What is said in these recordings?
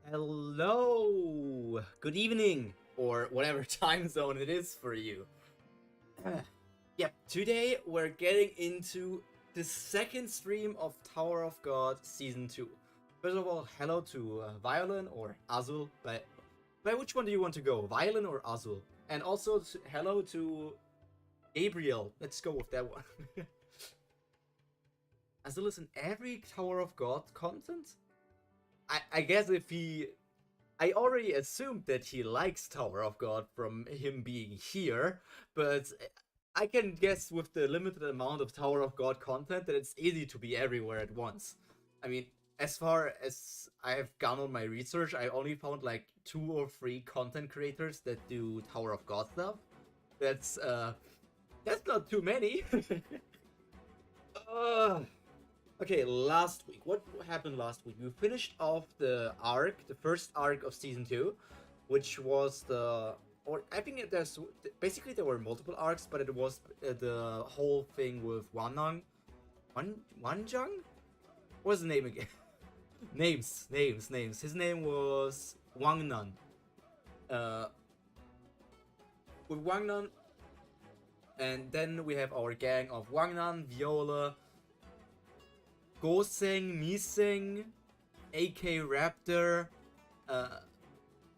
Hello, good evening, or whatever time zone it is for you. Yep, today we're getting into the second stream of Tower of God Season 2. First of all, hello to Violin or Azul. By which one do you want to go, Violin or Azul? And also hello to Gabriel. Let's go with that one. Azul is in every Tower of God content? I guess if he... I already assumed that he likes Tower of God from him being here, but I can guess with the limited amount of Tower of God content that it's easy to be everywhere at once. I mean, as far as I have gone on my research, I only found like 2 or 3 content creators that do Tower of God stuff. That's not too many. Okay, last week. What happened last week? We finished off the first arc of Season 2, which was or I think there's... Basically, there were multiple arcs, but it was the whole thing with Wanjang? What's the name again? names. His name was Wangnan. With Wangnan, and then we have our gang of Wangnan, Viola, Goseng, Miseng, AK Raptor,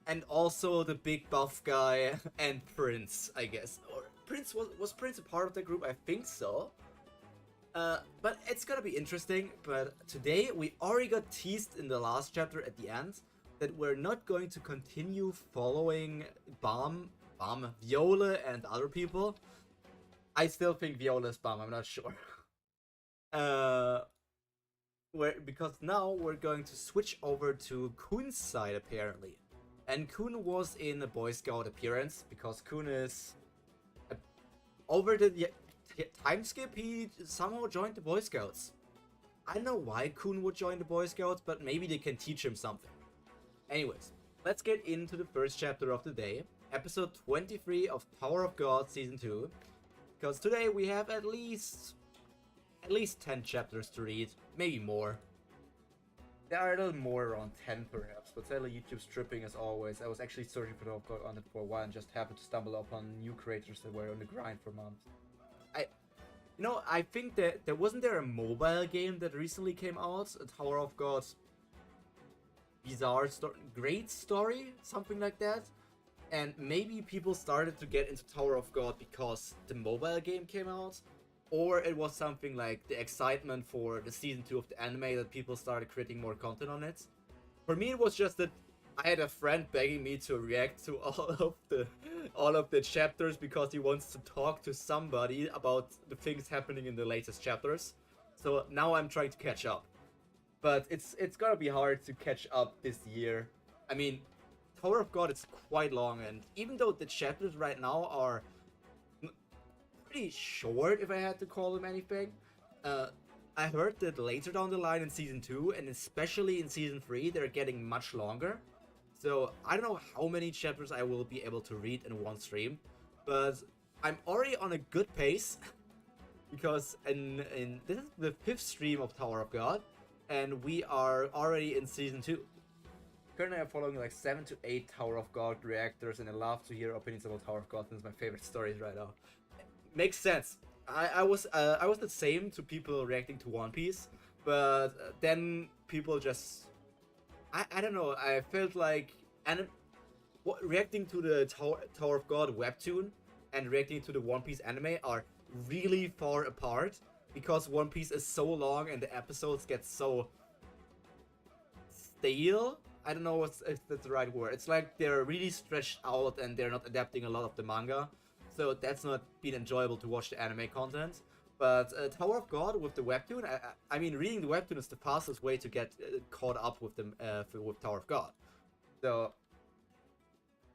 and also the big buff guy and Prince, I guess. Or Prince was Prince a part of the group? I think so. But it's gonna be interesting. But today we already got teased in the last chapter at the end that we're not going to continue following Viola and other people. I still think Viola is I'm not sure. Because now we're going to switch over to Khun's side apparently. And Khun was in a Boy Scout appearance because Khun is over the time skip. He somehow joined the Boy Scouts. I don't know why Khun would join the Boy Scouts, but maybe they can teach him something. Anyways, let's get into the first chapter of the day, episode 23 of Tower of God Season 2. Because today we have at least 10 chapters to read, maybe more. There are a little more, around 10 perhaps, but sadly YouTube's tripping as always. I was actually searching for on it for a while and just happened to stumble upon new creators that were on the grind for months. I think that wasn't there a mobile game that recently came out, a Tower of God bizarre story, great story, something like that. And maybe people started to get into Tower of God because the mobile game came out. Or it was something like the excitement for the season 2 of the anime that people started creating more content on it. For me, it was just that I had a friend begging me to react to all of the chapters because he wants to talk to somebody about the things happening in the latest chapters. So now I'm trying to catch up. But it's gonna be hard to catch up this year. I mean, Tower of God is quite long, and even though the chapters right now are pretty short, if I had to call them anything. I heard that later down the line in Season 2, and especially in Season 3, they're getting much longer. So I don't know how many chapters I will be able to read in one stream, but I'm already on a good pace, because this is the 5th stream of Tower of God, and we are already in Season 2. Currently I'm following like 7 to 8 Tower of God reactors, and I love to hear opinions about Tower of God. It's my favorite stories right now. Makes sense. I was the same to people reacting to One Piece, but then people just... I don't know, I felt like reacting to the Tower of God webtoon and reacting to the One Piece anime are really far apart, because One Piece is so long and the episodes get so stale. I don't know if that's the right word. It's like they're really stretched out and they're not adapting a lot of the manga. So that's not been enjoyable to watch the anime content. But Tower of God with the webtoon, I mean, reading the webtoon is the fastest way to get caught up with them with Tower of God. So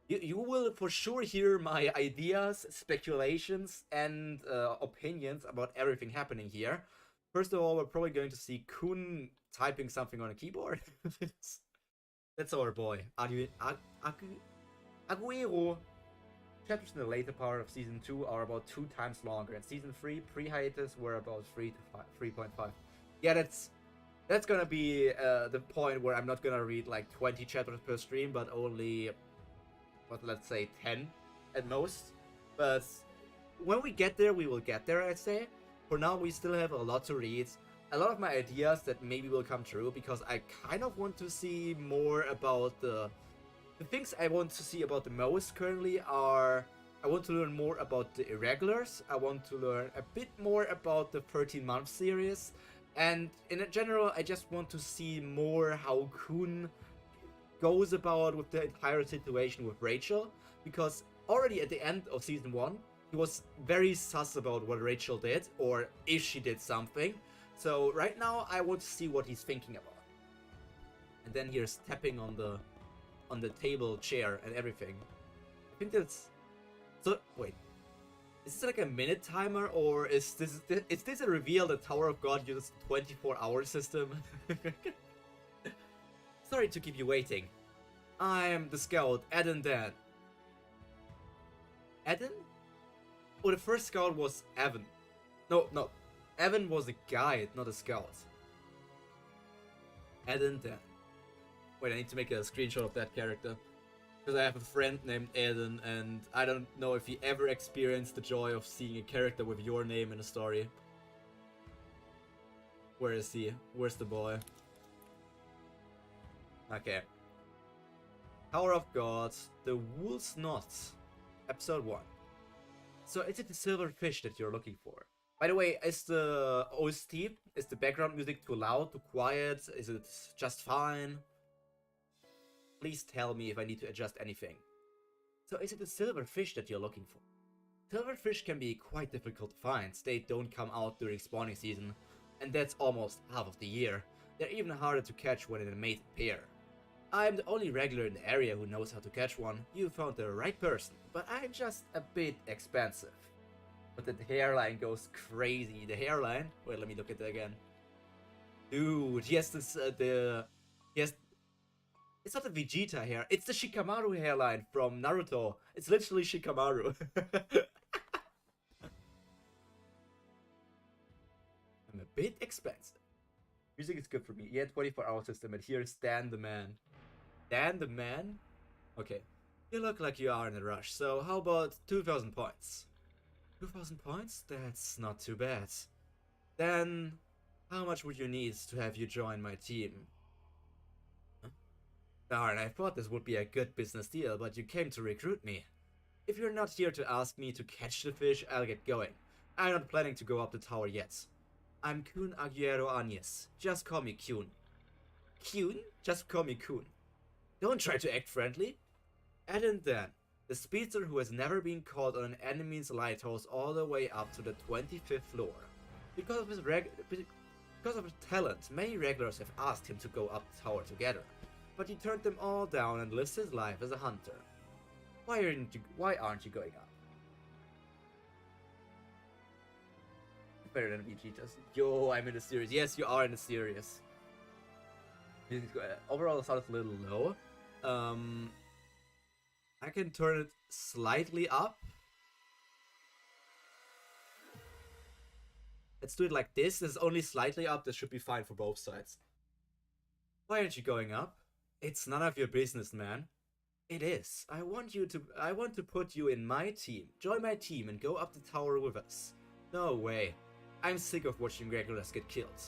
you will for sure hear my ideas, speculations, and opinions about everything happening here. First of all, we're probably going to see Khun typing something on a keyboard. That's our boy, Aguero. Chapters in the later part of Season 2 are about 2 times longer, and Season 3 pre-hiatus were about 3 to 3.5. Yeah, That's gonna be the point where I'm not gonna read like 20 chapters per stream, but only, what, let's say 10 at most. But when we get there, we will get there, I'd say. For now, we still have a lot to read. A lot of my ideas that maybe will come true, because I kind of want to see more about the things I want to see about the most currently are, I want to learn more about the irregulars, I want to learn a bit more about the 13-month series, and in general, I just want to see more how Khun goes about with the entire situation with Rachel, because already at the end of season 1, he was very sus about what Rachel did, or if she did something. So right now, I want to see what he's thinking about. And then here's tapping on the table, chair, and everything. I think that's... So, wait. Is this like a minute timer, or is this a reveal that Tower of God uses a 24-hour system? Sorry to keep you waiting. I'm the scout, Eden Dan. Eden? Oh, the first scout was Evan. No. Evan was a guide, not a scout. Eden Dan. Wait, I need to make a screenshot of that character. Because I have a friend named Eden, and I don't know if he ever experienced the joy of seeing a character with your name in a story. Where is he? Where's the boy? Okay. Tower of God, The Wool's Knot, Episode 1. So is it the silver fish that you're looking for? By the way, is the OST, is the background music too loud, too quiet? Is it just fine? Please tell me if I need to adjust anything. So is it the silver fish that you're looking for? Silver fish can be quite difficult to find. They don't come out during spawning season, and that's almost half of the year. They're even harder to catch when in a mated pair. I'm the only regular in the area who knows how to catch one. You found the right person, but I'm just a bit expensive. But the hairline goes crazy. The hairline? Wait, let me look at that again. Dude, he has this, it's not the Vegeta hair, it's the Shikamaru hairline from Naruto. It's literally Shikamaru. I'm a bit expensive. Music is good for me. Yeah, 24-hour system, and here's Dan the Man. Dan the Man? Okay. You look like you are in a rush, so how about 2,000 points? 2,000 points? That's not too bad. Then, how much would you need to have you join my team? Huh? Darn, I thought this would be a good business deal, but you came to recruit me. If you're not here to ask me to catch the fish, I'll get going. I'm not planning to go up the tower yet. I'm Khun Aguero Agnes. Just call me Khun. Khun? Just call me Khun. Don't try to act friendly. Eden Dan, the speedster who has never been caught on an enemy's lighthouse all the way up to the 25th floor. Because of his talent, many regulars have asked him to go up the tower together, but he turned them all down and lives his life as a hunter. Why aren't you going up? Better than Vegeta's. Yo, I'm in the series. Yes, you are in the series. Overall, it sounds a little low. I can turn it slightly up. Let's do it like this. This is only slightly up. This should be fine for both sides. Why aren't you going up? It's none of your business, man. It is. I want to put you in my team. Join my team and go up the tower with us. No way. I'm sick of watching regulars get killed.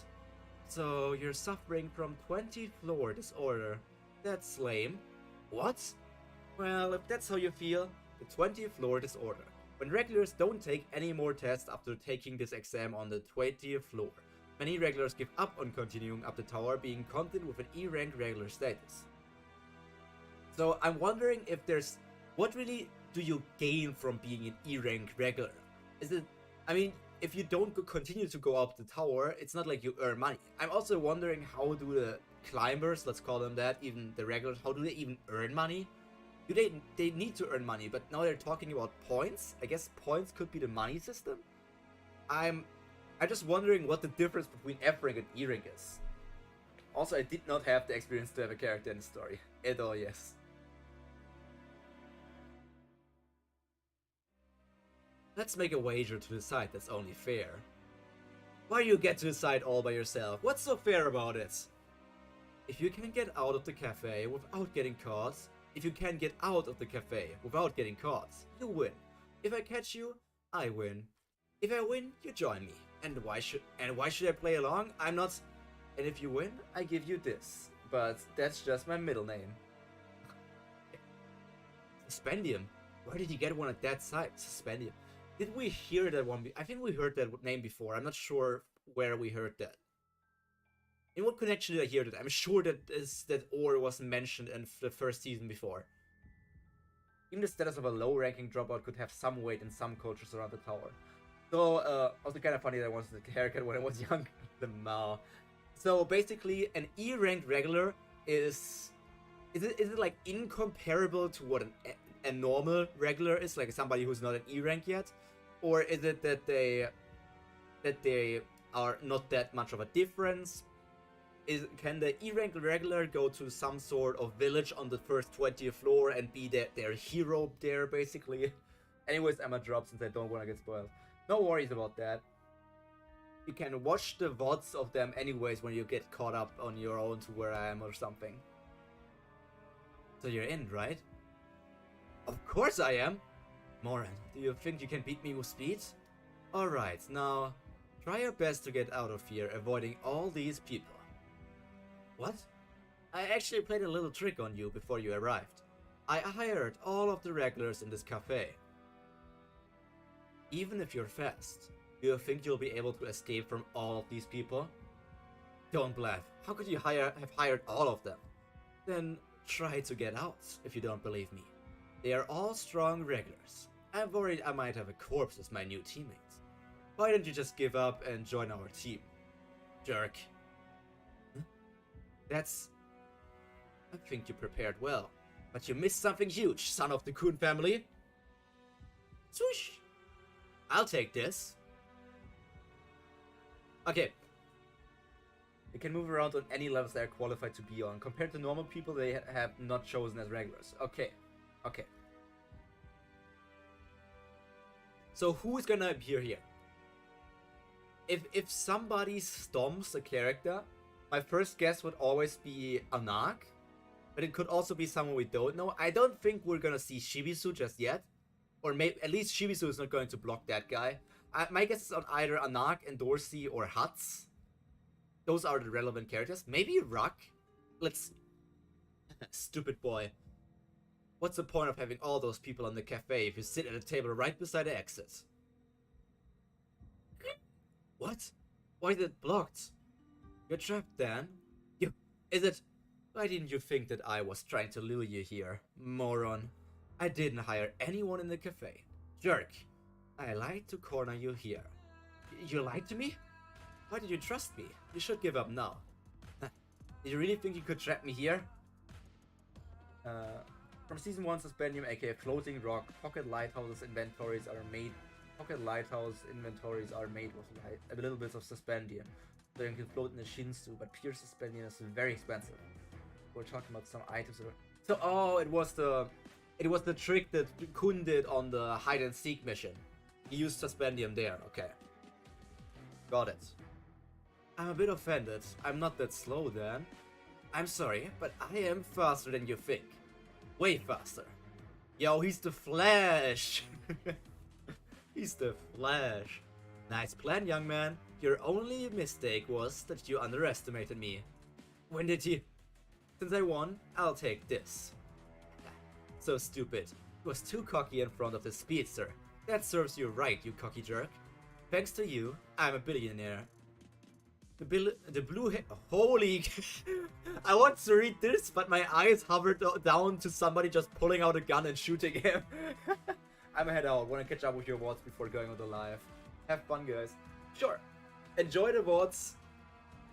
So you're suffering from 20th floor disorder. That's lame. What? Well, if that's how you feel, the 20th floor disorder. When regulars don't take any more tests after taking this exam on the 20th floor. Many regulars give up on continuing up the tower, being content with an E-rank regular status. So I'm wondering if there's... What really do you gain from being an E-rank regular? Is it... I mean, if you don't continue to go up the tower, it's not like you earn money. I'm also wondering, how do the climbers, let's call them that, even the regulars, how do they even earn money? Do they need to earn money, but now they're talking about points? I guess points could be the money system? I'm just wondering what the difference between F rank and E rank is. Also, I did not have the experience to have a character in the story. At all, yes. Let's make a wager to decide that's only fair. Why do you get to decide all by yourself? What's so fair about it? If you can get out of the cafe without getting caught, if you can get out of the cafe without getting caught, you win. If I catch you, I win. If I win, you join me. And why should I play along? I'm not. And if you win, I give you this. But that's just my middle name. Suspendium. Where did he get one at that site? Suspendium. Did we hear that one? I think we heard that name before. I'm not sure where we heard that. In what connection did I hear that? I'm sure that ore was mentioned in the first season before. Even the status of a low-ranking dropout could have some weight in some cultures around the tower. So, also kind of funny that I wanted the haircut when I was young. The Mao. So basically, an E-ranked regular is it like incomparable to what a normal regular is, like somebody who's not an E-rank yet, or is it that they are not that much of a difference? Can the E-ranked regular go to some sort of village on the first 20th floor and be their hero there, basically? Anyways, I'm gonna drop since I don't want to get spoiled. No worries about that. You can watch the VODs of them anyways when you get caught up on your own to where I am or something. So you're in, right? Of course I am! Moran, do you think you can beat me with speed? Alright, now try your best to get out of here, avoiding all these people. What? I actually played a little trick on you before you arrived. I hired all of the regulars in this cafe. Even if you're fast, do you think you'll be able to escape from all of these people? Don't bluff. How could you have hired all of them? Then try to get out, if you don't believe me. They are all strong regulars. I'm worried I might have a corpse as my new teammates. Why don't you just give up and join our team? Jerk. Huh? I think you prepared well. But you missed something huge, son of the Khun family. Swoosh! I'll take this. Okay. They can move around on any levels they are qualified to be on. Compared to normal people, they have not chosen as regulars. Okay. Okay. So who is gonna appear here? If somebody stomps a character, my first guess would always be Anak. But it could also be someone we don't know. I don't think we're gonna see Shibisu just yet. Or maybe at least Shibisu is not going to block that guy. My guess is on either Anak and Dorsey or Huts. Those are the relevant characters. Maybe Ruck? Let's... Stupid boy. What's the point of having all those people on the cafe if you sit at a table right beside the exit? What? Why is it blocked? You're trapped, Dan. Is it... Why didn't you think that I was trying to lure you here, moron? I didn't hire anyone in the cafe. Jerk. I lied to corner you here. You lied to me? Why did you trust me? You should give up now. Did you really think you could trap me here? From season 1, Suspendium, aka Floating Rock, pocket lighthouses inventories are made. Pocket lighthouse inventories are made with a little bit of Suspendium, so you can float in the Shinsu, but pure Suspendium is very expensive. We're talking about some items. So, oh, it was the trick that Khun did on the hide and seek mission. He used Suspendium there. Okay, got it. I'm a bit offended. I'm not that slow, Dan. I'm sorry, but I am faster than you think. Way faster. Yo, he's the Flash. He's the Flash. Nice plan, young man. Your only mistake was that you underestimated me. When did he... Since I won, I'll take this. So stupid. He was too cocky in front of the speedster. That serves you right, you cocky jerk. Thanks to you, I'm a billionaire. The blue head... Holy... I want to read this, but my eyes hovered down to somebody just pulling out a gun and shooting him. I'm head out. Want to catch up with your VODs before going on the live. Have fun, guys. Sure. Enjoy the VODs.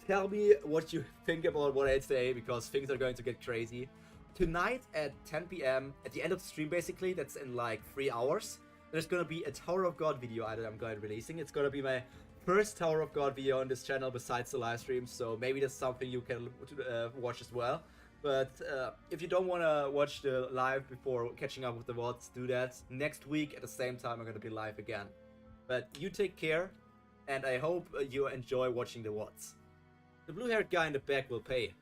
Tell me what you think about what I say, because things are going to get crazy. Tonight at 10 PM, at the end of the stream basically, that's in like 3 hours, there's gonna be a Tower of God video that I'm going to be releasing. It's gonna be my first Tower of God video on this channel besides the live stream, so maybe that's something you can watch as well. But if you don't want to watch the live before catching up with the VODs, do that. Next week at the same time I'm gonna be live again. But you take care. and I hope you enjoy watching the VODs. The blue-haired guy in the back will pay.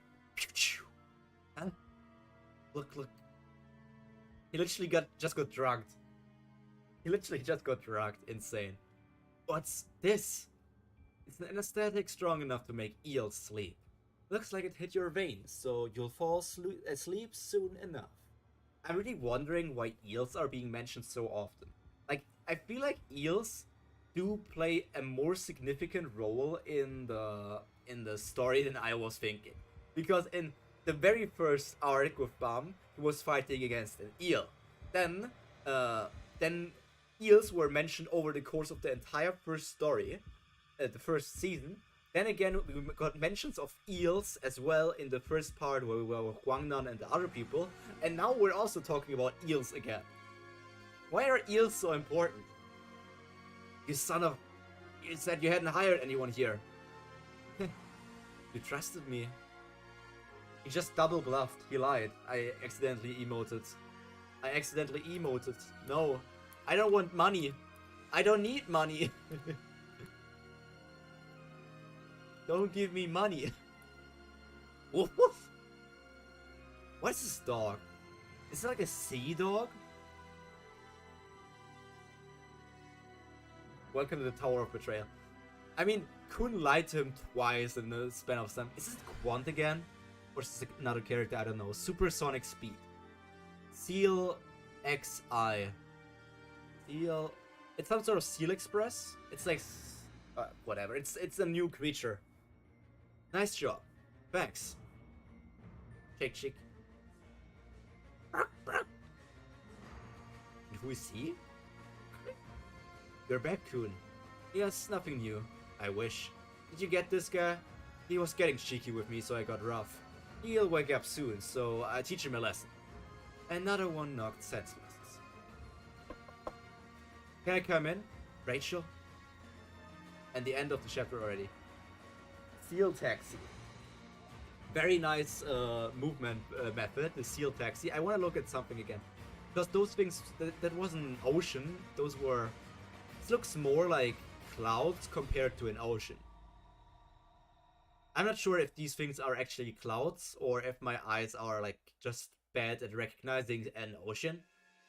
Huh? Look. He literally just got drugged. He literally just got drugged. Insane. What's this? It's an anesthetic strong enough to make eels sleep. Looks like it hit your veins, so you'll fall asleep soon enough. I'm really wondering why eels are being mentioned so often. Like, I feel like eels do play a more significant role in the story than I was thinking. Because in the very first arc with Bam, he was fighting against an eel. Then eels were mentioned over the course of the entire first story, the first season. Then again, we got mentions of eels as well in the first part where we were with Guangnan and the other people. And now we're also talking about eels again. Why are eels so important? You son of... You said you hadn't hired anyone here. You trusted me. He just double bluffed. He lied. I accidentally emoted. No. I don't want money. I don't need money. Don't give me money. Woof woof. What's this dog? Is it like a sea dog? Welcome to the Tower of Betrayal. I mean, Khun lied to him twice in the span of some... Is this Quant again? Or is this another character? I don't know. Supersonic Speed. Seal XI. Seal... It's some sort of Seal Express? It's like... whatever. It's a new creature. Nice job. Thanks. Shake. And who is he? You're back, Khun. Yes, nothing new. I wish. Did you get this guy? He was getting cheeky with me, so I got rough. He'll wake up soon, so I teach him a lesson. Another one knocked senseless. Can I come in? Rachel? And the end of the chapter already. Seal Taxi. Very nice movement method, the Seal Taxi. I want to look at something again. Because those things, that wasn't an ocean. Those were... This looks more like clouds compared to an ocean. I'm not sure if these things are actually clouds or if my eyes are like just bad at recognizing an ocean.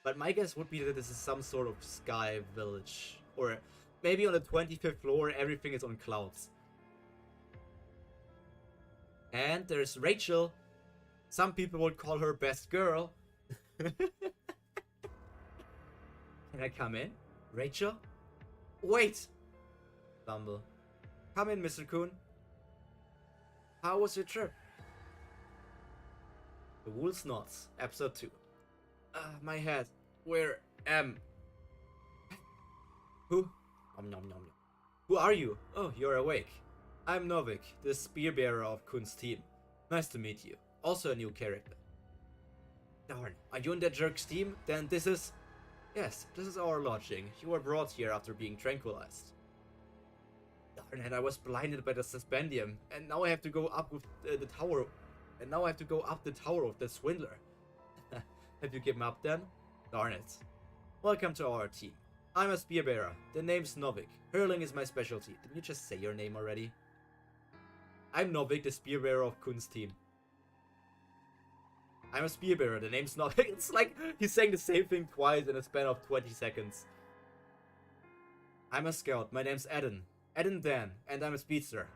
But my guess would be that this is some sort of sky village. Or maybe on the 25th floor everything is on clouds. And there's Rachel. Some people would call her best girl. Can I come in? Rachel? Wait! Stumble. Come in, Mr. Khun. How was your trip? The Wool's Knots, episode 2. My head. Where am... Who? Nom nom nom nom. Who are you? Oh, you're awake. I'm Novik, the spear bearer of Khun's team. Nice to meet you. Also a new character. Darn, are you in that jerk's team? Then this is... Yes, this is our lodging. You were brought here after being tranquilized. Darn it, I was blinded by the suspendium, and now I have to go up with the tower. And now I have to go up the tower of the swindler. Have you given up then? Darn it. Welcome to our team. I'm a spear bearer. The name's Novik. Hurling is my specialty. Didn't you just say your name already? I'm Novik, the spear bearer of Khun's team. I'm a spear bearer. The name's Novik. It's like he's saying the same thing twice in a span of 20 seconds. I'm a scout. My name's Eden. Eden Dan, and I'm a speedster.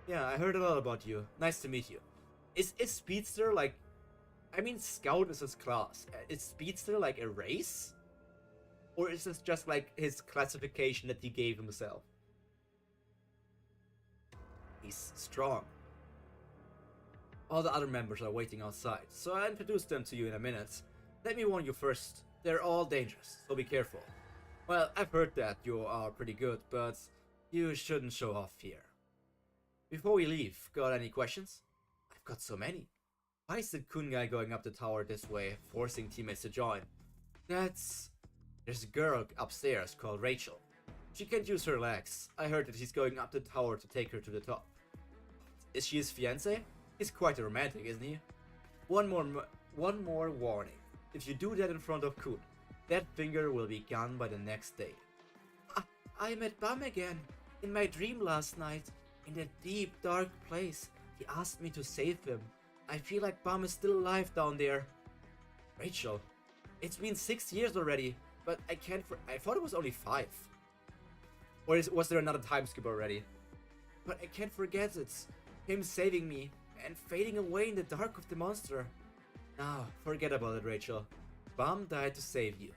Yeah, I heard a lot about you. Nice to meet you. Is speedster like... I mean, scout is his class. Is speedster like a race? Or is this just like his classification that he gave himself? He's strong. All the other members are waiting outside, so I'll introduce them to you in a minute. Let me warn you first, they're all dangerous, so be careful. Well, I've heard that you are pretty good, but you shouldn't show off here. Before we leave, got any questions? I've got so many. Why is the Khun guy going up the tower this way, forcing teammates to join? There's a girl upstairs called Rachel. She can't use her legs. I heard that he's going up the tower to take her to the top. Is she his fiancé? He's quite a romantic, isn't he? One more warning. If you do that in front of Khun, that finger will be gone by the next day. I met Bam again. In my dream last night, in that deep, dark place, he asked me to save him. I feel like Bum is still alive down there. Rachel, it's been 6 years already, but I thought it was only 5. Or was there another time skip already? But I can't forget it. Him saving me and fading away in the dark of the monster. Now, forget about it, Rachel. Bum died to save you.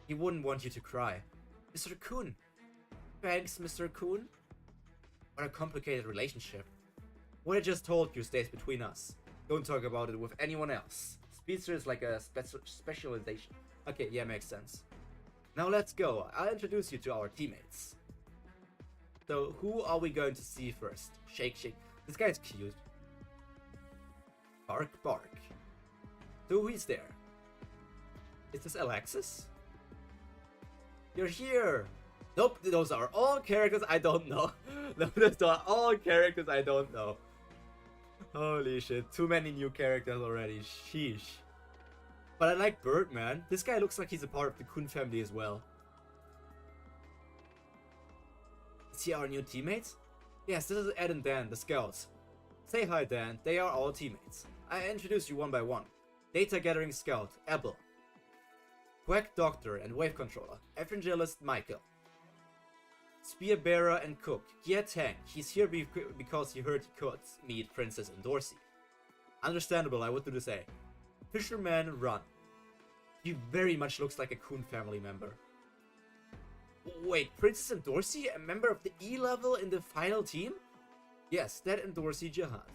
He wouldn't want you to cry. Mr. Khun. Thanks, Mr. Khun. What a complicated relationship. What I just told you stays between us. Don't talk about it with anyone else. Speedster is like a specialization. Okay, yeah, makes sense. Now let's go. I'll introduce you to our teammates. So, who are we going to see first? Shake, shake. This guy is cute. Bark, bark. So who is there? Is this Alexis? You're here! Nope, those are all characters I don't know. Those are all characters I don't know. Holy shit, too many new characters already, sheesh. But I like Birdman. This guy looks like he's a part of the Khun family as well. Is he our new teammates? Yes, this is Ed and Dan, the scouts. Say hi, Dan, they are all teammates. I introduce you one by one. Data Gathering Scout, Abel. Quack Doctor and Wave Controller, Evangelist Michael. Spear Bearer and Cook, Gia Tang. He's here because he heard he could meet Princess and Dorsey. Understandable, I would do the same. Fisherman Run. He very much looks like a Khun family member. Wait, Princess and Dorsey, a member of the E level in the final team? Yes, that and Dorsey Jihad.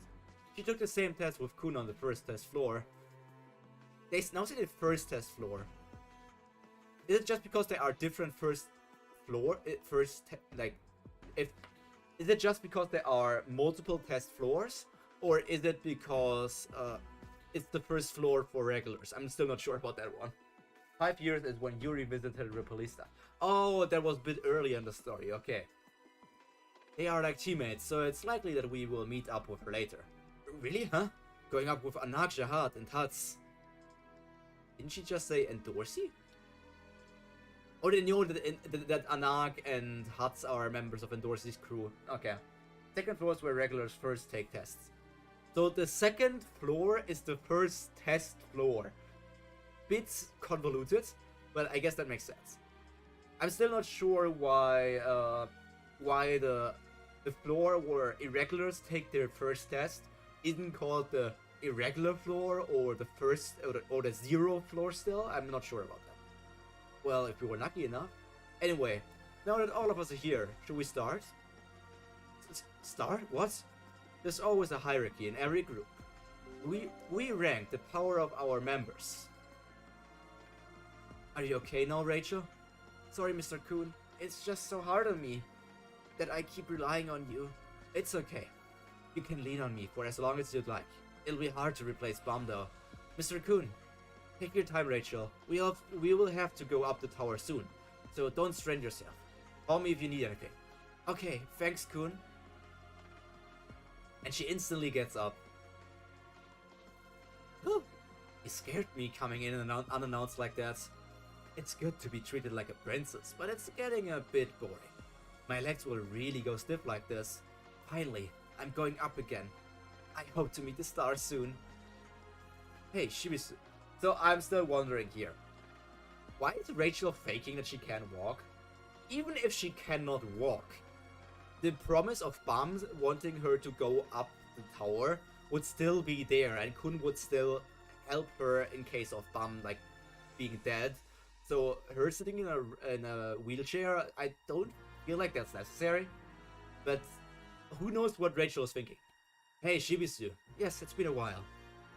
She took the same test with Khun on the first test floor. They now say the first test floor. Is it just because they are different first floor? Is it just because there are multiple test floors? Or is it because it's the first floor for regulars? I'm still not sure about that one. 5 years is when Yuri visited Repalista. Oh, that was a bit early in the story, okay. They are like teammates, so it's likely that we will meet up with her later. Really, huh? Going up with Anak, Jihad, and Tats. Didn't she just say and Dorsey? Oh, they know that Anak and Huts are members of Endorsi's crew. Okay. Second floor is where regulars first take tests. So the second floor is the first test floor. Bit convoluted, but I guess that makes sense. I'm still not sure why the floor where irregulars take their first test isn't called the irregular floor or the first or the 0 floor still. I'm not sure about that. Well, if we were lucky enough. Anyway, now that all of us are here, should we start? Start? What? There's always a hierarchy in every group. We rank the power of our members. Are you okay now, Rachel? Sorry, Mr. Khun. It's just so hard on me that I keep relying on you. It's okay. You can lean on me for as long as you'd like. It'll be hard to replace Bomb though. Mr. Khun, take your time, Rachel. We will have to go up the tower soon, so don't strain yourself. Call me if you need anything. Okay, thanks, Khun. And she instantly gets up. Whew. He scared me coming in unannounced like that. It's good to be treated like a princess, but it's getting a bit boring. My legs will really go stiff like this. Finally, I'm going up again. I hope to meet the stars soon. Hey, Shibisu. So I'm still wondering here. Why is Rachel faking that she can walk? Even if she cannot walk, the promise of Bam wanting her to go up the tower would still be there, and Khun would still help her in case of Bam like being dead. So her sitting in a wheelchair, I don't feel like that's necessary. But who knows what Rachel is thinking. Hey, Shibisu. Yes, it's been a while.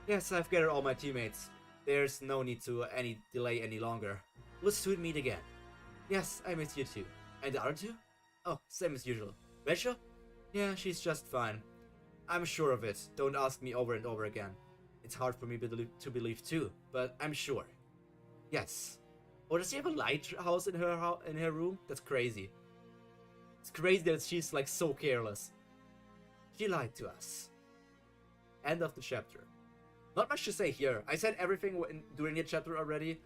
Yes, I've gathered all my teammates. There's no need to delay any longer. We'll soon meet again. Yes, I miss you too. And the other two? Oh, same as usual. Rachel? Yeah, she's just fine. I'm sure of it. Don't ask me over and over again. It's hard for me to believe too, but I'm sure. Yes. Or does she have a lighthouse in her room? That's crazy. It's crazy that she's like so careless. She lied to us. End of the chapter. Not much to say here. I said everything during the chapter already.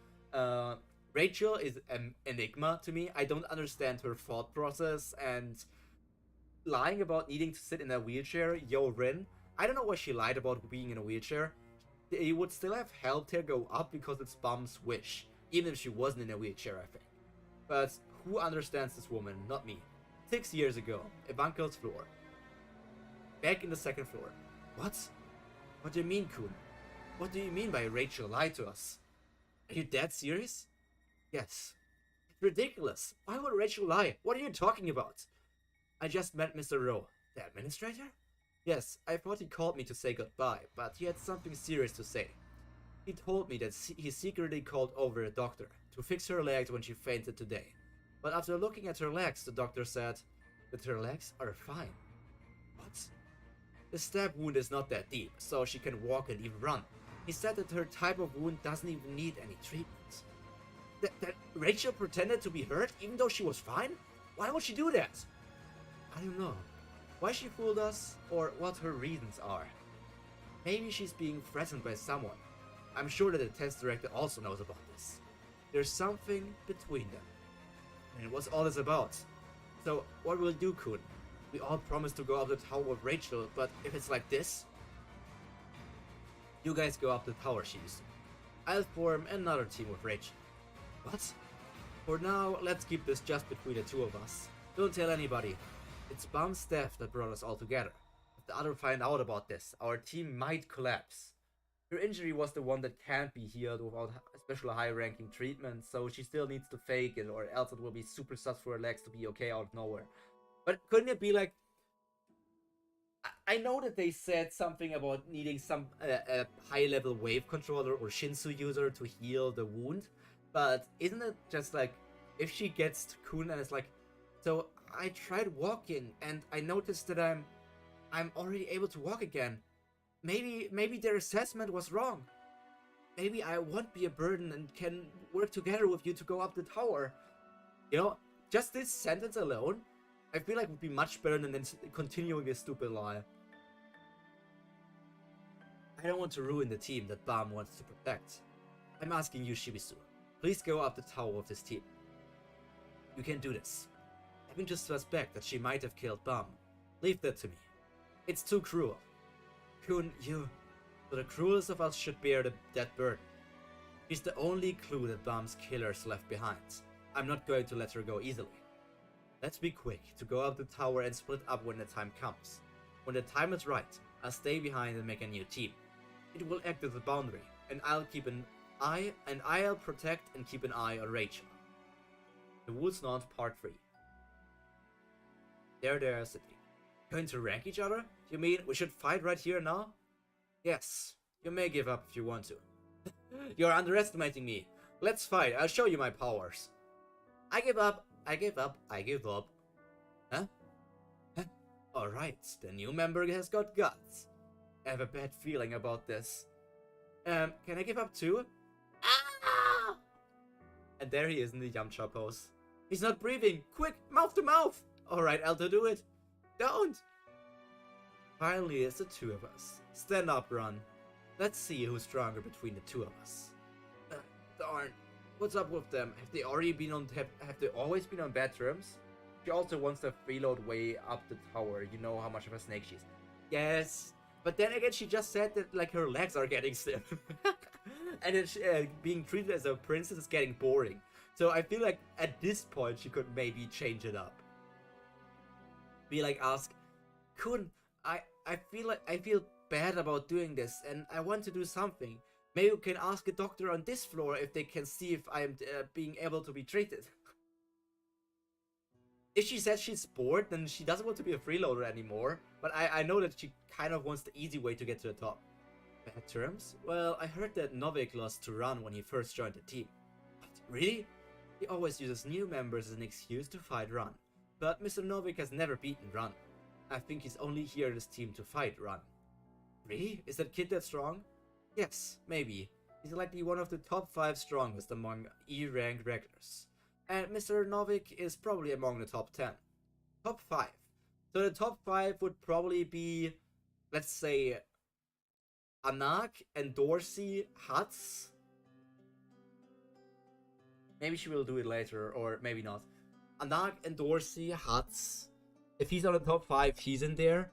Rachel is an enigma to me. I don't understand her thought process, and lying about needing to sit in a wheelchair, Yo Rin, I don't know why she lied about being in a wheelchair. They would still have helped her go up because it's Bum's wish, even if she wasn't in a wheelchair, I think. But who understands this woman? Not me. 6 years ago, Evankel's floor. Back in the second floor. What? What do you mean, Khun? What do you mean by Rachel lied to us? Are you dead serious? Yes. It's ridiculous. Why would Rachel lie? What are you talking about? I just met Mr. Rowe. The administrator? Yes, I thought he called me to say goodbye, but he had something serious to say. He told me that he secretly called over a doctor to fix her legs when she fainted today. But after looking at her legs, the doctor said that her legs are fine. What? The stab wound is not that deep, so she can walk and even run. He said that her type of wound doesn't even need any treatment. That Rachel pretended to be hurt even though she was fine? Why would she do that? I don't know. Why she fooled us, or what her reasons are. Maybe she's being threatened by someone. I'm sure that the test director also knows about this. There's something between them. And what's all this about? So, what will we do, Khun? We all promised to go up the tower with Rachel, but if it's like this... You guys go up the tower, she used to. I'll form another team with Rachel. What? For now, let's keep this just between the two of us. Don't tell anybody. It's Bum's staff that brought us all together. If the others find out about this, our team might collapse. Her injury was the one that can't be healed without special high-ranking treatment, so she still needs to fake it, or else it will be super sus for her legs to be okay out of nowhere. But couldn't it be like... I know that they said something about needing some a high-level wave controller or Shinsu user to heal the wound, but isn't it just like, if she gets to Khun and it's like, so I tried walking and I noticed that I'm already able to walk again. Maybe their assessment was wrong. Maybe I won't be a burden and can work together with you to go up the tower. You know, just this sentence alone, I feel like would be much better than continuing this stupid lie. I don't want to ruin the team that Bam wants to protect. I'm asking you, Shibisu. Please go up the tower with this team. You can do this. Having to suspect that she might have killed Bam. Leave that to me. It's too cruel. Khun, you... So the cruelest of us should bear that burden. She's the only clue that Bam's killers left behind. I'm not going to let her go easily. Let's be quick to go up the tower and split up when the time comes. When the time is right, I'll stay behind and make a new team. It will act as a boundary, and I'll protect and keep an eye on Rachel. The Woods Not Part 3. There they are sitting. Going to rank each other? You mean we should fight right here now? Yes, you may give up if you want to. You're underestimating me. Let's fight, I'll show you my powers. I give up, I give up, I give up. Huh? Huh? Alright, the new member has got guts. I have a bad feeling about this. Can I give up too? Ah! And there he is in the Yamcha pose. He's not breathing! Quick, mouth to mouth! Alright, Alto, do it! Don't! Finally, it's the two of us. Stand up, Run. Let's see who's stronger between the two of us. Darn. What's up with them? Have they always been on bad terms? She also wants to freeload way up the tower. You know how much of a snake she is. Yes. But then again, she just said that like her legs are getting stiff. And it's, being treated as a princess is getting boring. So I feel like at this point she could maybe change it up. Be like, ask, Khun, I feel bad about doing this and I want to do something. Maybe you can ask a doctor on this floor if they can see if I'm being able to be treated. If she says she's bored, then she doesn't want to be a freeloader anymore. But I know that she kind of wants the easy way to get to the top. Bad terms? Well, I heard that Novik lost to Run when he first joined the team. What? Really? He always uses new members as an excuse to fight Run. But Mr. Novik has never beaten Run. I think he's only here in this team to fight Run. Really? Is that kid that strong? Yes, maybe. He's likely one of the top 5 strongest among E-ranked regulars. And Mr. Novik is probably among the top 10. Top 5. So the top 5 would probably be, let's say, Anak and Dorsey, Hats. Maybe she will do it later, or maybe not. Anak and Dorsey, Hats, If he's on the top 5, he's in there.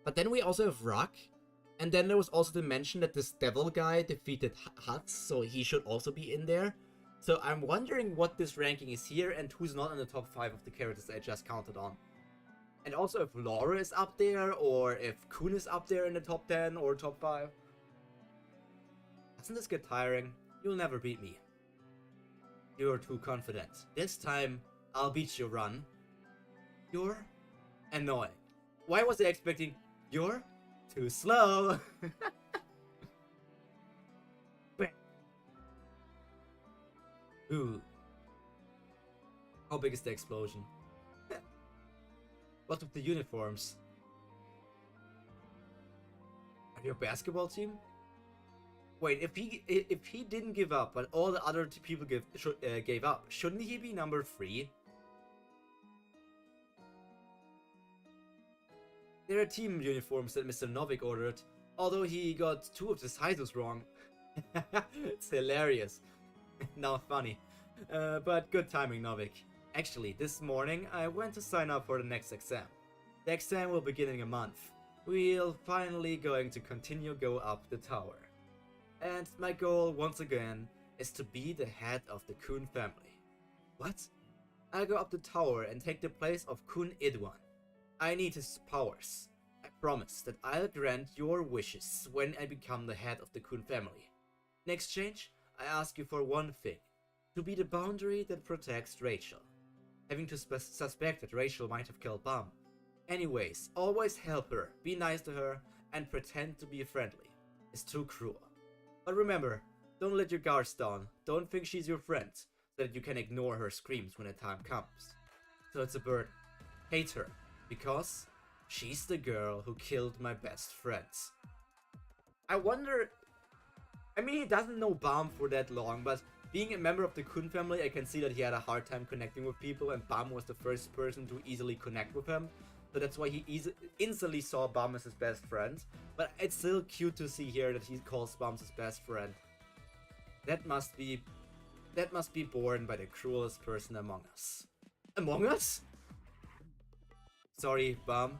But then we also have Rock. And then there was also the mention that this devil guy defeated Huts, so he should also be in there. So I'm wondering what this ranking is here and who's not in the top 5 of the characters I just counted on. And also if Laura is up there, or if Khun is up there in the top 10 or top 5. Doesn't this get tiring? You'll never beat me. You're too confident. This time, I'll beat your run. You're annoying. Why was I expecting you're too slow? Ooh. How big is the explosion? What of the uniforms? Are you a basketball team? Wait, if he didn't give up, but all the other people gave up, shouldn't he be number 3? There are team uniforms that Mr. Novik ordered, although he got 2 of the sizes wrong. It's hilarious. Now funny. But good timing, Novik. Actually, this morning I went to sign up for the next exam. The exam will begin in a month. We'll finally going to continue go up the tower. And my goal, once again, is to be the head of the Khun family. What? I'll go up the tower and take the place of Khun Idwan. I need his powers. I promise that I'll grant your wishes when I become the head of the Khun family. In exchange, I ask you for one thing. To be the boundary that protects Rachel. Having to suspect that Rachel might have killed Bam. Anyways, always help her, be nice to her, and pretend to be friendly. It's too cruel. But remember, don't let your guards down. Don't think she's your friend, so that you can ignore her screams when the time comes. So it's a burden. Hate her, because she's the girl who killed my best friends. I wonder... I mean, he doesn't know Bam for that long, but being a member of the Khun family, I can see that he had a hard time connecting with people, and Bam was the first person to easily connect with him. So that's why he instantly saw Bam as his best friend. But it's still cute to see here that he calls Bam his best friend. That must be born by the cruelest person among us. Among us? Sorry, Bam.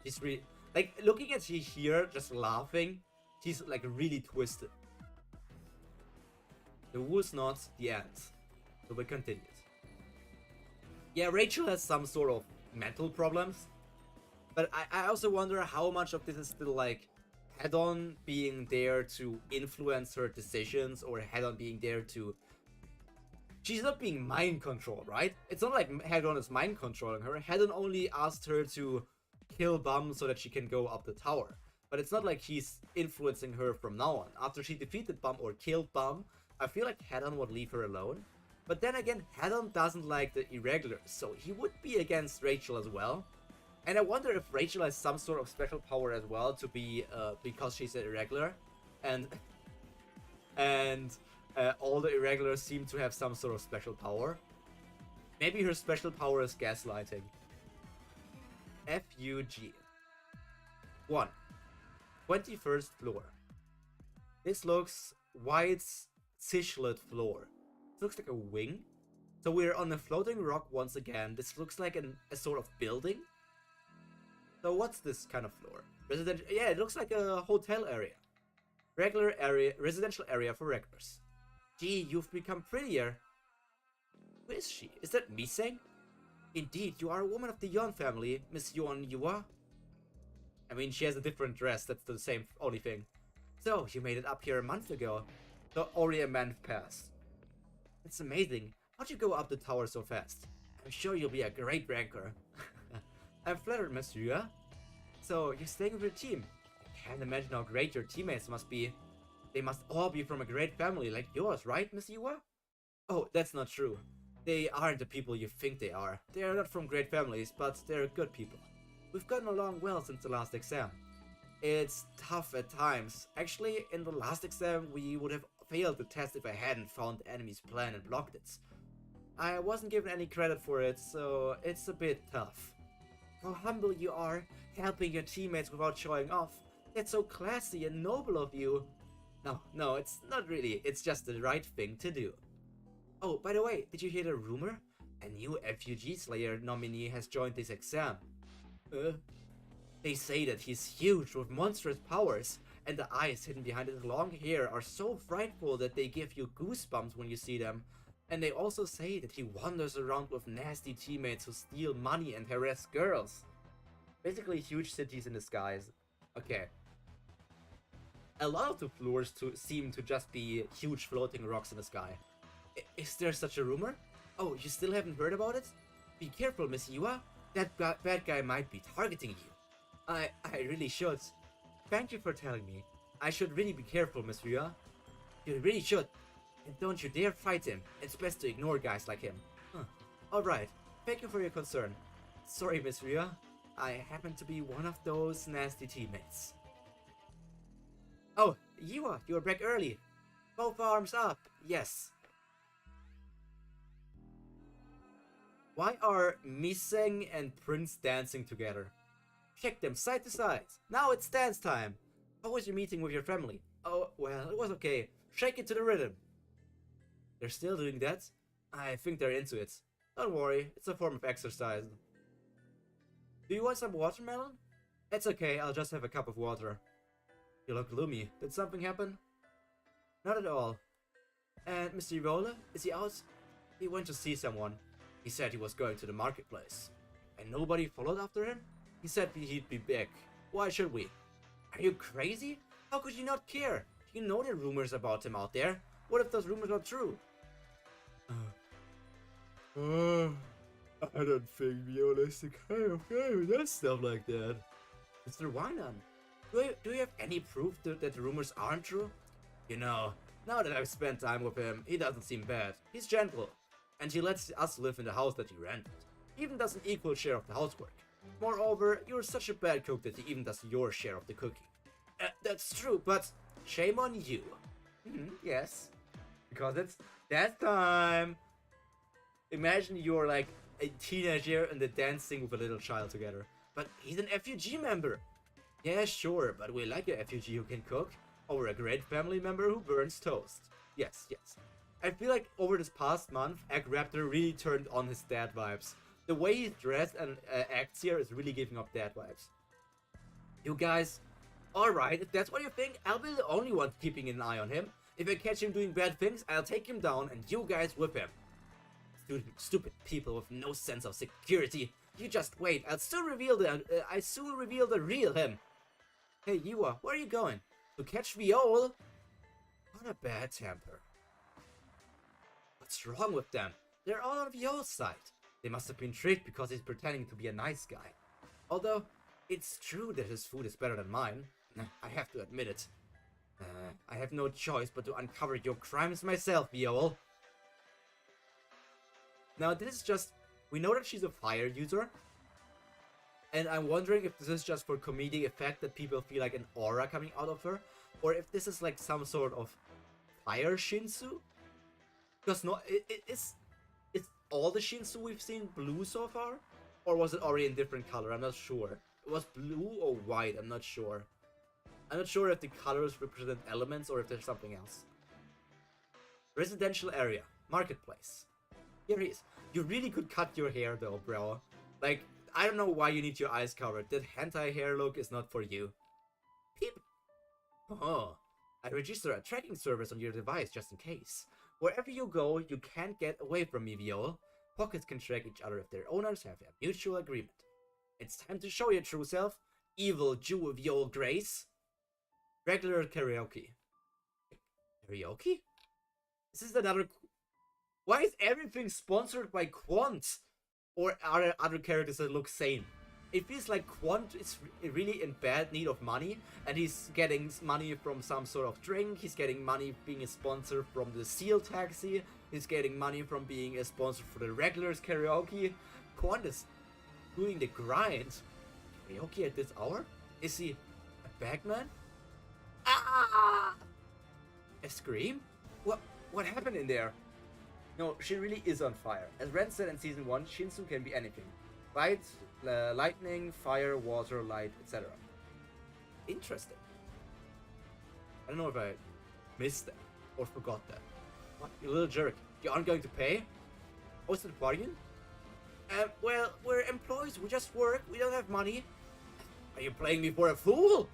He's really... Like, looking at you here, just laughing, he's like really twisted. The wool's not the end. So we continued. Yeah, Rachel has some sort of mental problems. But I also wonder how much of this is still like Head-On being there to influence her decisions, or Head-On being there to... She's not being mind controlled, right? It's not like Head-On is mind controlling her. Head-On only asked her to kill Bum so that she can go up the tower. But it's not like he's influencing her from now on. After she defeated Bum or killed Bum, I feel like Head-On would leave her alone. But then again, Head-On doesn't like the irregulars, so he would be against Rachel as well. And I wonder if Rachel has some sort of special power as well to be, because she's an irregular. And all the irregulars seem to have some sort of special power. Maybe her special power is gaslighting. FUG. 1. 21st floor. This looks white, cichlet floor. It looks like a wing. So we're on a floating rock once again. This looks like a sort of building. So what's this kind of floor? Residential? Yeah, it looks like a hotel area. Regular area, residential area for regulars. Gee, you've become prettier. Who is she? Is that Miseng? Indeed, you are a woman of the Yon family, Miss Yon Yua. I mean, she has a different dress, that's the same only thing. So, you made it up here a month ago. So, already a month passed. It's amazing. How'd you go up the tower so fast? I'm sure you'll be a great ranker. I'm flattered, monsieur. So, you're staying with your team. I can't imagine how great your teammates must be. They must all be from a great family like yours, right, Miss Yua? Oh, that's not true. They aren't the people you think they are. They are not from great families, but they're good people. We've gotten along well since the last exam. It's tough at times. Actually, in the last exam, we would have failed the test if I hadn't found the enemy's plan and blocked it. I wasn't given any credit for it, so it's a bit tough. How humble you are, helping your teammates without showing off. That's so classy and noble of you. No, it's not really. It's just the right thing to do. Oh, by the way, did you hear the rumor? A new FUG Slayer nominee has joined this exam. They say that he's huge with monstrous powers, and the eyes hidden behind his long hair are so frightful that they give you goosebumps when you see them. And they also say that he wanders around with nasty teammates who steal money and harass girls. Basically huge cities in the skies. Okay. A lot of the floors seem to just be huge floating rocks in the sky. Is there such a rumor? Oh, you still haven't heard about it? Be careful, Miss Yua. That bad guy might be targeting you. I really should. Thank you for telling me. I should really be careful, Miss Yua. You really should. And don't you dare fight him. It's best to ignore guys like him. Alright. Thank you for your concern. Sorry, Miss Yua. I happen to be one of those nasty teammates. Oh, Yua, you are back early. Both arms up. Yes. Why are Miseng and Prince dancing together? Shake them side to side. Now it's dance time. How was your meeting with your family? Oh, well, it was okay. Shake it to the rhythm. They're still doing that? I think they're into it. Don't worry, it's a form of exercise. Do you want some watermelon? It's okay, I'll just have a cup of water. You look gloomy. Did something happen? Not at all. And Mr. Ivola, is he out? He went to see someone. He said he was going to the marketplace. And nobody followed after him? He said he'd be back. Why should we? Are you crazy? How could you not care? You know there are rumors about him out there. What if those rumors are true? I don't think Viola is the kind of guy who does stuff like that. Mr. Wynan, do you have any proof that the rumors aren't true? You know, now that I've spent time with him, he doesn't seem bad. He's gentle. And he lets us live in the house that he rented. He even does an equal share of the housework. Moreover, you're such a bad cook that he even does your share of the cooking. That's true, but shame on you. Yes. Because it's that time. Imagine you're like a teenager and they're dancing with a little child together. But he's an FUG member. Yeah, sure, but we like a FUG who can cook. Or a great family member who burns toast. Yes, yes. I feel like over this past month, Egg Raptor really turned on his dad vibes. The way he's dressed and acts here is really giving off dad vibes. You guys, alright, if that's what you think, I'll be the only one keeping an eye on him. If I catch him doing bad things, I'll take him down and you guys whip him. Stupid people with no sense of security. You just wait, I soon reveal the real him. Hey Yua, where are you going? To catch Viol? What a bad temper. What's wrong with them? They're all on Viol's side. They must have been tricked because he's pretending to be a nice guy. Although, it's true that his food is better than mine. I have to admit it. I have no choice but to uncover your crimes myself, Viol. Now this is just... We know that she's a fire user. And I'm wondering if this is just for comedic effect that people feel like an aura coming out of her. Or if this is like some sort of fire Shinsu. Because no, it's all the Shinsu we've seen blue so far? Or was it already in different color? I'm not sure. It was blue or white, I'm not sure. I'm not sure if the colors represent elements or if there's something else. Residential area. Marketplace. Here he is. You really could cut your hair though, bro. Like, I don't know why you need your eyes covered. That hentai hair look is not for you. Peep. Oh. I register a tracking service on your device just in case. Wherever you go, you can't get away from me, Viol. Pockets can track each other if their owners have a mutual agreement. It's time to show your true self. Evil Jew Viol Grace. Regular karaoke. Karaoke? This is another... Why is everything sponsored by Quant? Or are there other characters that look sane? It feels like Quant is really in bad need of money, and he's getting money from some sort of drink, he's getting money being a sponsor from the Seal Taxi, he's getting money from being a sponsor for the Regulars Karaoke. Quant is doing the grind. Karaoke at this hour? Is he a bagman? Ah! A scream? What happened in there? No, she really is on fire. As Ren said in Season 1, Shinsu can be anything. Light, lightning, fire, water, light, etc. Interesting. I don't know if I missed that or forgot that. What, you little jerk. You aren't going to pay? Oh, is it a bargain? Well, we're employees. We just work. We don't have money. Are you playing me for a fool?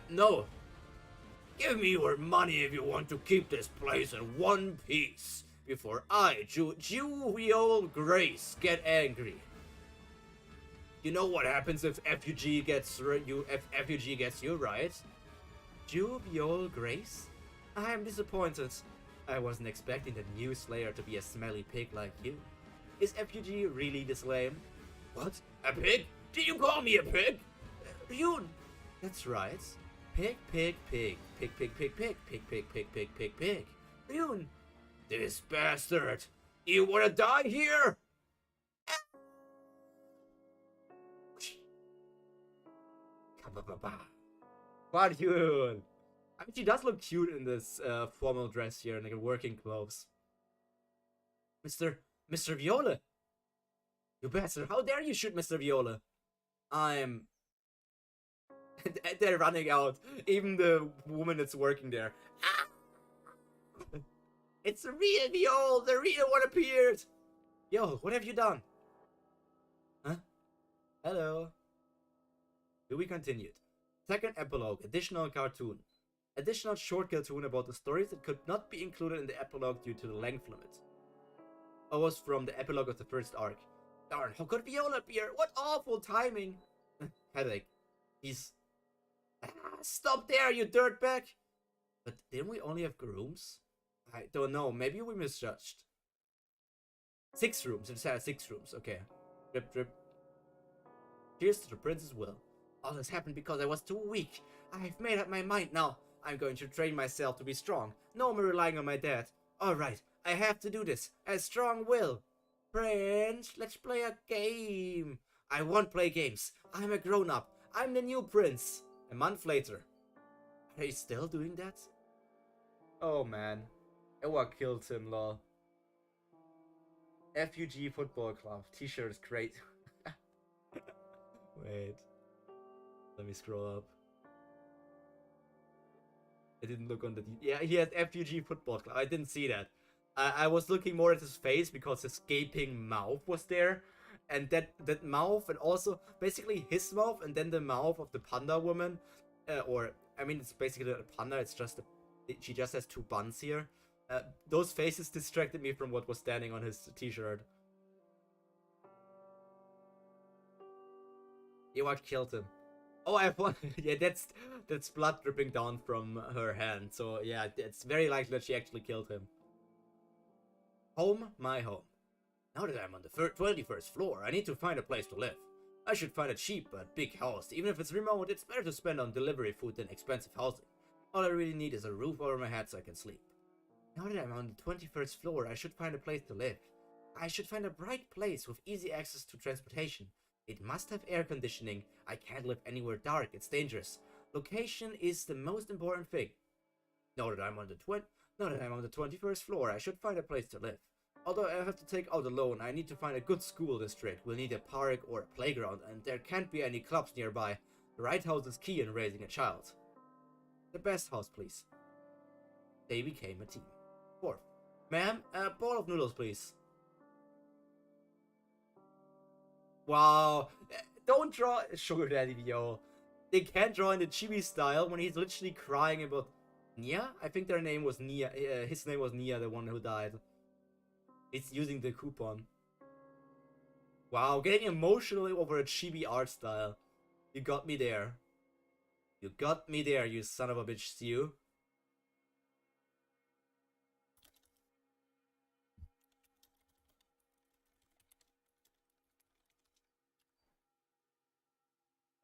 No. Give me your money if you want to keep this place in one piece before I, Jovial Grace, get angry. You know what happens if FUG gets you, right? Jovial Grace? I am disappointed. I wasn't expecting the new Slayer to be a smelly pig like you. Is FUG really this lame? What? A pig? Did you call me a pig? You... That's right. Pig, pig, pig. Pig, pig, pig, pig. Pig, pig, pig, pig, pig, pig. Ryun. This bastard. You wanna die here? What, Ryun? I mean, she does look cute in this formal dress here, like working clothes. Mr. Viola! You bastard, how dare you shoot Mr. Viola? I'm... They're running out. Even the woman that's working there. Ah! It's the real Viola! The real one appeared! Yo, what have you done? Huh? Hello. To be continued. Second epilogue, additional cartoon. Additional short cartoon about the stories that could not be included in the epilogue due to the length limit. That was from the epilogue of the first arc. Darn, how could Viola appear? What awful timing! Headache. He's... stop there, you dirtbag! But didn't we only have rooms? I don't know, maybe we misjudged. 6 rooms, it says 6 rooms, okay. Drip, drip. Cheers to the prince's will. All this happened because I was too weak. I've made up my mind now. I'm going to train myself to be strong. No more relying on my dad. Alright, I have to do this. A strong will. Prince, let's play a game. I won't play games. I'm a grown-up. I'm the new prince. A month later. Are they still doing that? Oh man. Ewa killed him, lol. FUG Football Club. T-shirt is great. Wait. Let me scroll up. I didn't look on the... Yeah, he has FUG Football Club. I didn't see that. I was looking more at his face because his gaping mouth was there. And that mouth, and also basically his mouth, and then the mouth of the panda woman. I mean, it's basically a panda. It's just she just has 2 buns here. Those faces distracted me from what was standing on his t-shirt. Ewart killed him. Oh, I won. Yeah, that's blood dripping down from her hand. So yeah, it's very likely that she actually killed him. Home, my home. Now that I'm on the 21st floor, I need to find a place to live. I should find a cheap but big house. Even if it's remote, it's better to spend on delivery food than expensive housing. All I really need is a roof over my head so I can sleep. Now that I'm on the 21st floor, I should find a place to live. I should find a bright place with easy access to transportation. It must have air conditioning. I can't live anywhere dark, it's dangerous. Location is the most important thing. Now that I'm on the 21st floor, I should find a place to live. Although I have to take out a loan, I need to find a good school district. We'll need a park or a playground, and there can't be any clubs nearby. The right house is key in raising a child. The best house, please. They became a team. 4th. Ma'am, a bowl of noodles, please. Wow. Don't draw Sugar Daddy, yo. They can't draw in the chibi style when he's literally crying about Nia? I think their name was Nia. His name was Nia, the one who died. It's using the coupon. Wow, getting emotionally over a chibi art style. You got me there. You got me there, you son of a bitch, Stu.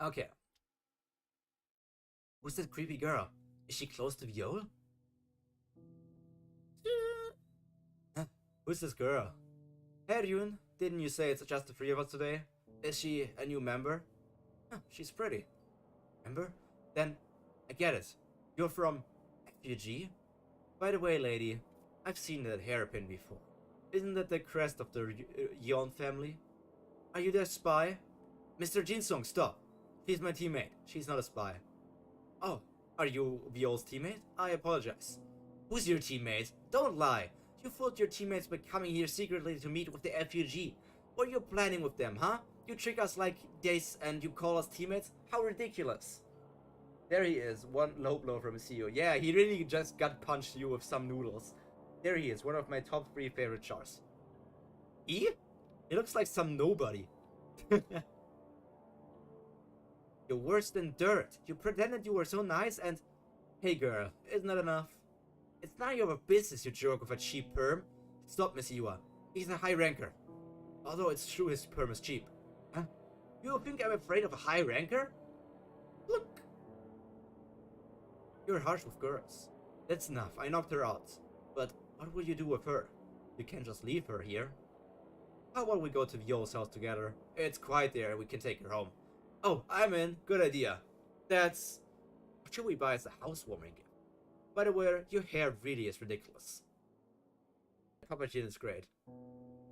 Okay. Who's that creepy girl? Is she close to Viol? Huh? Who's this girl? Hey Ryun, didn't you say it's just the 3 of us today? Is she a new member? Huh, she's pretty. Member? Then, I get it. You're from FUG? By the way, lady, I've seen that hairpin before. Isn't that the crest of the Yeon family? Are you their spy? Mr. Jinsung, stop. He's my teammate. She's not a spy. Oh, are you Viol's teammate? I apologize. Who's your teammate? Don't lie. You fooled your teammates by coming here secretly to meet with the FUG. What are you planning with them, huh? You trick us like this and you call us teammates? How ridiculous. There he is, one low blow from CEO. Yeah, he really just gut punched you with some noodles. There he is, one of my top 3 favorite chars. He looks like some nobody. You're worse than dirt. You pretended you were so nice and... Hey girl, isn't that enough? It's none of your business, you jerk with a cheap perm. Stop, Miss Iwa. He's a high ranker. Although it's true his perm is cheap. Huh? You think I'm afraid of a high ranker? Look. You're harsh with girls. That's enough, I knocked her out. But what will you do with her? You can't just leave her here. How about we go to Viol's house together? It's quiet there, we can take her home. Oh, I'm in. Good idea. That's... What should we buy as a housewarming gift? By the way, your hair really is ridiculous. Papa Jin is great.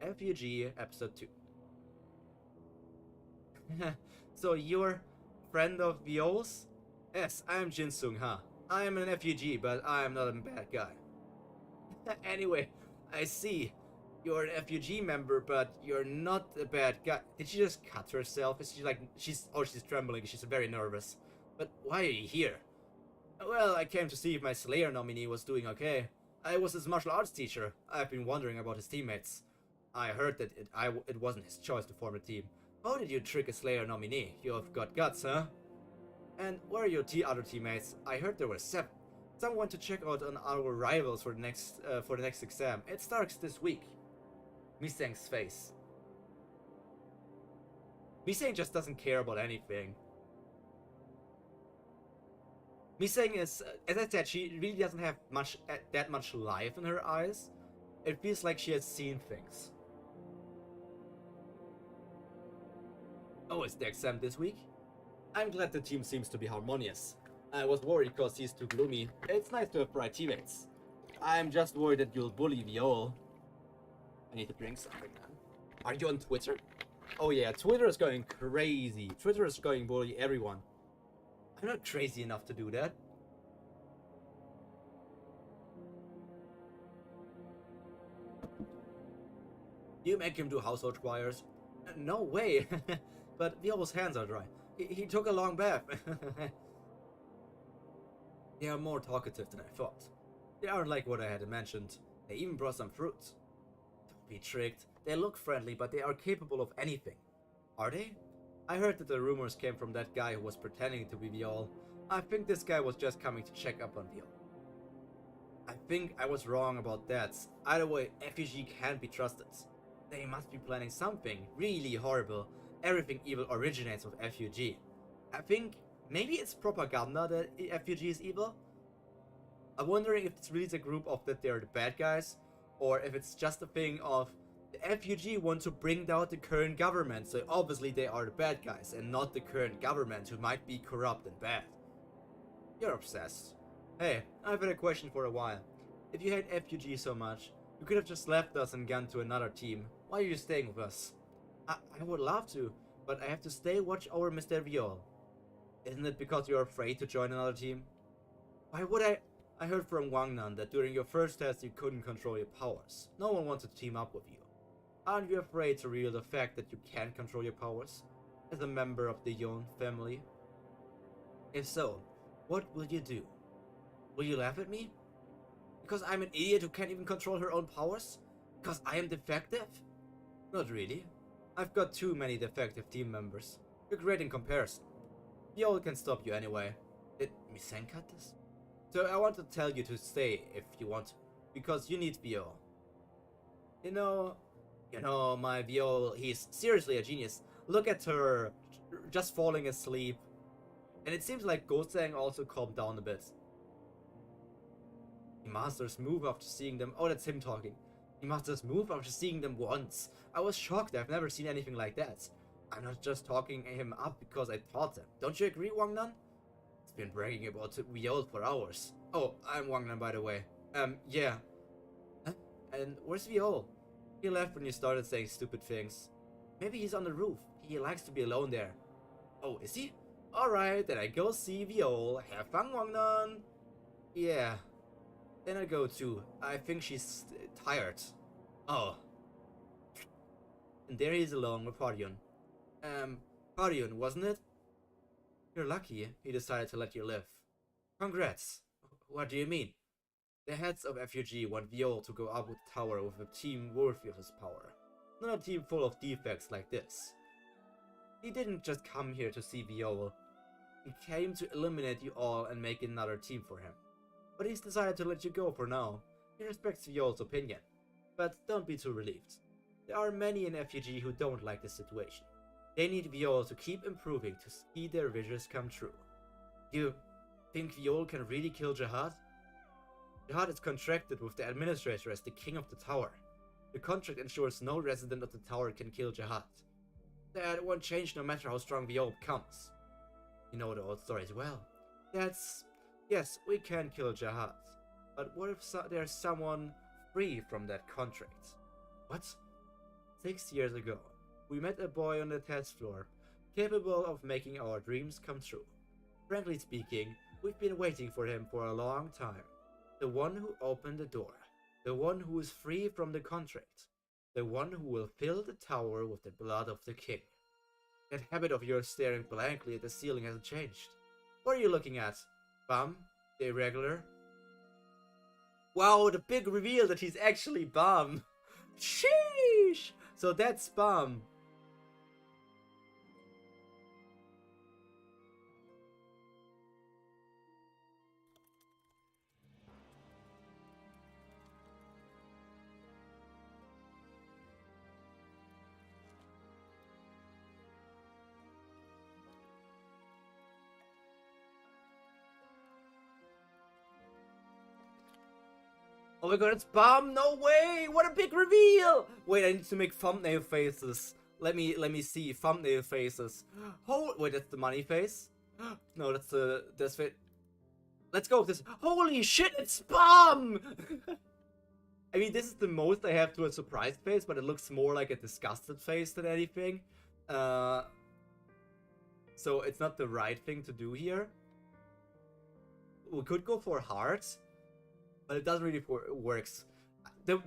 FUG episode 2. So you're friend of Viol's? Yes, I'm Jin Sung Ha. I am an FUG, but I am not a bad guy. Anyway, I see. You're an FUG member, but you're not a bad guy. Did she just cut herself? Is she like... she's trembling. She's very nervous. But why are you here? Well, I came to see if my Slayer nominee was doing okay. I was his martial arts teacher. I've been wondering about his teammates. I heard that it wasn't his choice to form a team. How did you trick a Slayer nominee? You have got guts, huh? And where are your other teammates? I heard there were 7. Some went to check out on our rivals for the next exam. It starts this week. Miseng's face. Miseng just doesn't care about anything. Miseng is, as I said, she really doesn't have that much life in her eyes. It feels like she has seen things. Oh, it's the exam this week? I'm glad the team seems to be harmonious. I was worried because he's too gloomy. It's nice to have bright teammates. I'm just worried that you'll bully Viol. I need to drink something, man. Are you on Twitter? Oh yeah, Twitter is going crazy. Twitter is going bully everyone. I'm not crazy enough to do that. You make him do household chores? No way. But Viol's hands are dry. He took a long bath. They are more talkative than I thought. They aren't like what I had imagined. They even brought some fruit. Don't be tricked. They look friendly, but they are capable of anything. Are they? I heard that the rumors came from that guy who was pretending to be Viol. I think this guy was just coming to check up on Viol. I think I was wrong about that. Either way, FUG can't be trusted. They must be planning something really horrible. Everything evil originates with FUG. I think maybe it's propaganda that FUG is evil. I'm wondering if it's really the group of that they're the bad guys, or if it's just a thing of the FUG want to bring down the current government, so obviously they are the bad guys and not the current government who might be corrupt and bad. You're obsessed. Hey, I've had a question for a while. If you hate FUG so much, you could have just left us and gone to another team. Why are you staying with us? I would love to, but I have to stay watch over Mr. Viol. Isn't it because you're afraid to join another team? Why would I? I heard from Wangnan that during your first test you couldn't control your powers. No one wants to team up with you. Aren't you afraid to reveal the fact that you can't control your powers? As a member of the Yon family? If so, what will you do? Will you laugh at me? Because I'm an idiot who can't even control her own powers? Because I am defective? Not really. I've got too many defective team members. You're great in comparison. Viol can stop you anyway. Did Miseng cut this? So I want to tell you to stay if you want to. Because you need Viol. You know, my Viol, he's seriously a genius. Look at her, just falling asleep. And it seems like Gosang also calmed down a bit. He masters move after seeing them. Oh, that's him talking. He masters move after seeing them once. I was shocked. I've never seen anything like that. I'm not just talking him up because I taught him. Don't you agree, Wangnan? He's been bragging about Viol for hours. Oh, I'm Wangnan, by the way. Yeah. Huh? And where's Viol? He left when you started saying stupid things. Maybe he's on the roof. He likes to be alone there. Oh, is he? Alright, then I go see Viol. Have fun, Wangnan. Yeah. Then I go too. I think she's tired. Oh. And there he is along with Podion. Podion, wasn't it? You're lucky he decided to let you live. Congrats. What do you mean? The heads of FUG want Viol to go up with the tower with a team worthy of his power. Not a team full of defects like this. He didn't just come here to see Viol. He came to eliminate you all and make another team for him. But he's decided to let you go for now. He respects Viol's opinion. But don't be too relieved. There are many in FUG who don't like this situation. They need Viol to keep improving to see their wishes come true. You think Viol can really kill Jihad? Jihad is contracted with the administrator as the king of the tower. The contract ensures no resident of the tower can kill Jihad. That won't change no matter how strong Viol becomes. You know the old stories well. Yes, we can kill Jihad. But what if there's someone free from that contract? What? 6 years ago, we met a boy on the test floor, capable of making our dreams come true. Frankly speaking, we've been waiting for him for a long time. The one who opened the door. The one who is free from the contract. The one who will fill the tower with the blood of the king. That habit of yours staring blankly at the ceiling hasn't changed. What are you looking at? Bum? The irregular? Wow, the big reveal that he's actually Bum. Sheesh! So that's Bum. Oh my god, it's Bum! No way! What a big reveal! Wait, I need to make thumbnail faces. Let me see thumbnail faces. Oh, wait, that's the money face. No, that's it. Let's go with this. Holy shit, it's Bum! I mean, this is the most I have to a surprised face, but it looks more like a disgusted face than anything. So it's not the right thing to do here. We could go for hearts, but it doesn't really works. You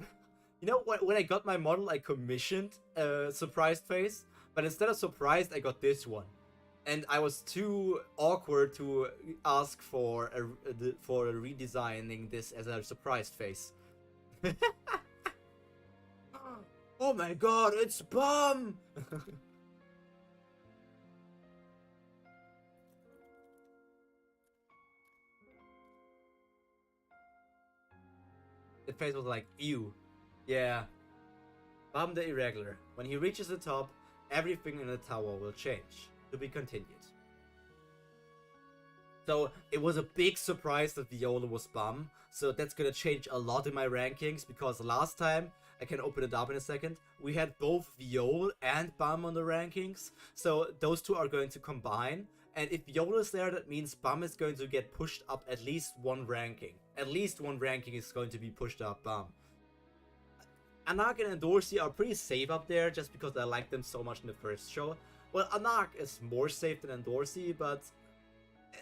know, when I got my model, I commissioned a surprised face, but instead of surprised, I got this one. And I was too awkward to ask for redesigning this as a surprised face. Oh my god, it's Bum! The face was like, ew. Yeah. Bum the irregular. When he reaches the top, everything in the tower will change. To be continued. So it was a big surprise that Viola was Bum. So that's gonna change a lot in my rankings, because last time, I can open it up in a second, we had both Viola and Bum on the rankings. So those two are going to combine. And if Viola is there, that means Bum is going to get pushed up at least one ranking. At least one ranking is going to be pushed up Bum. Anak and Endorsi are pretty safe up there just because I liked them so much in the first show. Well, Anak is more safe than Endorsi, but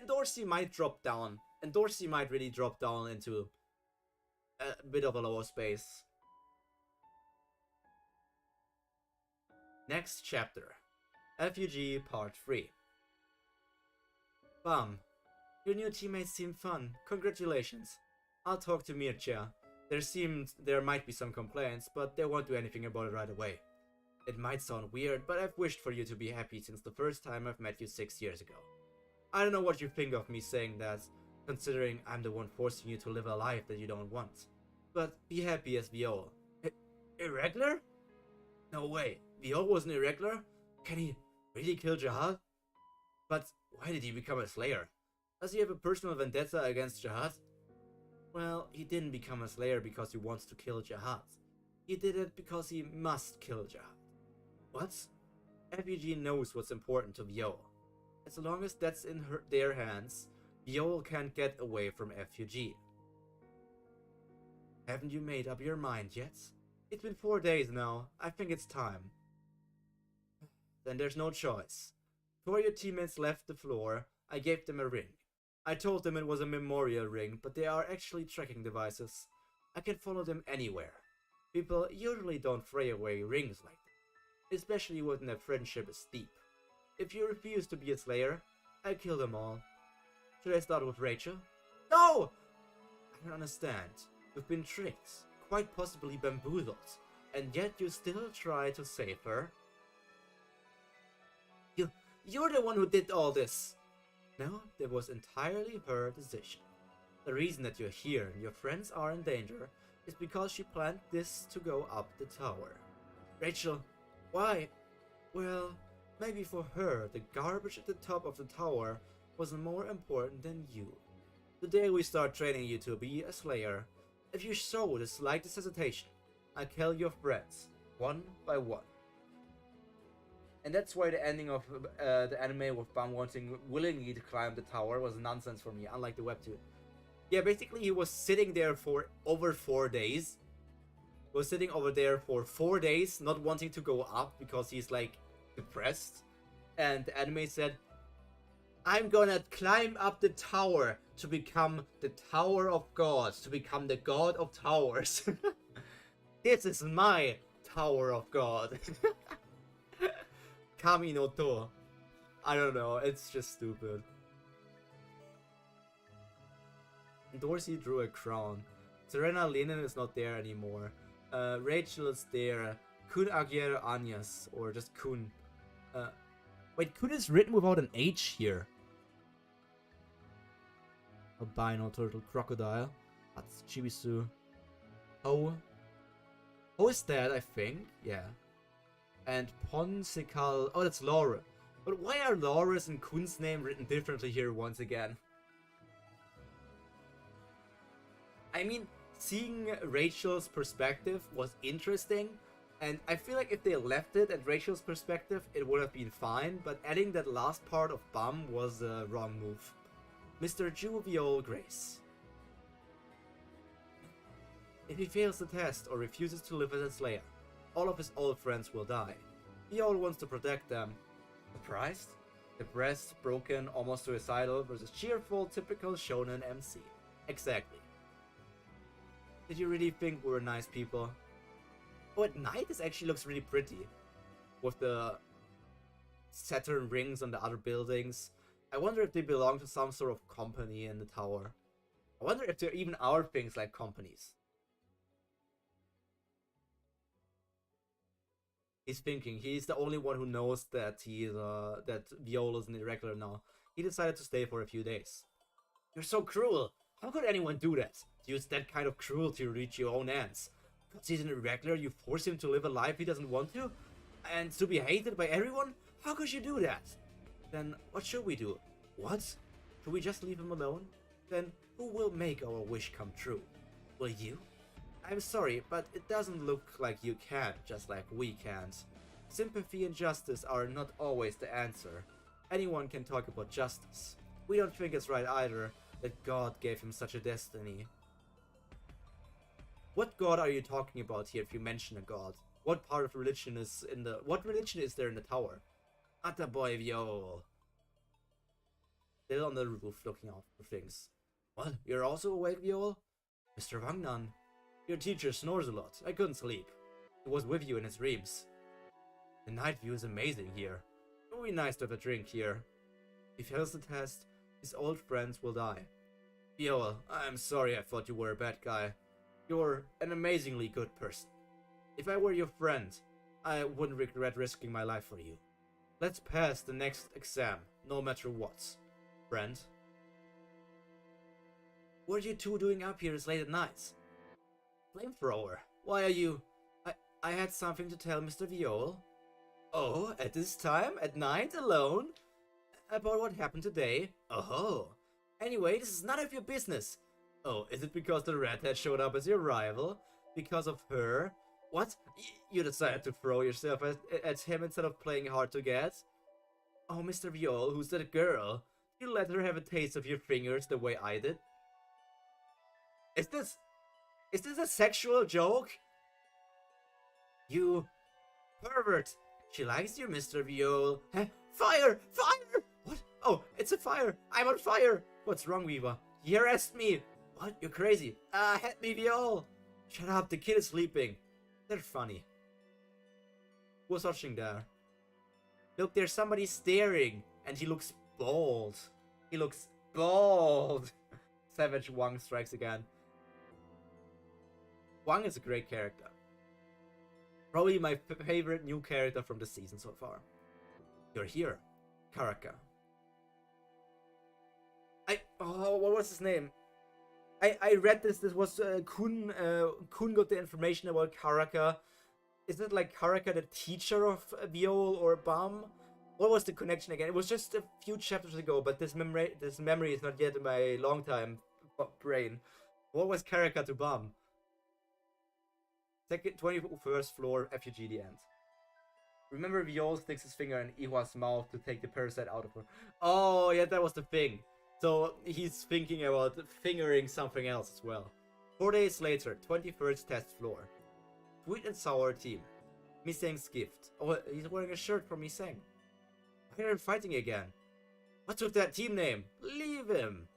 Endorsi might drop down. Endorsi might really drop down into a bit of a lower space. Next chapter. FUG Part 3. Bum. Your new teammates seem fun. Congratulations. I'll talk to Mircea. There might be some complaints, but they won't do anything about it right away. It might sound weird, but I've wished for you to be happy since the first time I've met you 6 years ago. I don't know what you think of me saying that, considering I'm the one forcing you to live a life that you don't want. But be happy as Viol. Irregular? No way. Viol wasn't irregular? Can he really kill Jihad? But why did he become a slayer? Does he have a personal vendetta against Jihad? Well, he didn't become a slayer because he wants to kill Jihad. He did it because he must kill Jihad. What? FUG knows what's important to Viol. As long as that's in their hands, Viol can't get away from FUG. Haven't you made up your mind yet? It's been 4 days now. I think it's time. Then there's no choice. Before your teammates left the floor, I gave them a ring. I told them it was a memorial ring, but they are actually tracking devices. I can follow them anywhere. People usually don't throw away rings like that. especially when their friendship is deep. If you refuse to be a slayer, I'll kill them all. Should I start with Rachel? No! I don't understand. We've been tricked, quite possibly bamboozled, and yet you still try to save her? You're the one who did all this! No, that was entirely her decision. The reason that you're here and your friends are in danger is because she planned this to go up the tower. Rachel, why? Well, maybe for her, the garbage at the top of the tower was more important than you. The day we start training you to be a slayer, if you show the slightest hesitation, I'll kill your friends, one by one. And that's why the ending of the anime with Bam wanting willingly to climb the tower was nonsense for me, unlike the webtoon. Yeah, basically he was sitting there for over 4 days. He was sitting over there for 4 days, not wanting to go up because he's like depressed. And the anime said, I'm gonna climb up the tower to become the Tower of Gods, to become the God of Towers. This is my Tower of God. Kami no to. I don't know, it's just stupid. Dorsey drew a crown. Serena Lennon is not there anymore. Rachel is there. Khun Aguirre Anyas, or just Khun. Wait, Khun is written without an H here. Albino turtle crocodile. That's Chibisu. Ho is dead, I think. Yeah. And Ponsical. Oh, that's Laura. But why are Laura's and Khun's name written differently here once again? I mean, seeing Rachel's perspective was interesting, and I feel like if they left it at Rachel's perspective, it would have been fine, but adding that last part of Bum was a wrong move. Mr. Juvial Grace. If he fails the test or refuses to live as a slayer, all of his old friends will die. He all wants to protect them. Surprised? Depressed, broken, almost suicidal versus cheerful, typical shonen MC. Exactly. Did you really think we were nice people? Oh, at night this actually looks really pretty. With the Saturn rings on the other buildings. I wonder if they belong to some sort of company in the tower. I wonder if there even are things like companies. He's thinking. He's the only one who knows that that Viola's an irregular now. He decided to stay for a few days. You're so cruel. How could anyone do that? To use that kind of cruelty to reach your own ends. Because he's an irregular, you force him to live a life he doesn't want to? And to be hated by everyone? How could you do that? Then what should we do? What? Should we just leave him alone? Then who will make our wish come true? Will you? I'm sorry, but it doesn't look like you can, just like we can't. Sympathy and justice are not always the answer. Anyone can talk about justice. We don't think it's right either that God gave him such a destiny. What God are you talking about here if you mention a God? What part of religion is in the... What religion is there in the tower? Attaboy Viol. Still on the roof looking out for things. What? You're also awake, Viol? Mr. Wangnan. Your teacher snores a lot. I couldn't sleep. He was with you in his dreams. The night view is amazing here. It would be nice to have a drink here. If he fails the test, his old friends will die. Viol, I'm sorry I thought you were a bad guy. You're an amazingly good person. If I were your friend, I wouldn't regret risking my life for you. Let's pass the next exam, no matter what. Friend? What are you two doing up here this late at night? Flamethrower, why are you... I had something to tell Mr. Viol. Oh, at this time? At night? Alone? About what happened today? Oh. Anyway, this is none of your business. Oh, is it because the redhead showed up as your rival? Because of her? What? You decided to throw yourself at him instead of playing hard to get? Oh, Mr. Viol, who's that girl? You let her have a taste of your fingers the way I did? Is this a sexual joke? You pervert! She likes you, Mr. Viol. Huh? Fire! Fire! What? Oh, it's a fire! I'm on fire! What's wrong, Weaver? He harassed me! What? You're crazy! Help me, Viol! Shut up, the kid is sleeping. They're funny. Who's watching there? Look, there's somebody staring, and he looks bald. He looks bald. Savage Wang strikes again. Wang is a great character. Probably my favorite new character from the season so far. You're here, Karaka. What was his name? I read this. This was Khun. Khun got the information about Karaka. Is it like Karaka, the teacher of Viol or Bam? What was the connection again? It was just a few chapters ago, but this memory is not yet in my long time brain. What was Karaka to Bam? Second, 21st floor, FUG, the end. Remember, Viol sticks his finger in Ihua's mouth to take the parasite out of her. Oh, yeah, that was the thing. So he's thinking about fingering something else as well. 4 days later, 21st test floor. Sweet and sour team. Miseng's gift. Oh, he's wearing a shirt from Miseng. Why are they fighting again? What's with that team name? Leave him.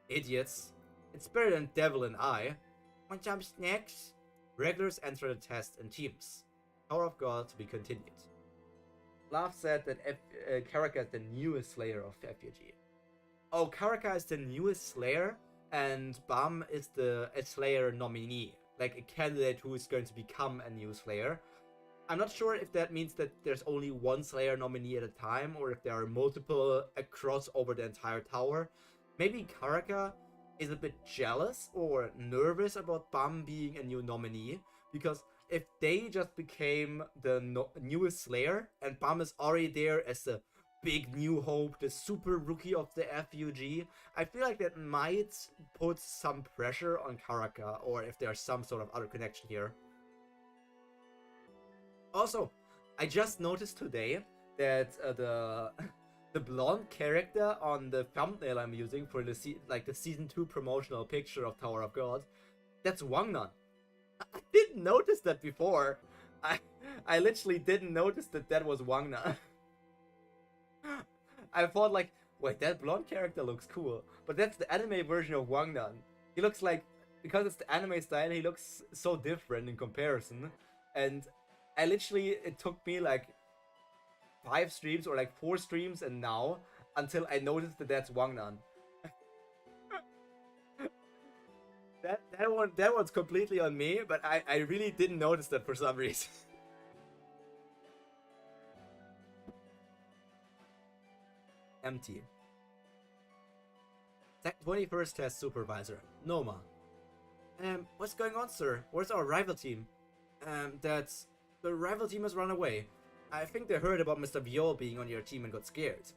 Idiots. It's better than Devil and I. Want some snacks? Regulars enter the test in teams. Tower of God to be continued. Laugh said that Karaka is the newest Slayer of FUG. Oh, Karaka is the newest Slayer, and Bam is a Slayer nominee. Like a candidate who is going to become a new Slayer. I'm not sure if that means that there's only one Slayer nominee at a time, or if there are multiple across over the entire tower. Maybe Karaka is a bit jealous or nervous about Bam being a new nominee, because if they just became the newest Slayer and Bam is already there as the big new hope, the super rookie of the FUG, I feel like that might put some pressure on Karaka, or if there's some sort of other connection here. Also, I just noticed today that the blonde character on the thumbnail I'm using for the season 2 promotional picture of Tower of God, that's Wangnan. I didn't notice that before. I literally didn't notice that was Wangnan. I thought like, wait, that blonde character looks cool, but that's the anime version of Wangnan. He looks like, because it's the anime style, he looks so different in comparison, and it took me like 5 streams or like 4 streams and now until I noticed that that's Wangnan. that one's completely on me, but I really didn't notice that for some reason. Empty. 21st test supervisor, Noma. What's going on, sir? Where's our rival team? The rival team has run away. I think they heard about Mr. Viol being on your team and got scared.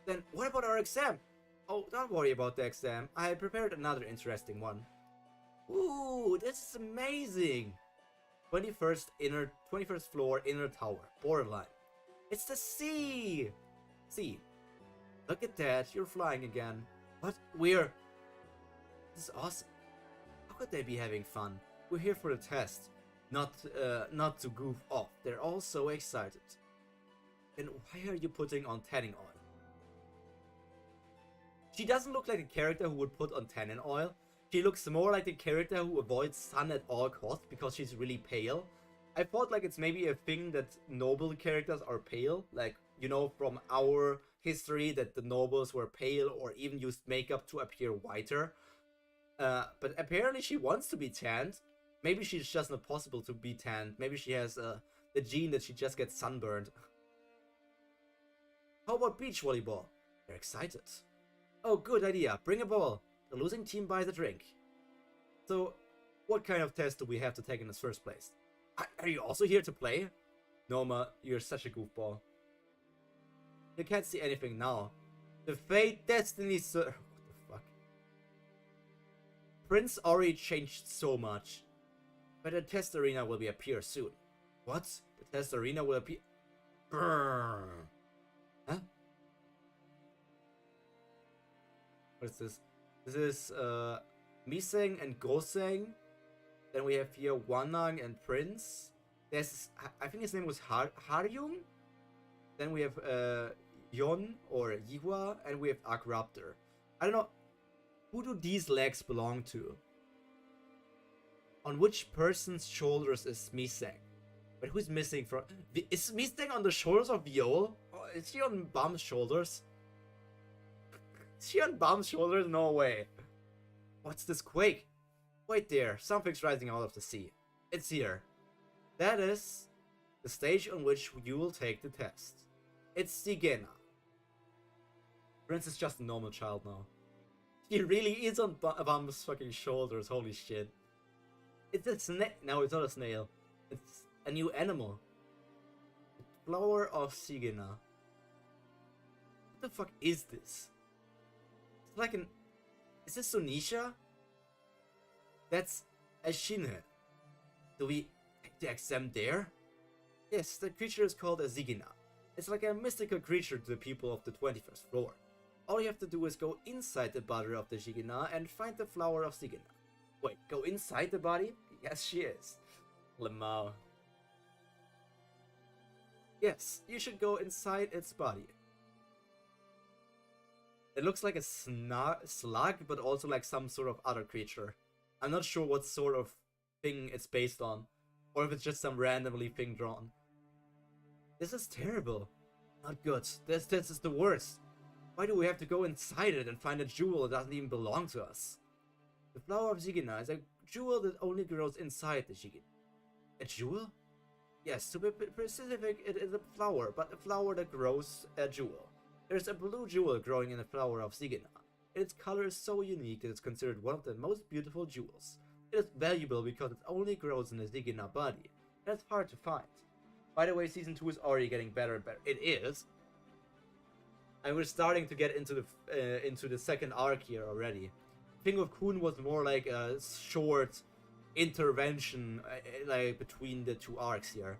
Then what about our exam? Oh, don't worry about the exam. I prepared another interesting one. Ooh, this is amazing. 21st floor, inner tower, borderline. It's the sea. See, look at that. You're flying again. What? This is awesome. How could they be having fun? We're here for the test. Not to goof off. They're all so excited. Then why are you putting on tanning oil? She doesn't look like a character who would put on tannin oil. She looks more like a character who avoids sun at all costs because she's really pale. I thought like it's maybe a thing that noble characters are pale. Like, you know, from our history that the nobles were pale or even used makeup to appear whiter. But apparently she wants to be tanned. Maybe she's just not possible to be tanned. Maybe she has the gene that she just gets sunburned. How about beach volleyball? They're excited. Oh, good idea. Bring a ball. The losing team buys a drink. So, what kind of test do we have to take in this first place? Are you also here to play? Noma, you're such a goofball. You can't see anything now. The fate, destiny, sir. What the fuck? Prince already changed so much. But the test arena will appear soon. What? The test arena will appear... Brrr. Huh? What is this? This is Miseng and Goseng. Then we have here Wanang and Prince. There's, I think his name was Haryung. Then we have Yon or Yiwa, and we have Agraptor. I don't know, who do these legs belong to? On which person's shoulders is Miseng? But who's missing from... Is me staying on the shoulders of Viol? Or is she on Bum's shoulders? Is she on Bum's shoulders? No way. What's this quake? Wait there, something's rising out of the sea. It's here. That is the stage on which you will take the test. It's Zigena. Prince is just a normal child now. He really is on Bum's fucking shoulders, holy shit. It's a snail. No, it's not a snail. It's a new animal. The flower of Zigena. What the fuck is this? It's like an... Is this Sonisha? That's a Shinhe. Do we take the exam there? Yes, the creature is called a Zigena. It's like a mystical creature to the people of the 21st floor. All you have to do is go inside the body of the Zigena and find the flower of Zigena. Wait, go inside the body? Yes, she is. Lemao. Yes, you should go inside its body. It looks like a slug, but also like some sort of other creature. I'm not sure what sort of thing it's based on, or if it's just some randomly thing drawn. This is terrible. Not good. This is the worst. Why do we have to go inside it and find a jewel that doesn't even belong to us? The flower of Zigena is a jewel that only grows inside the Zigena. A jewel? Yes, to be specific, it is a flower, but a flower that grows a jewel. There's a blue jewel growing in the flower of Zigena. Its color is so unique that it's considered one of the most beautiful jewels. It is valuable because it only grows in the Zigena body, and it's hard to find. By the way, Season 2 is already getting better and better. It is. And we're starting to get into the second arc here already. Thing of Khun was more like a short intervention like between the two arcs here.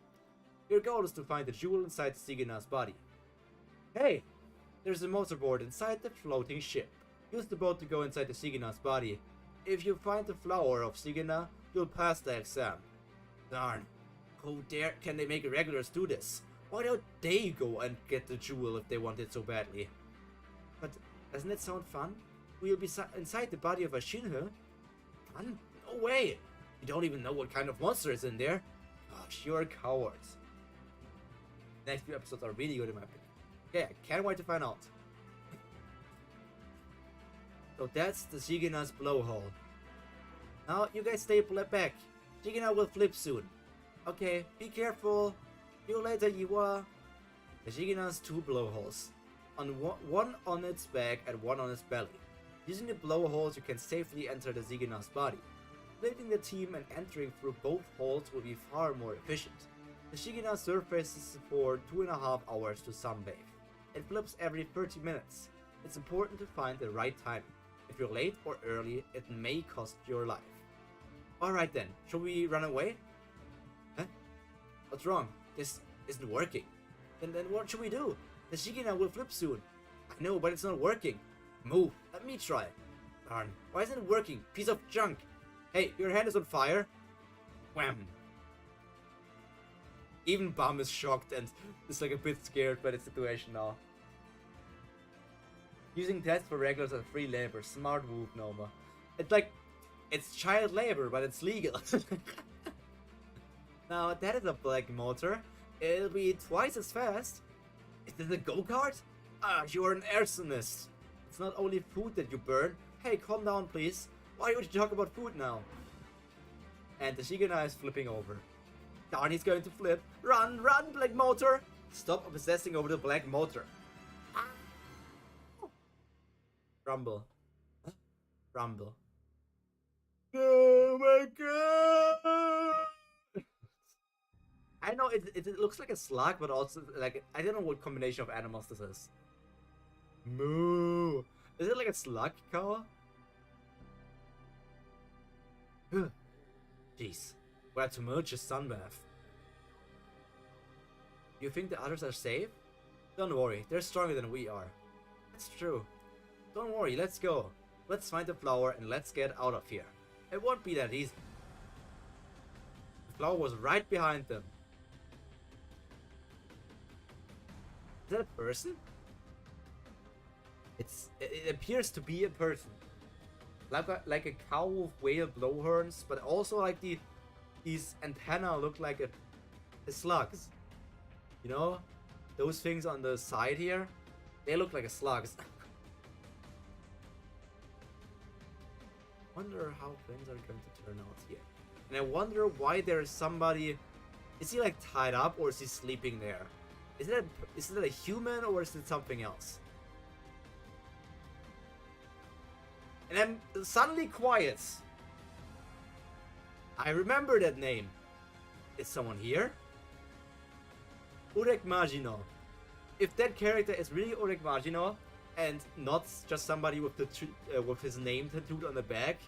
Your goal is to find the jewel inside Zigena's body. Hey! There's a motorboard inside the floating ship. Use the boat to go inside the Zigena's body. If you find the flower of Zigena, you'll pass the exam. Darn. How dare can they make regulars do this? Why don't they go and get the jewel if they want it so badly? But doesn't it sound fun? We'll be inside the body of a Shinhe? Fun? No way! You don't even know what kind of monster is in there. Gosh, you're cowards. The next few episodes are really good in my opinion. Yeah, I can't wait to find out. So that's the Zigena's blowhole. Now you guys stay back. Zigena will flip soon. Okay, be careful. See you later, Yiwa. The Zigena's two blowholes. One on its back and one on its belly. Using the blowholes, you can safely enter the Zigena's body. Splitting the team and entering through both holes will be far more efficient. The Zigena surfaces for 2.5 hours to sunbathe. It flips every 30 minutes. It's important to find the right timing. If you're late or early, it may cost your life. Alright then, shall we run away? Huh? What's wrong? This isn't working. Then what should we do? The Zigena will flip soon. I know, but it's not working. Move, let me try. Darn, why isn't it working? Piece of junk. Hey, your hand is on fire. Wham. Even Bum is shocked and is like a bit scared by the situation now. Using tests for regulars as free labor. Smart move, Noma. It's like, it's child labor, but it's legal. Now, that is a black motor. It'll be twice as fast. Is this a go-kart? Ah, you're an arsonist. It's not only food that you burn. Hey, calm down, please. Why would you talk about food now? And the Zigena is flipping over. Darn, he's going to flip. Run, run, black motor! Stop obsessing over the black motor. Ah. Rumble. Huh? Rumble. Oh my god! I know it looks like a slug, but also like I don't know what combination of animals this is. Moo! Is it like a slug cow? Jeez, we're a tumultuous sunbath. You think the others are safe? Don't worry, they're stronger than we are. That's true. Don't worry, let's go. Let's find the flower and let's get out of here. It won't be that easy. The flower was right behind them. Is that a person? It appears to be a person. Like a cow with whale blowhorns, but also like these antennae look like a slugs. You know? Those things on the side here, they look like a slugs. Wonder how things are going to turn out here. And I wonder why there's somebody... Is he like tied up or is he sleeping there? Is it a human or is it something else? And I'm suddenly quiet. I remember that name. Is someone here? Urek Mazino. If that character is really Urek Mazino and not just somebody with with his name tattooed on the back,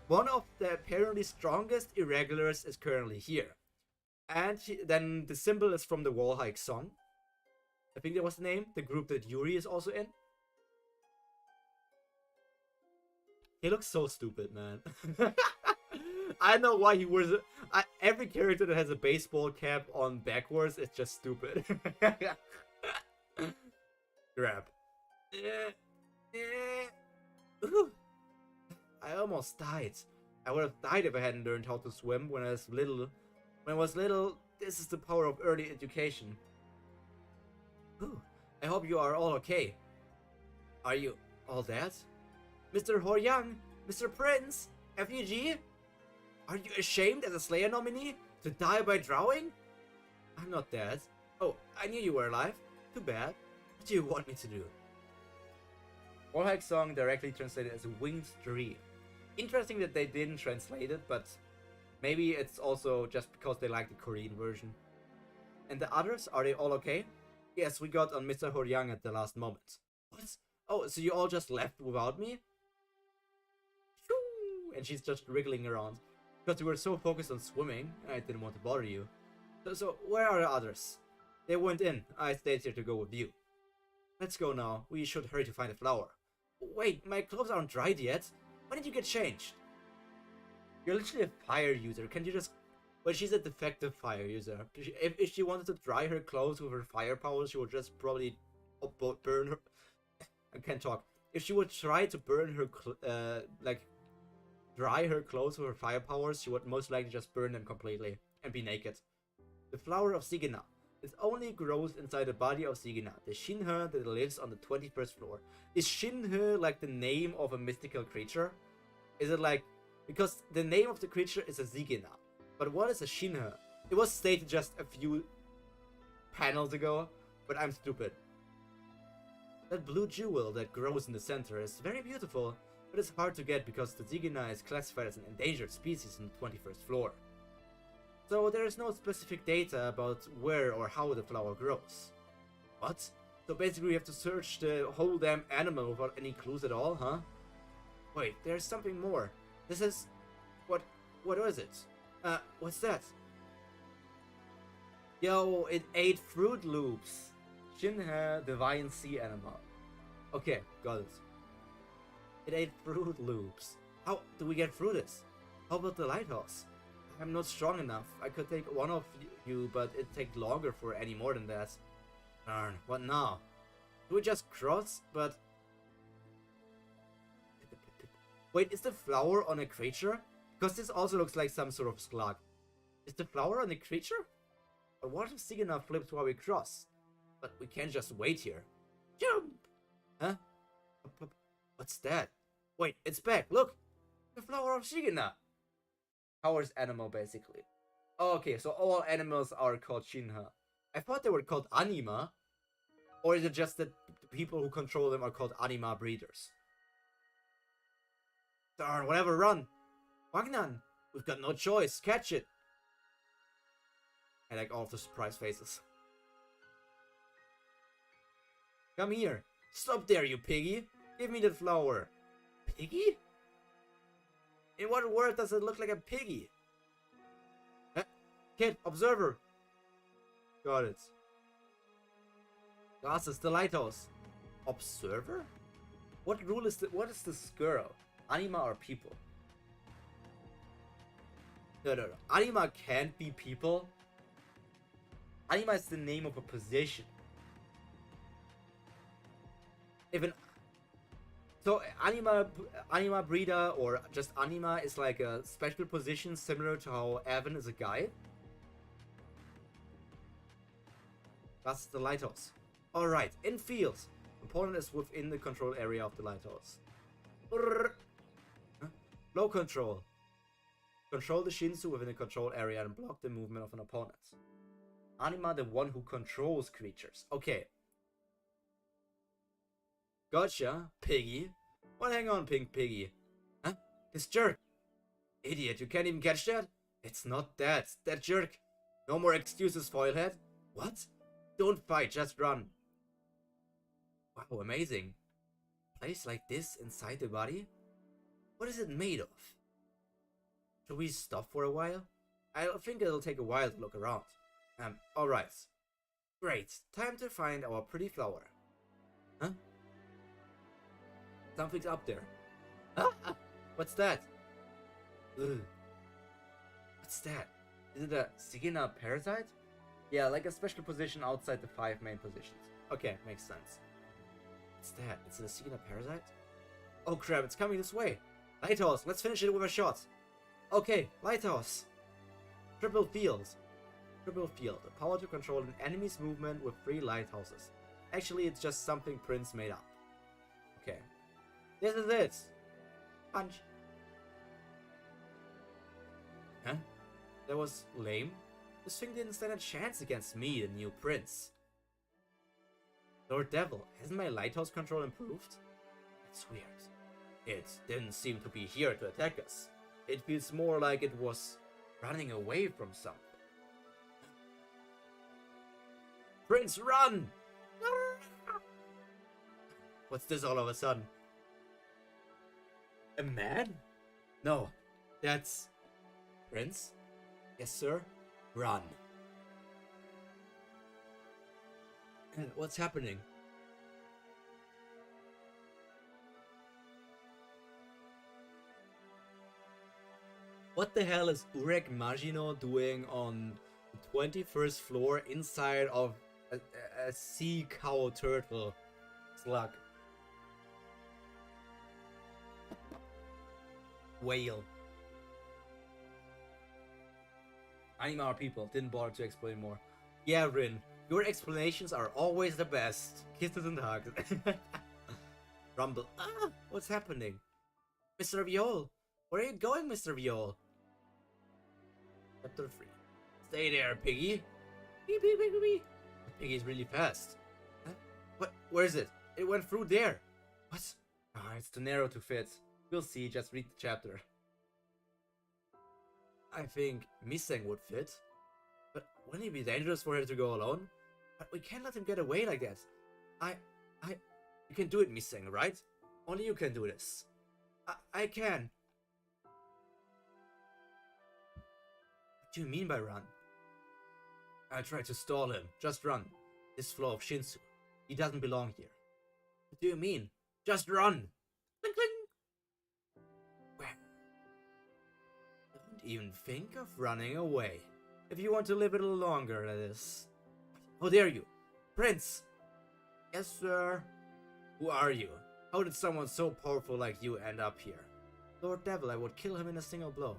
one of the apparently strongest irregulars is currently here. And then the symbol is from the Wall Hike song. I think that was the name. The group that Yuri is also in. He looks so stupid, man. I know why he wears it. Every character that has a baseball cap on backwards is just stupid. Grab. I almost died. I would have died if I hadn't learned how to swim when I was little. When I was little, this is the power of early education. Ooh, I hope you are all okay. Are you all dead? Mr. Horyang, Mr. Prince, FUG? Are you ashamed as a Slayer nominee to die by drowning? I'm not dead. Oh, I knew you were alive. Too bad. What do you want me to do? Warhike song directly translated as a winged tree. Interesting that they didn't translate it, but maybe it's also just because they like the Korean version. And the others, are they all okay? Yes, we got on Mr. Horyang at the last moment. What? Oh, so you all just left without me? And she's just wriggling around. Because we were so focused on swimming, and I didn't want to bother you. So where are the others? They went in. I stayed here to go with you. Let's go now. We should hurry to find a flower. Wait, my clothes aren't dried yet. When did you get changed? You're literally a fire user. Can you just... Well, she's a defective fire user. If she wanted to dry her clothes with her fire powers, she would just probably burn her... I can't talk. If she would try to burn her... dry her clothes with her fire powers, she would most likely just burn them completely and be naked. The flower of Zigena. It only grows inside the body of Zigena, the Shinhe that lives on the 21st floor. Is Shinhe like the name of a mystical creature? Is it like... Because the name of the creature is a Zigena. But what is a Shinhe? It was stated just a few panels ago, but I'm stupid. That blue jewel that grows in the center is very beautiful, but it's hard to get because the Zigena is classified as an endangered species on the 21st floor. So there is no specific data about where or how the flower grows. What? So basically we have to search the whole damn animal without any clues at all, huh? Wait, there's something more. This is... What is it? What's that? Yo, it ate Fruit Loops. Shinhe, divine sea animal. Okay, got it. It ate Fruit Loops. How do we get through this? How about the lighthouse? I'm not strong enough. I could take one of you, but it'd take longer for any more than that. Darn, what now? Do we just cross? But... Wait, is the flower on a creature? Because this also looks like some sort of slug. Is the flower on a creature? Or what if Zigena flips while we cross? But we can't just wait here. Jump! Huh? What's that? Wait, it's back, look! The flower of Zigena! Powers animal, basically. Okay, so all animals are called Shinhe. I thought they were called anima. Or is it just that the people who control them are called anima breeders? Darn, whatever, run! Wagnan! We've got no choice, catch it! I like all of the surprise faces. Come here! Stop there, you piggy! Give me the flower! Piggy? In what world does it look like a piggy? Kid, observer! Got it. Glasses, the lighthouse. Observer? What is this girl? Anima or people? No. Anima can't be people. Anima is the name of a position. So anima breeder or just anima is like a special position similar to how Evan is a guy. That's the lighthouse. Alright, in field. Opponent is within the control area of the lighthouse. Low control. Control the Shinsu within the control area and block the movement of an opponent. Anima, the one who controls creatures. Okay. Gotcha, Piggy. Well, hang on, Pink Piggy. Huh? This jerk. Idiot, you can't even catch that? It's not that. That jerk. No more excuses, Foilhead. What? Don't fight, just run. Wow, amazing. Place like this inside the body? What is it made of? Should we stop for a while? I think it'll take a while to look around. Alright. Great, time to find our pretty flower. Huh? Something's up there. Ah, what's that? Ugh. What's that? Is it a Zigena parasite? Yeah, like a special position outside the 5 main positions. Okay, makes sense. What's that? Is it a Zigena parasite? Oh crap, it's coming this way. Lighthouse, let's finish it with a shot. Okay, Lighthouse. Triple field. Triple field. The power to control an enemy's movement with 3 lighthouses. Actually, it's just something Prince made up. Okay. This is it. Punch. Huh? That was lame. This thing didn't stand a chance against me, the new prince. Lord Devil, hasn't my lighthouse control improved? That's weird. It didn't seem to be here to attack us. It feels more like it was running away from something. Prince, run! What's this all of a sudden? A man? No, that's... Prince? Yes, sir? Run. And what's happening? What the hell is Urek Mazino doing on the 21st floor inside of a sea cow turtle slug? Whale. Anima people didn't bother to explain more. Yeah, Rin, your explanations are always the best. Kisses and hugs. Rumble. Ah, what's happening? Mr. Viol, where are you going, Mr. Viol? Chapter 3. Stay there, Piggy. Beep, beep, beep, beep. Piggy's really fast. Huh? What? Where is it? It went through there. What? Ah, it's too narrow to fit. We'll see, just read the chapter. I think Miseng would fit. But wouldn't it be dangerous for her to go alone? But we can't let him get away like that. You can do it, Miseng, right? Only you can do this. I can. What do you mean by run? I tried to stall him. Just run. This flow of Shinsu. He doesn't belong here. What do you mean? Just run! Cling, cling. Where? Don't even think of running away. If you want to live a little longer, that is. How dare you? Prince! Yes, sir. Who are you? How did someone so powerful like you end up here? Lord Devil, I would kill him in a single blow.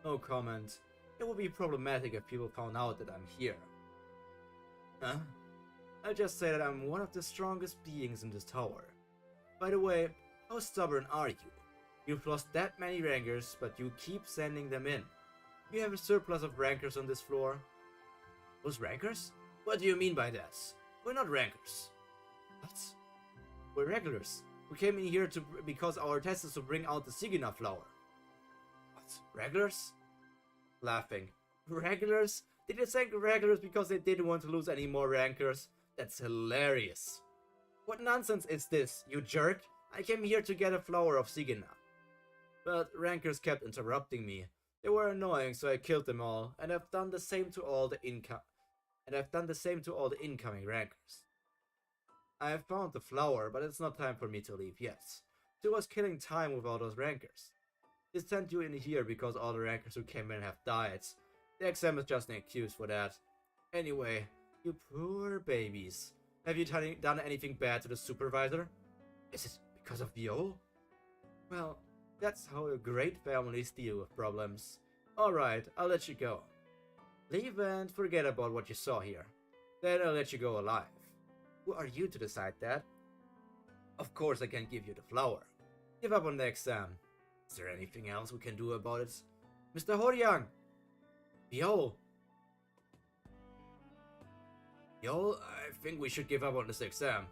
No comment. It would be problematic if people found out that I'm here. Huh? I'll just say that I'm one of the strongest beings in this tower. By the way, how stubborn are you? You've lost that many rankers, but you keep sending them in. You have a surplus of rankers on this floor. Those rankers? What do you mean by that? We're not rankers. What? We're regulars. We came in here because our test is to bring out the Zigena flower. What? Regulars? Laughing. Regulars? Did you say regulars because they didn't want to lose any more rankers? That's hilarious. What nonsense is this, you jerk? I came here to get a flower of Zigena. But rankers kept interrupting me. They were annoying, so I killed them all, and I've done the same to all the incoming rankers. I have found the flower, but it's not time for me to leave yet. It was killing time with all those rankers. They sent you in here because all the rankers who came in have died. The exam is just an excuse for that. Anyway, you poor babies. Have you done anything bad to the supervisor? Is it because of Vio? Well, that's how great families deal with problems. Alright, I'll let you go. Leave and forget about what you saw here. Then I'll let you go alive. Who are you to decide that? Of course I can't give you the flower. Give up on the exam. Is there anything else we can do about it? Mr. Horyang! Yo, I think we should give up on this exam.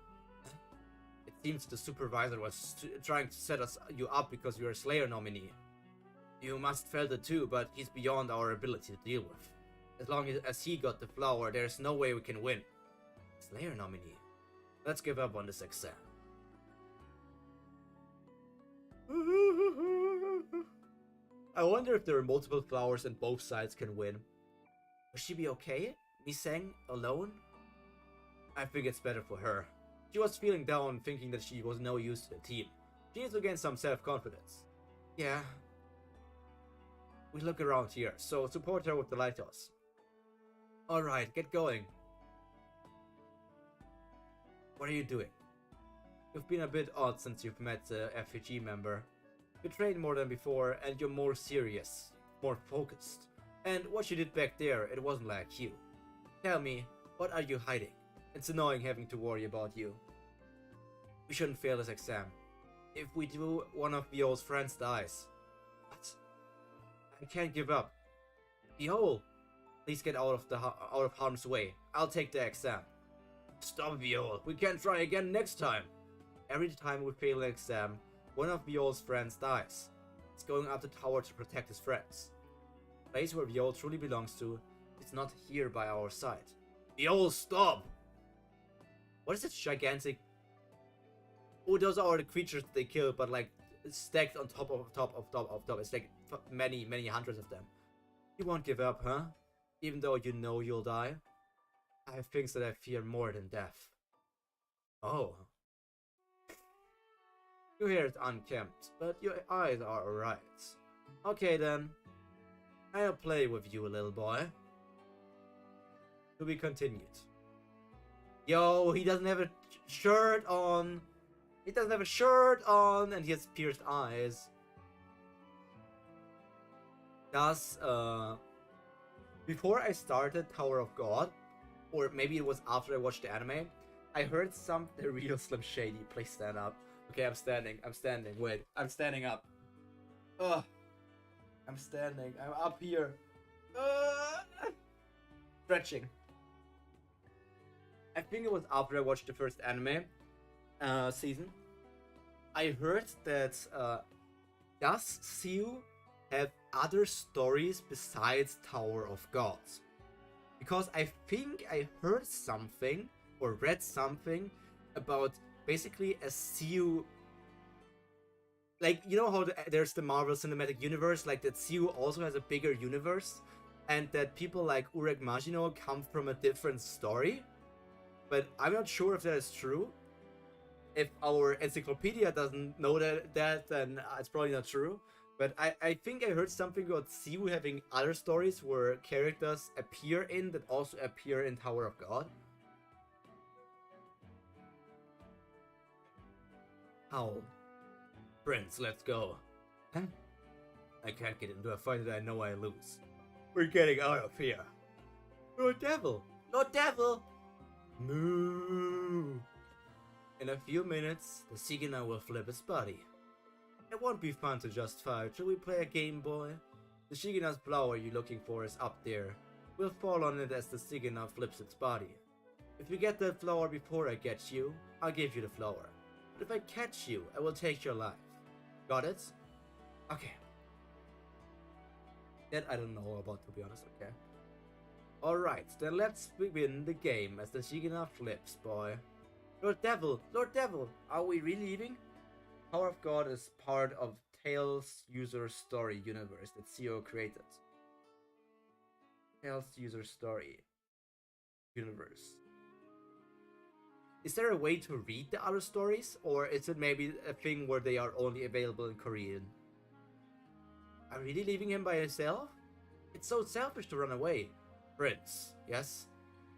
It seems the supervisor was trying to set you up because you're a Slayer nominee. You must felt it too, but he's beyond our ability to deal with. As long as he got the flower, there's no way we can win. Slayer nominee. Let's give up on this exam. I wonder if there are multiple flowers and both sides can win. Will she be okay? Me saying alone? I think it's better for her. She was feeling down, thinking that she was no use to the team. She needs to gain some self-confidence. Yeah. We look around here, so support her with the light toss. Alright, get going. What are you doing? You've been a bit odd since you've met the FPG member. You train more than before, and you're more serious, more focused. And what you did back there, it wasn't like you. Tell me, what are you hiding? It's annoying having to worry about you. We shouldn't fail this exam. If we do, one of Vio's friends dies. What? I can't give up. Vio, please get out of harm's way. I'll take the exam. Stop, Vio. We can try again next time. Every time we fail an exam, one of Vio's friends dies. He's going up the tower to protect his friends. The place where Vio truly belongs to is not here by our side. Vio, stop! What is this gigantic... Oh, those are the creatures that they kill, but like stacked on top of top. It's like many hundreds of them. You won't give up, huh? Even though you know you'll die? I have things that I fear more than death. Oh. Your hair is unkempt, but your eyes are alright. Okay then. I'll play with you, little boy. To be continued. Yo, he doesn't have a shirt on. He doesn't have a shirt on, and he has pierced eyes. Before I started Tower of God, or maybe it was after I watched the anime, I heard something real Slim Shady. Please stand up. Okay, I'm standing. Wait, I'm standing up. Ugh. I'm standing. I'm up here. Stretching. I think it was after I watched the first anime season. I heard that does Siu have other stories besides Tower of Gods? Because I think I heard something or read something about basically a Siu, like, you know how there's the Marvel Cinematic Universe, like that Siu also has a bigger universe, and that people like Urek Mazino come from a different story. But I'm not sure if that is true. If our encyclopedia doesn't know that then it's probably not true. But I think I heard something about Siu having other stories where characters appear in that also appear in Tower of God. Howl. Prince, let's go. Huh? I can't get into a fight that I know I lose. We're getting out of here. Lord Devil! Lord Devil! Moo! In a few minutes, the Zigena will flip its body. It won't be fun to just fight. Shall we play a game, boy? The Zigena's flower you're looking for is up there. We'll fall on it as the Zigena flips its body. If you get that flower before I get you, I'll give you the flower. But if I catch you, I will take your life. Got it? Okay. That I don't know about, to be honest, okay? Alright, then let's begin the game as the Zigena flips, boy. Lord Devil! Lord Devil! Are we really leaving? Power of God is part of Tales user story universe that CEO created. Tales user story universe. Is there a way to read the other stories, or is it maybe a thing where they are only available in Korean? Are we really leaving him by himself? It's so selfish to run away. Prince, yes?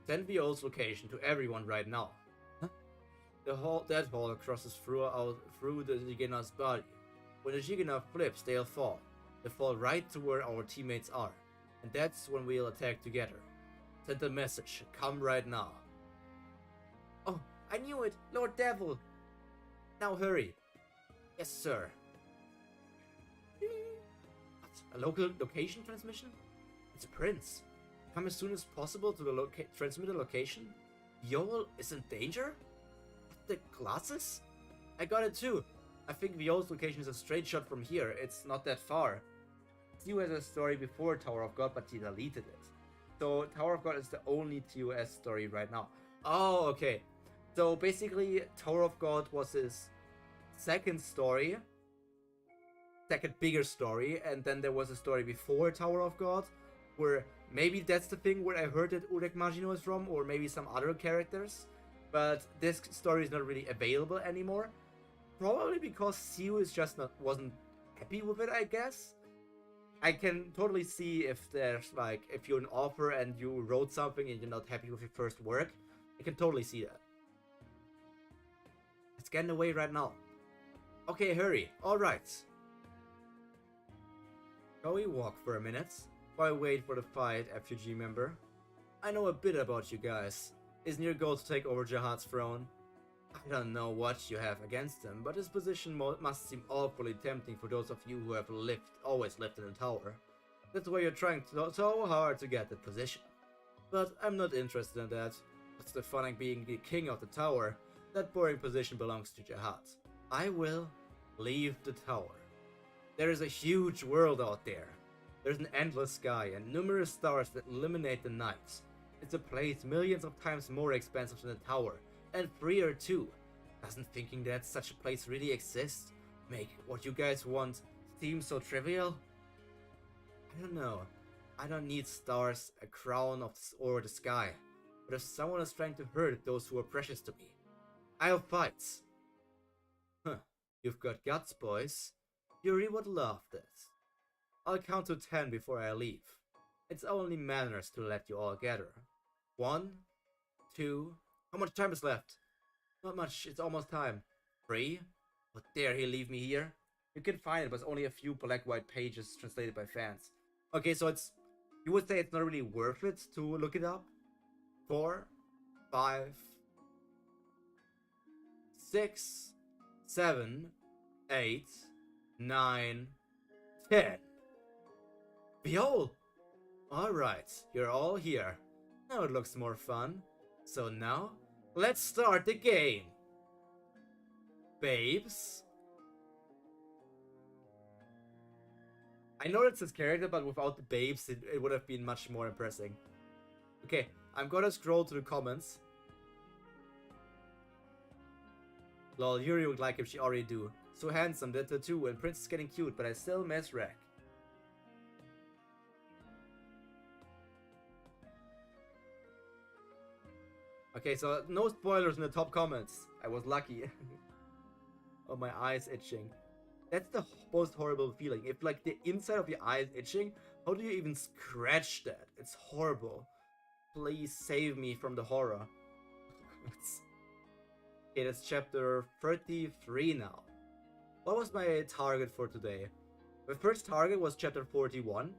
Send Vio's location to everyone right now. Huh? That hall crosses through the Zigena's body. When the Zigena flips, they'll fall. They fall right to where our teammates are. And that's when we'll attack together. Sent a message. Come right now. Oh, I knew it! Lord Devil! Now hurry! Yes, sir. What? A local location transmission? It's a prince. Come as soon as possible to the transmitter location? Viol is in danger? The glasses? I got it too. I think Viol's location is a straight shot from here. It's not that far. TOS has a story before Tower of God, but he deleted it. So Tower of God is the only TOS story right now. Oh, okay. So basically, Tower of God was his second story. Second bigger story. And then there was a story before Tower of God, where maybe that's the thing where I heard that Urek Mazino is from, or maybe some other characters. But this story is not really available anymore. Probably because Siu is just wasn't happy with it, I guess. I can totally see if there's like, if you're an author and you wrote something and you're not happy with your first work. I can totally see that. It's getting away right now. Okay, hurry. Alright. Shall we walk for a minute while I wait for the fight, FUG member? I know a bit about you guys. Isn't your goal to take over Jihad's throne? I don't know what you have against him, but his position must seem awfully tempting for those of you who have always lived in the tower. That's why you're trying so hard to get that position. But I'm not interested in that. What's the fun in being the king of the tower? That boring position belongs to Jihad. I will leave the tower. There is a huge world out there. There's an endless sky and numerous stars that illuminate the night. It's a place millions of times more expensive than the tower, and freer too. Doesn't thinking that such a place really exists make what you guys want seem so trivial? I don't know. I don't need stars, a crown or the sky. But if someone is trying to hurt those who are precious to me, I'll fight. Huh. You've got guts, boys. Yuri would love this. I'll count to 10 before I leave. It's only manners to let you all gather. 1, 2... How much time is left? Not much, it's almost time. 3? How dare he leave me here? You can find it, but it's only a few black-white pages translated by fans. Okay, so it's... You would say it's not really worth it to look it up? 4, 5, 6, 7, 8, 9, 10. Behold! Alright, you're all here. Now it looks more fun. So now, let's start the game. Babes. I know it's his character, but without the babes, it would have been much more impressive. Okay, I'm gonna scroll to the comments. Lol, Yuri would like if she already do. So handsome, that tattoo, and Prince is getting cute, but I still miss Rek. Okay, so no spoilers in the top comments. I was lucky. Oh, my eye's itching. That's the most horrible feeling. If like the inside of your eye is itching, how do you even scratch that? It's horrible. Please save me from the horror. Okay, that's chapter 33 now. What was my target for today? My first target was chapter 41.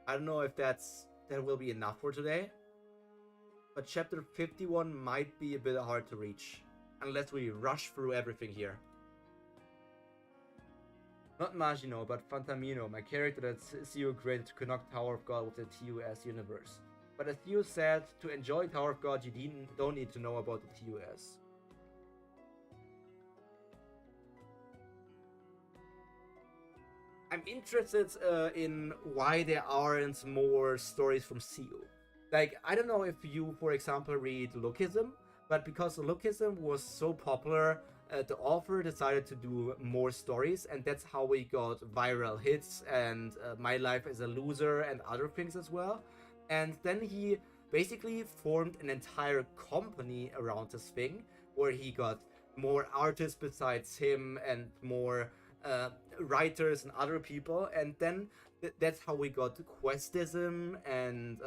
I don't know if that will be enough for today. But chapter 51 might be a bit hard to reach. Unless we rush through everything here. Not Magino, but Fantamino, my character that Theo created to connect Tower of God with the TOS universe. But as Theo said, to enjoy Tower of God you don't need to know about the TOS. I'm interested in why there aren't more stories from Theo. Like, I don't know if you, for example, read Lookism, but because Lookism was so popular, the author decided to do more stories, and that's how we got viral hits and My Life as a Loser and other things as well. And then he basically formed an entire company around this thing, where he got more artists besides him and more writers and other people, and then that's how we got Questism and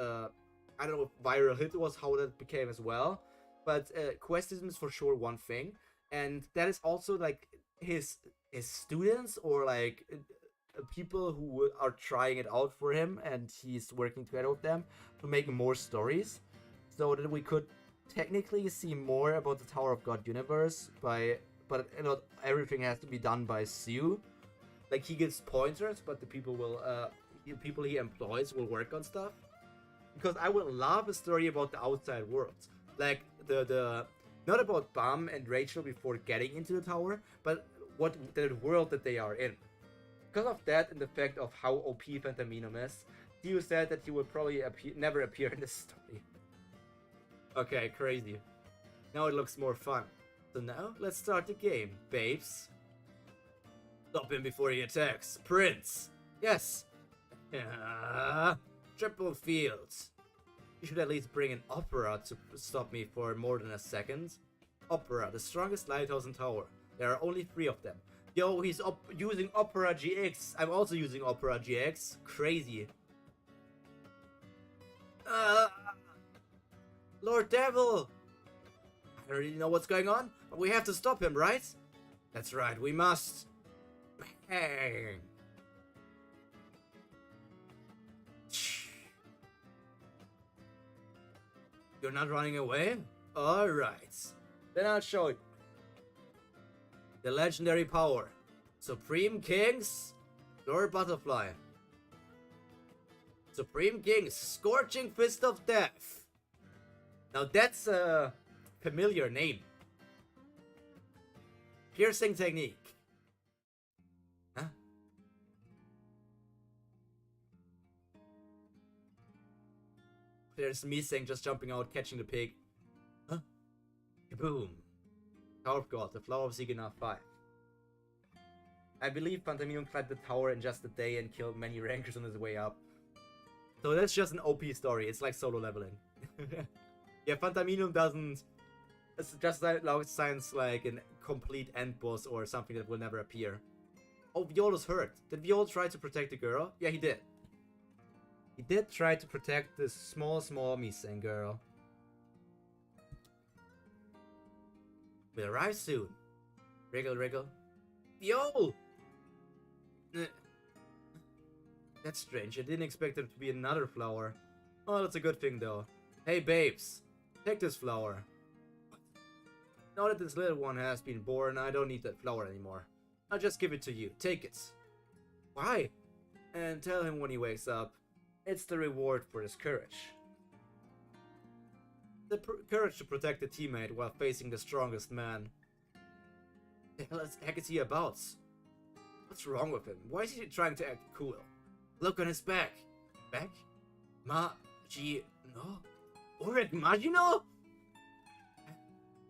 I don't know if viral hit was how that became as well, but Questism is for sure one thing, and that is also like his students or like people who are trying it out for him, and he's working together with them to make more stories, so that we could technically see more about the Tower of God universe. But not everything has to be done by Sue. Like, he gives pointers, but the people he employs will work on stuff. Because I would love a story about the outside world, like the not about Bam and Rachel before getting into the tower, but what the world that they are in. Because of that and the fact of how OP Phantomino is, Theo said that he will probably never appear in this story. Okay, crazy. Now it looks more fun. So now, let's start the game, babes. Stop him before he attacks. Prince! Yes! Triple fields. You should at least bring an opera to stop me for more than a second. Opera, the strongest lighthouse in tower. There are only 3 of them. Yo, he's using Opera GX. I'm also using Opera GX. Crazy. Lord Devil! I don't really know what's going on, but we have to stop him, right? That's right, we must. Bang! You're not running away? Alright. Then I'll show you. The legendary power. Supreme Kings, Lord Butterfly. Supreme Kings, Scorching Fist of Death. Now that's a familiar name. Piercing technique. Huh? There's me saying just jumping out, catching the pig. Huh? Kaboom. Tower of God, the Flower of Zigena 5. I believe Phantomino climbed the tower in just a day and killed many rankers on his way up. So that's just an OP story. It's like solo leveling. Yeah, Phantomino doesn't... It just sounds like a complete end boss or something that will never appear. Oh, Viola's hurt. Did Viola try to protect the girl? Yeah, he did. He did try to protect this small missing girl. We'll arrive soon. Wriggle, wriggle. Viola! That's strange. I didn't expect there to be another flower. Oh, that's a good thing, though. Hey, babes. Take this flower. Now that this little one has been born, I don't need that flower anymore. I'll just give it to you. Take it. Why? And tell him when he wakes up, it's the reward for his courage. The courage to protect a teammate while facing the strongest man. The heck is he about? What's wrong with him? Why is he trying to act cool? Look on his back. Back? No? Urek Mazino?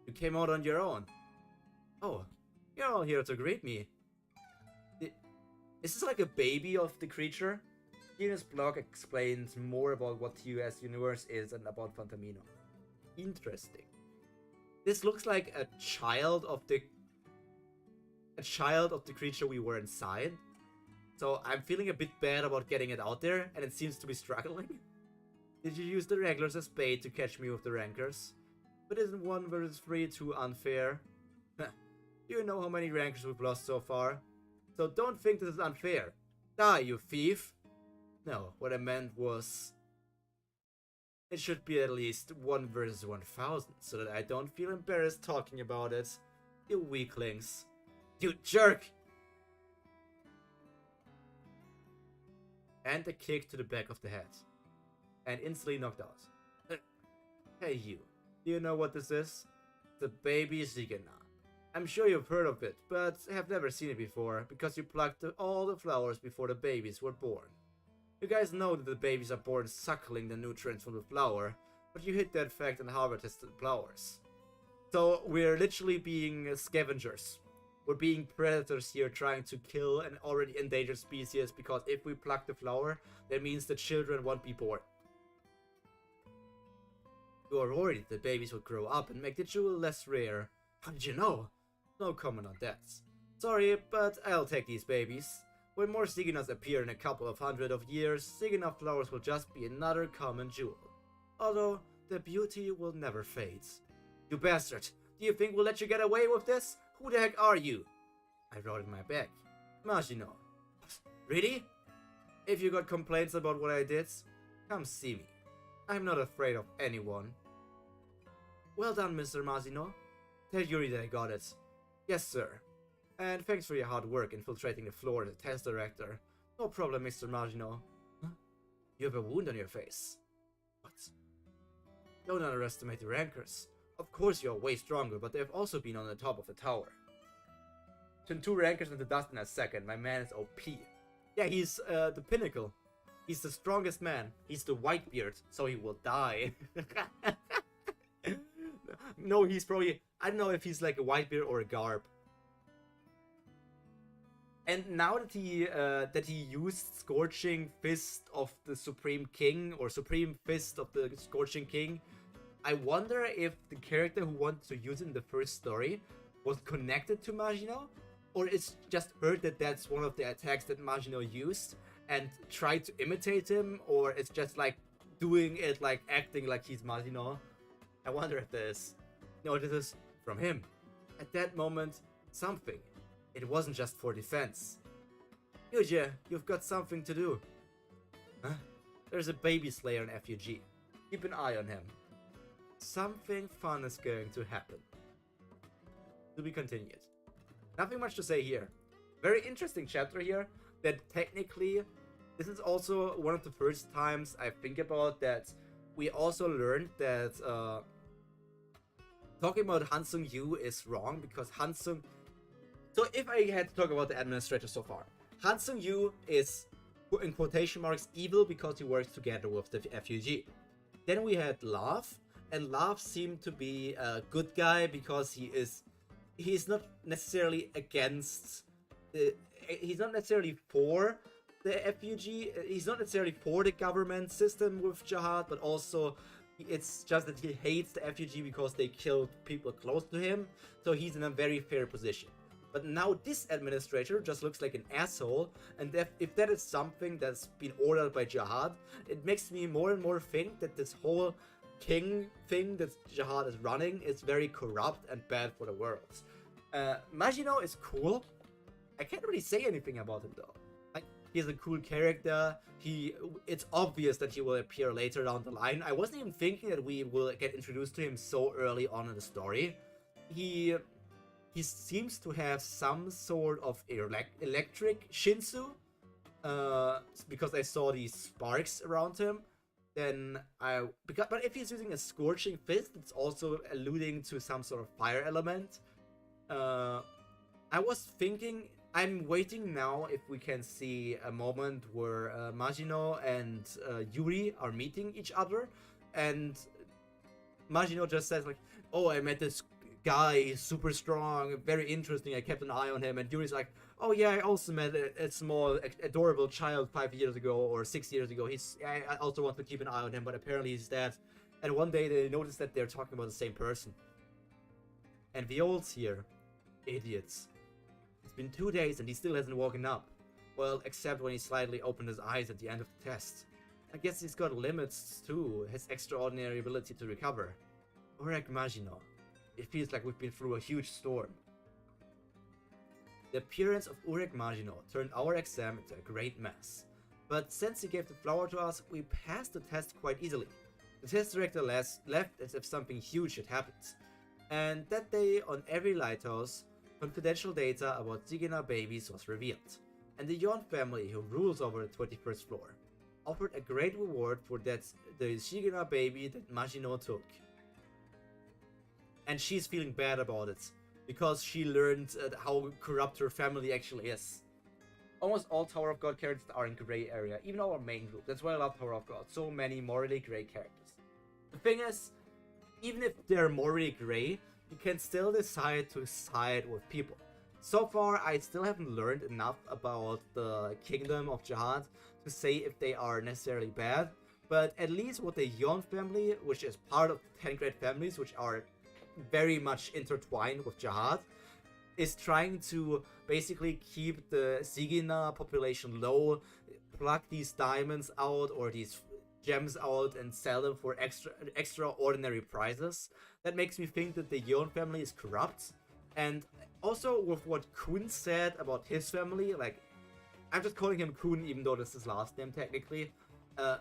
You came out on your own. Oh, you're all here to greet me. Is this like a baby of the creature? Tina's blog explains more about what TUS Universe is and about Phantomino. Interesting. This looks like a child of the creature we were inside. So I'm feeling a bit bad about getting it out there, and it seems to be struggling. Did you use the regulars as bait to catch me with the rankers? But isn't 1 versus 3 too unfair? Do you know how many rankers we've lost so far? So don't think this is unfair. Die, you thief! No, what I meant was... It should be at least 1 versus 1,000, so that I don't feel embarrassed talking about it. You weaklings. You jerk! And a kick to the back of the head. And instantly knocked out. Hey you, do you know what this is? The baby Zigena. I'm sure you've heard of it, but have never seen it before, because you plucked all the flowers before the babies were born. You guys know that the babies are born suckling the nutrients from the flower, but you hid that fact and harvested the flowers. So we're literally being scavengers. We're being predators here, trying to kill an already endangered species, because if we pluck the flower, that means the children won't be born. You are worried the babies would grow up and make the jewel less rare. How did you know? No comment on that. Sorry, but I'll take these babies. When more Zigenas appear in a couple of hundred of years, Zigena flowers will just be another common jewel. Although, their beauty will never fade. You bastard! Do you think we'll let you get away with this? Who the heck are you? I wrote in my bag. Mazino. Really? If you got complaints about what I did, come see me. I'm not afraid of anyone. Well done, Mr. Mazino. Tell Yuri that I got it. Yes, sir. And thanks for your hard work infiltrating the floor as a test director. No problem, Mr. Mazino. Huh? You have a wound on your face. What? Don't underestimate the rankers. Of course you're way stronger, but they have also been on the top of the tower. Turn 2 rankers into dust in a second. My man is OP. Yeah, he's the pinnacle. He's the strongest man. He's the Whitebeard, so he will die. No, he's probably... I don't know if he's like a Whitebeard or a Garb. And now that he used Scorching Fist of the Supreme King, or Supreme Fist of the Scorching King, I wonder if the character who wanted to use it in the first story was connected to Mazino, or it's just heard that that's one of the attacks that Mazino used and tried to imitate him, or it's just like doing it, like acting like he's Mazino. I wonder if this... No, this is from him. At that moment, something. It wasn't just for defense. Yuji, you've got something to do. Huh? There's a baby slayer in FUG. Keep an eye on him. Something fun is going to happen. To be continued. Nothing much to say here. Very interesting chapter here, that technically, this is also one of the first times I think about that we also learned that talking about Hansung Yu is wrong, because Hansung... So if I had to talk about the administrator so far, Hansung Yu is, in quotation marks, evil because he works together with the FUG. Then we had Love, and Love seemed to be a good guy because he's not necessarily against he's not necessarily for the FUG, he's not necessarily for the government system with Jihad, but also it's just that he hates the FUG because they killed people close to him, so he's in a very fair position. But now this administrator just looks like an asshole, and if that is something that's been ordered by Jihad, it makes me more and more think that this whole king thing that Jihad is running is very corrupt and bad for the world. Mazino is cool. I can't really say anything about him though. Like, he's a cool character. It's obvious that he will appear later down the line. I wasn't even thinking that we will get introduced to him so early on in the story. He seems to have some sort of electric Shinsu, because I saw these sparks around him. But if he's using a Scorching Fist, it's also alluding to some sort of fire element. I was thinking, I'm waiting now if we can see a moment where Mazino and Yuri are meeting each other, and Mazino just says like, "Oh, I met this guy, he's super strong, very interesting, I kept an eye on him," and Yuri's like, "Oh yeah, I also met a small, adorable child 5 years ago, or 6 years ago, I also want to keep an eye on him, but apparently he's dead." And one day they notice that they're talking about the same person. And Viol's here. Idiots. It's been 2 days and he still hasn't woken up. Well, except when he slightly opened his eyes at the end of the test. I guess he's got limits too, his extraordinary ability to recover. Urek Mazino. It feels like we've been through a huge storm. The appearance of Urek Mazino turned our exam into a great mess. But since he gave the flower to us, we passed the test quite easily. The test director left as if something huge had happened. And that day, on every lighthouse, confidential data about Zigena babies was revealed. And the Yon family, who rules over the 21st floor, offered a great reward for the Zigena baby that Mazino took. And she's feeling bad about it, because she learned how corrupt her family actually is. Almost all Tower of God characters are in gray area, even our main group. That's why I love Tower of God. So many morally gray characters. The thing is, even if they're morally gray, you can still decide to side with people. So far, I still haven't learned enough about the Kingdom of Jihad to say if they are necessarily bad, but at least with the Yon family, which is part of 10 great families, which are very much intertwined with Jihad, is trying to basically keep the Zigena population low, pluck these diamonds out or these gems out and sell them for extraordinary prices. That makes me think that the Yon family is corrupt. And also with what Khun said about his family, like, I'm just calling him Khun, even though this is his last name technically.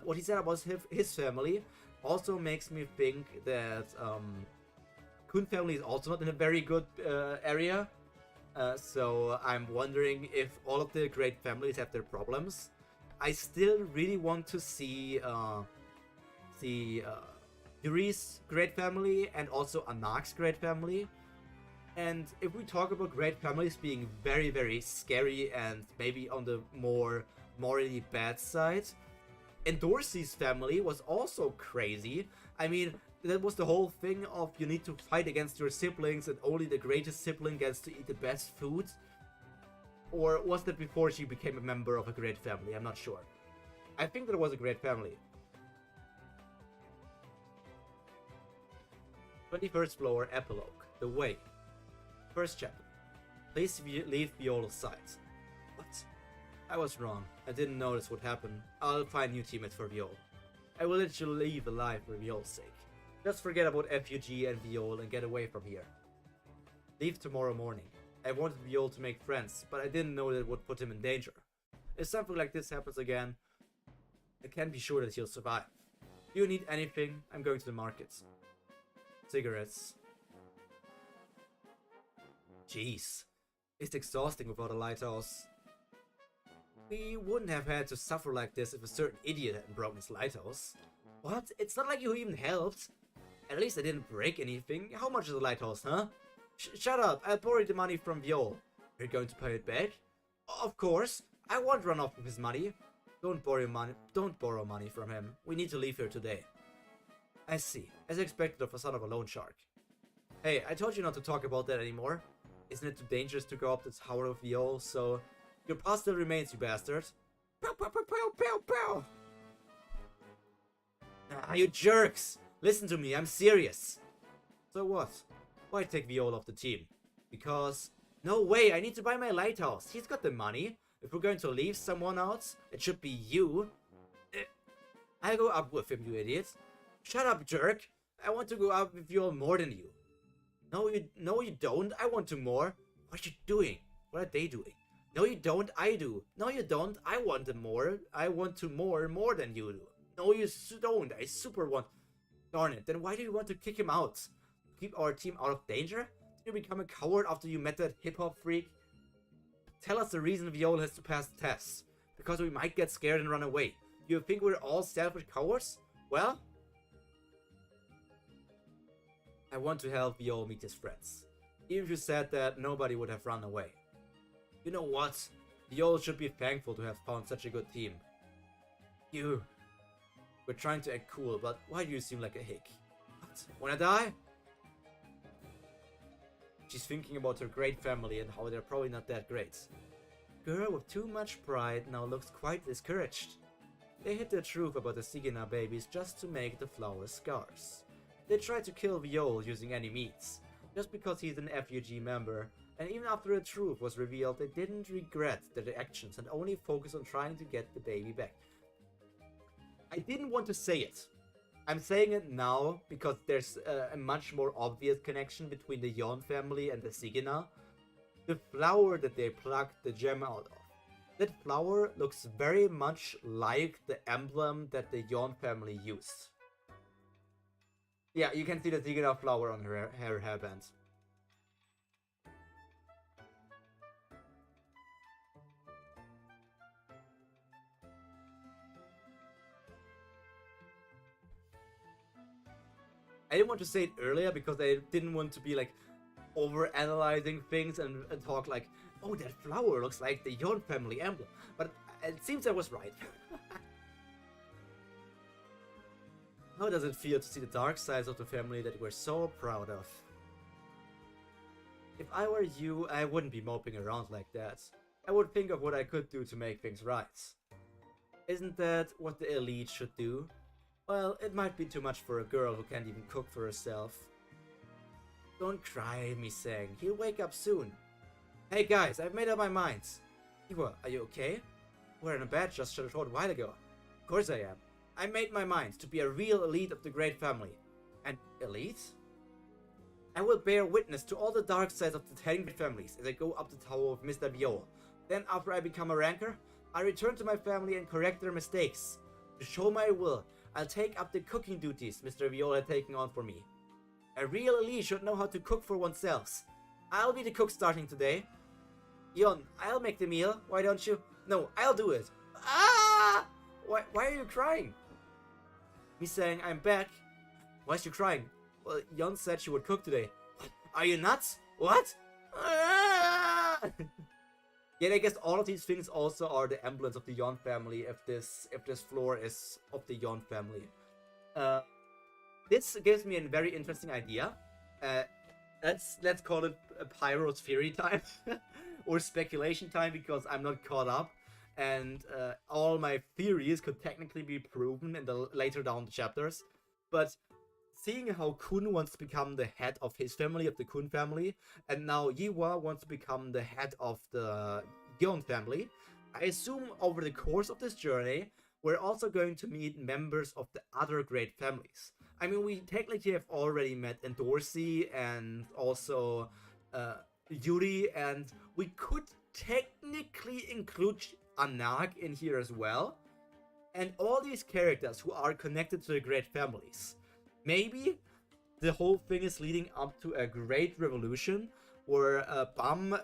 What he said about his family also makes me think that Khun family is also not in a very good area. So I'm wondering if all of the great families have their problems. I still really want to see Yuri's great family and also Anak's great family. And if we talk about great families being very, very scary and maybe on the more morally bad side, Endorsi's family was also crazy. I mean, that was the whole thing of you need to fight against your siblings and only the greatest sibling gets to eat the best food. Or was that before she became a member of a great family? I'm not sure. I think that it was a great family. 21st floor epilogue. The Way. First chapter. Please leave Viola's side. What? I was wrong. I didn't know this would happen. I'll find new teammates for Viola. I will let you leave alive for Viola's sake. Just forget about FUG and Viola and get away from here. Leave tomorrow morning. I wanted Viola to make friends, but I didn't know that it would put him in danger. If something like this happens again, I can't be sure that he'll survive. Do you need anything? I'm going to the market. Cigarettes. Jeez. It's exhausting without a lighthouse. We wouldn't have had to suffer like this if a certain idiot hadn't broken his lighthouse. What? It's not like you even helped. At least I didn't break anything. How much is a lighthouse, huh? Shut up. I'll borrow the money from Viol. You're going to pay it back? Of course. I won't run off with his money. Don't borrow money from him. We need to leave here today. I see. As expected of a son of a loan shark. Hey, I told you not to talk about that anymore. Isn't it too dangerous to go up the tower of Viol, so... Your past still remains, you bastard. Pow, pow, pow, pow, pow, pow. Ah, you jerks! Listen to me, I'm serious. So what? Why take Viola off the team? Because... No way, I need to buy my lighthouse. He's got the money. If we're going to leave someone else, it should be you. I'll go up with him, you idiot. Shut up, jerk. I want to go up with Viola more than you. No, you don't. I want to more. What are you doing? What are they doing? No, you don't. I do. No, you don't. I want them more. I want to more than you do. No, you don't. I super want. Darn it. Then why do you want to kick him out? Keep our team out of danger? Did you become a coward after you met that hip-hop freak? Tell us the reason Viola has to pass the test. Because we might get scared and run away. You think we're all selfish cowards? Well... I want to help Viola meet his friends. Even if you said that, nobody would have run away. You know what? Viola should be thankful to have found such a good team. You... We're trying to act cool, but why do you seem like a hick? What? Wanna die? She's thinking about her great family and how they're probably not that great. Girl with too much pride now looks quite discouraged. They hid the truth about the Zigena babies just to make the flowers scarce. They tried to kill Viola using any means, just because he's an FUG member, and even after the truth was revealed, they didn't regret their actions and only focused on trying to get the baby back. I didn't want to say it. I'm saying it now because there's a much more obvious connection between the Yon family and the Zigena. The flower that they plucked the gem out of. That flower looks very much like the emblem that the Yon family used. Yeah, you can see the Zigena flower on her hairband. I didn't want to say it earlier because I didn't want to be like over-analyzing things and talk like, oh, that flower looks like the Yon family emblem. But it seems I was right. How does it feel to see the dark sides of the family that we're so proud of? If I were you, I wouldn't be moping around like that. I would think of what I could do to make things right. Isn't that what the elite should do? Well, it might be too much for a girl who can't even cook for herself. Don't cry, Miseng. He'll wake up soon. Hey guys, I've made up my mind. Iwa, are you okay? We're in a bed just a short while ago. Of course I am. I made my mind to be a real elite of the great family. And elite? I will bear witness to all the dark sides of the 10 great families as I go up the tower of Mr. Bio. Then after I become a ranker, I return to my family and correct their mistakes. To show my will, I'll take up the cooking duties Mr. Viola had taken on for me. A real elite should know how to cook for oneself. I'll be the cook starting today. Yon, I'll make the meal, why don't you? No, I'll do it. Ah! Why are you crying? Me saying I'm back. Why is she crying? Well, Yon said she would cook today. Are you nuts? What? Ah! Yet I guess all of these things also are the emblems of the Yon family if this floor is of the Yon family. This gives me a very interesting idea. Let's call it a Pyro's theory time or speculation time because I'm not caught up, and all my theories could technically be proven in the later down the chapters. But seeing how Khun wants to become the head of his family, of the Khun family, and now Yiwa wants to become the head of the Yon family, I assume over the course of this journey, we're also going to meet members of the other great families. I mean, we technically have already met Endorsi and also Yuri, and we could technically include Anak in here as well. And all these characters who are connected to the great families. Maybe the whole thing is leading up to a great revolution where Bam...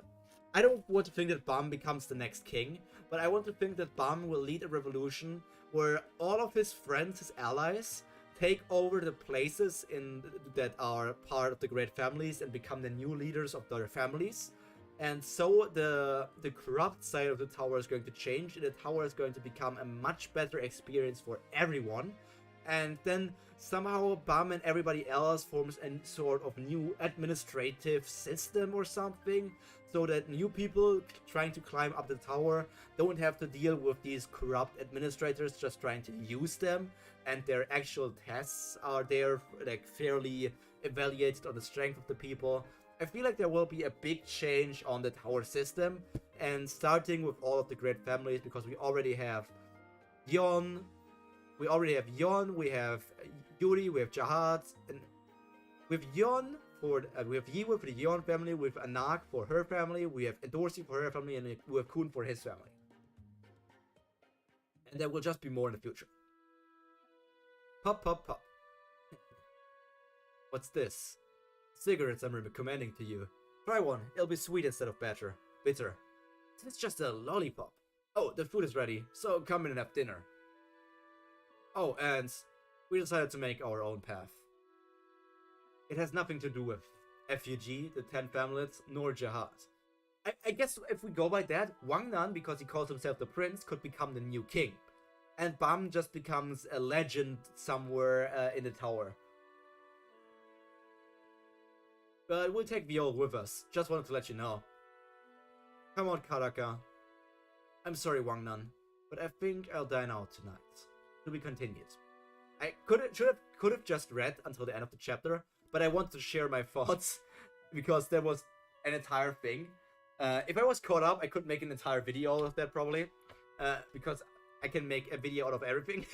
I don't want to think that Bam becomes the next king, but I want to think that Bam will lead a revolution where all of his friends, his allies, take over the places that are part of the great families and become the new leaders of their families. And so the corrupt side of the tower is going to change, and the tower is going to become a much better experience for everyone. And then somehow Bam and everybody else forms a sort of new administrative system or something, so that new people trying to climb up the tower don't have to deal with these corrupt administrators just trying to use them, and their actual tests are there, like, fairly evaluated on the strength of the people. I feel like there will be a big change on the tower system, and starting with all of the great families, because we already have Yon, we have Yuri, we have Jahad, and with Yon for we have Yiwa for the Yon family, with Anak for her family, we have Endorsi for her family, and we have Khun for his family. And there will just be more in the future. Pop, pop, pop. What's this? Cigarettes I'm recommending to you. Try one, it'll be sweet instead of bitter. It's just a lollipop. Oh, the food is ready, so come in and have dinner. Oh, and we decided to make our own path. It has nothing to do with FUG, the 10 families, nor Jihad. I guess if we go by that, Wang Nan, because he calls himself the prince, could become the new king. And Bam just becomes a legend somewhere in the tower. But we'll take Viol with us. Just wanted to let you know. Come on, Karaka. I'm sorry, Wang Nan, but I think I'll dine out tonight. To be continued. I could have just read until the end of the chapter, but I want to share my thoughts because there was an entire thing. If I was caught up, I could make an entire video out of that probably, because I can make a video out of everything.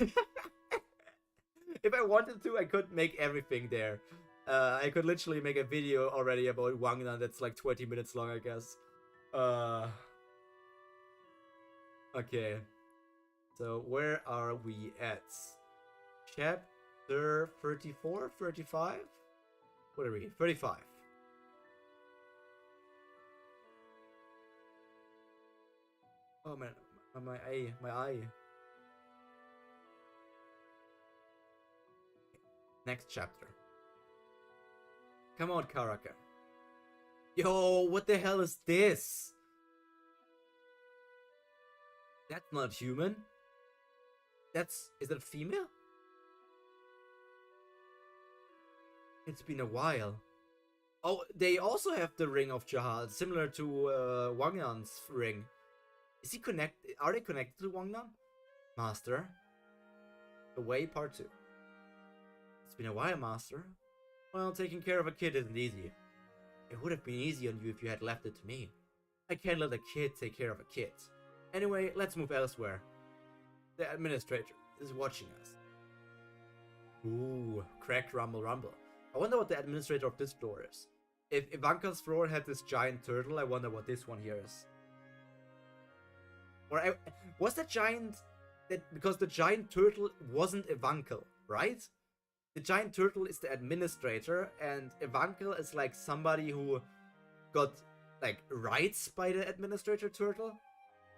If I wanted to, I could make everything there. I could literally make a video already about Wang Nan that's like 20 minutes long, I guess. Okay. So where are we at? Chapter 34? 35? What are we? 35. Oh man, my eye. Next chapter. Come on, Karaka. Yo, what the hell is this? That's not human. Is that female? It's been a while. Oh, they also have the ring of Jahal, similar to Wang Nan's ring. Is he connected? Are they connected to Wang Nan? Master. Away part 2. It's been a while, Master. Well, taking care of a kid isn't easy. It would have been easy on you if you had left it to me. I can't let a kid take care of a kid. Anyway, let's move elsewhere. The administrator is watching us. Ooh, crack, rumble, rumble. I wonder what the administrator of this floor is. If Ivanka's floor had this giant turtle, I wonder what this one here is. Or was that giant... Because the giant turtle wasn't Evankel, right? The giant turtle is the administrator, and Evankel is like somebody who got like rights by the administrator turtle.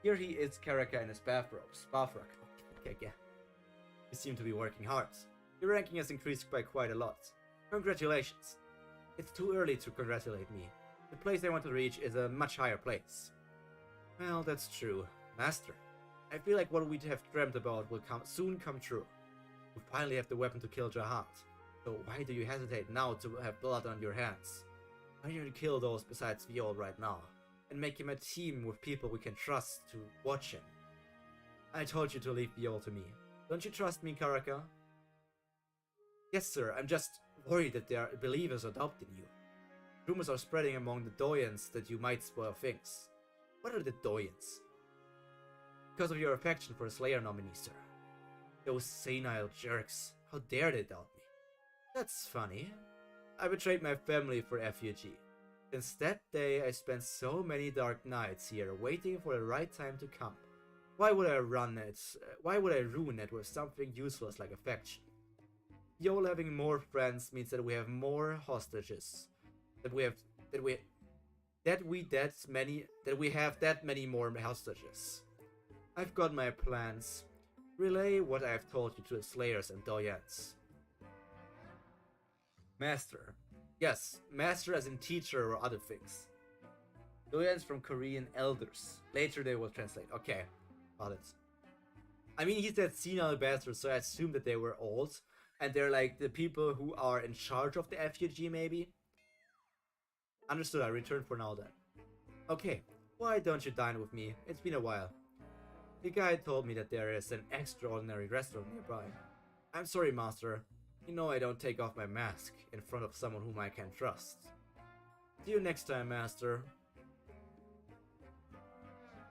Here he is, Karaka in his bathrobes. Okay, yeah. You seem to be working hard. Your ranking has increased by quite a lot. Congratulations. It's too early to congratulate me. The place I want to reach is a much higher place. Well, that's true. Master, I feel like what we'd have dreamt about will soon come true. You finally have the weapon to kill Jahat. So why do you hesitate now to have blood on your hands? Why don't you kill those besides Viol right now? And make him a team with people we can trust to watch him. I told you to leave Viol to me. Don't you trust me, Karaka? Yes, sir. I'm just worried that there are believers adopting you. Rumors are spreading among the Doyens that you might spoil things. What are the Doyens? Because of your affection for a Slayer nominee, sir. Those senile jerks. How dare they doubt me? That's funny. I betrayed my family for FUG. Since that day, I spent so many dark nights here waiting for the right time to come. Why would I ruin it with something useless like affection? Yol having more friends means that we have more hostages. That we have that many more hostages. I've got my plans. Relay what I have told you to the Slayers and Doyens. Master. Yes, master as in teacher or other things. Doyens from Korean elders. Later they will translate. Okay, got it. I mean, he said senile bastard, so I assume that they were old. And they're like the people who are in charge of the FUG, maybe? Understood, I return for now then. Okay, why don't you dine with me? It's been a while. The guide told me that there is an extraordinary restaurant nearby. I'm sorry, master. You know I don't take off my mask in front of someone whom I can trust. See you next time, master.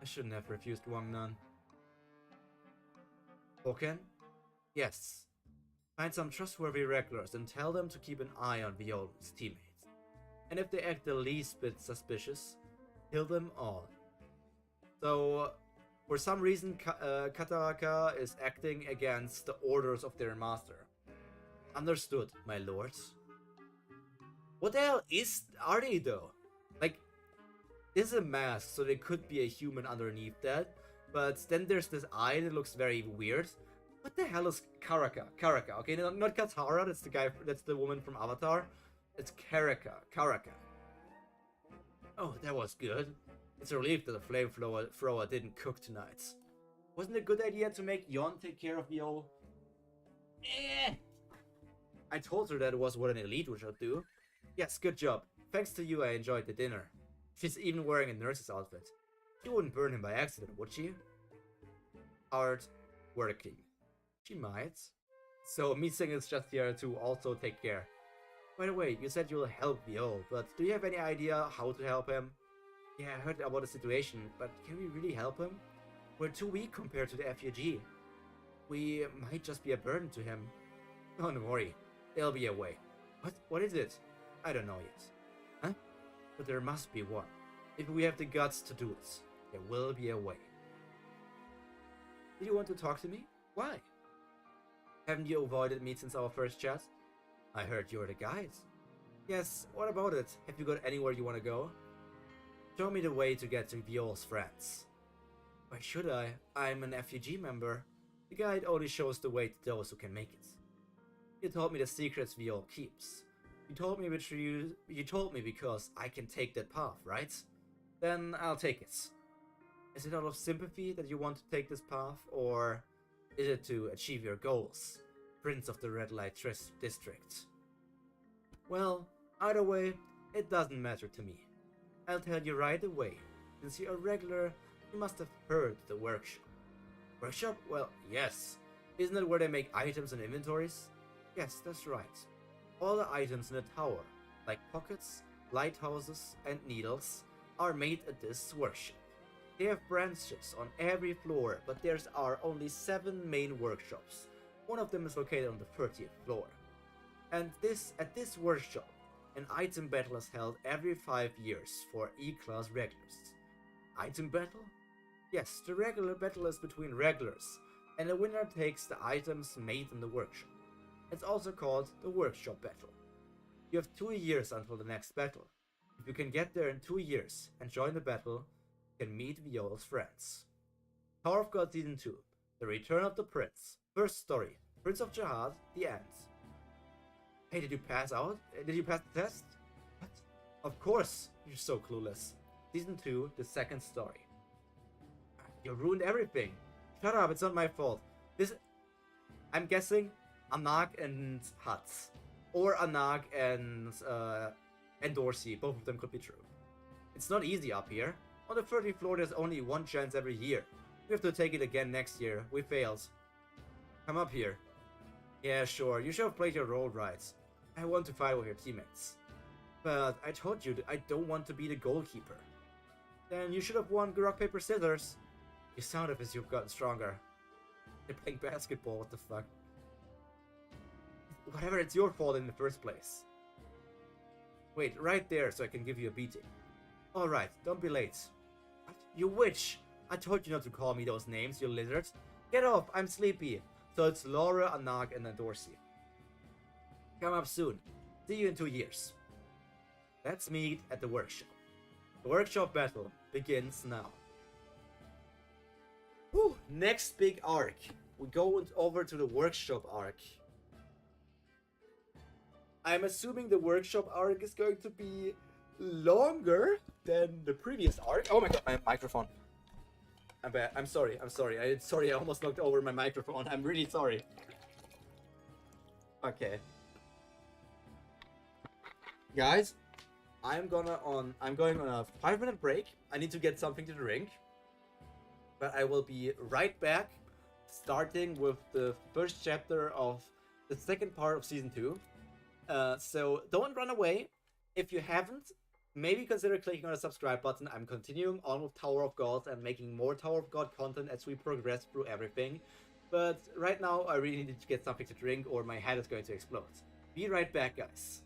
I shouldn't have refused Wang Nan. Hoken? Yes. Find some trustworthy regulars and tell them to keep an eye on Viola's teammates. And if they act the least bit suspicious, kill them all. So, for some reason, Karaka is acting against the orders of their master. Understood, my lords. What the hell are they though? Like, this is a mask, so they could be a human underneath that. But then there's this eye that looks very weird. What the hell is Karaka? Karaka, okay, not Katara, that's the woman from Avatar. It's Karaka. Oh, that was good. It's a relief that the flamethrower didn't cook tonight. Wasn't it a good idea to make Yon take care of Viol? I told her that it was what an elite would do. Yes, good job. Thanks to you, I enjoyed the dinner. She's even wearing a nurse's outfit. She wouldn't burn him by accident, would she? Hard working. She might. So Missing is just here to also take care. By the way, you said you'll help Viol, but do you have any idea how to help him? Yeah, I heard about the situation, but can we really help him? We're too weak compared to the FUG. We might just be a burden to him. Don't worry, there'll be a way. What is it? I don't know yet. Huh? But there must be one. If we have the guts to do it, there will be a way. Did you want to talk to me? Why? Haven't you avoided me since our first chat? I heard you're the guide. Yes, what about it? Have you got anywhere you want to go? Show me the way to get to Viol's friends. Why should I? I'm an FUG member. The guide only shows the way to those who can make it. You told me the secrets Viol keeps. You told me because I can take that path, right? Then I'll take it. Is it out of sympathy that you want to take this path, or is it to achieve your goals, Prince of the Red Light District? Well, either way, it doesn't matter to me. I'll tell you right away. Since you're a regular, you must have heard the workshop. Workshop? Well, yes. Isn't it where they make items and inventories? Yes, that's right. All the items in the tower, like pockets, lighthouses, and needles, are made at this workshop. They have branches on every floor, but there are only 7 main workshops. One of them is located on the 30th floor. And at this workshop, an item battle is held every 5 years for E-class regulars. Item battle? Yes, the regular battle is between regulars, and the winner takes the items made in the workshop. It's also called the workshop battle. You have 2 years until the next battle. If you can get there in 2 years and join the battle, you can meet Viola's friends. Tower of God Season 2, The Return of the Prince. First story, Prince of Jihad, The End. Hey, did you pass out? Did you pass the test? What? Of course, you're so clueless. Season 2, The Second Story. You ruined everything. Shut up, it's not my fault. I'm guessing Anak and Hutz. Or Anak and Dorsey, both of them could be true. It's not easy up here. On the 30th floor there's only one chance every year. We have to take it again next year. We failed. Come up here. Yeah, sure, you should have played your role right. I want to fight with your teammates. But I told you that I don't want to be the goalkeeper. Then you should have won rock, paper, scissors. You sound as if you've gotten stronger. You're playing basketball, what the fuck? Whatever, it's your fault in the first place. Wait, right there so I can give you a beating. Alright, don't be late. What? You witch! I told you not to call me those names, you lizard. Get off, I'm sleepy. So it's Laura, Anak, and then Dorsey. Come up soon. See you in 2 years. Let's meet at the workshop. The workshop battle begins now. Whew, next big arc. We go over to the workshop arc. I'm assuming the workshop arc is going to be longer than the previous arc. Oh my god, my microphone. I'm bad. I'm sorry. I almost knocked over my microphone. I'm really sorry. Okay. Guys, I'm going on a 5-minute break. I need to get something to drink. But I will be right back, starting with the first chapter of the second part of Season 2. So don't run away. If you haven't, maybe consider clicking on the subscribe button. I'm continuing on with Tower of God and making more Tower of God content as we progress through everything. But right now, I really need to get something to drink or my head is going to explode. Be right back, guys.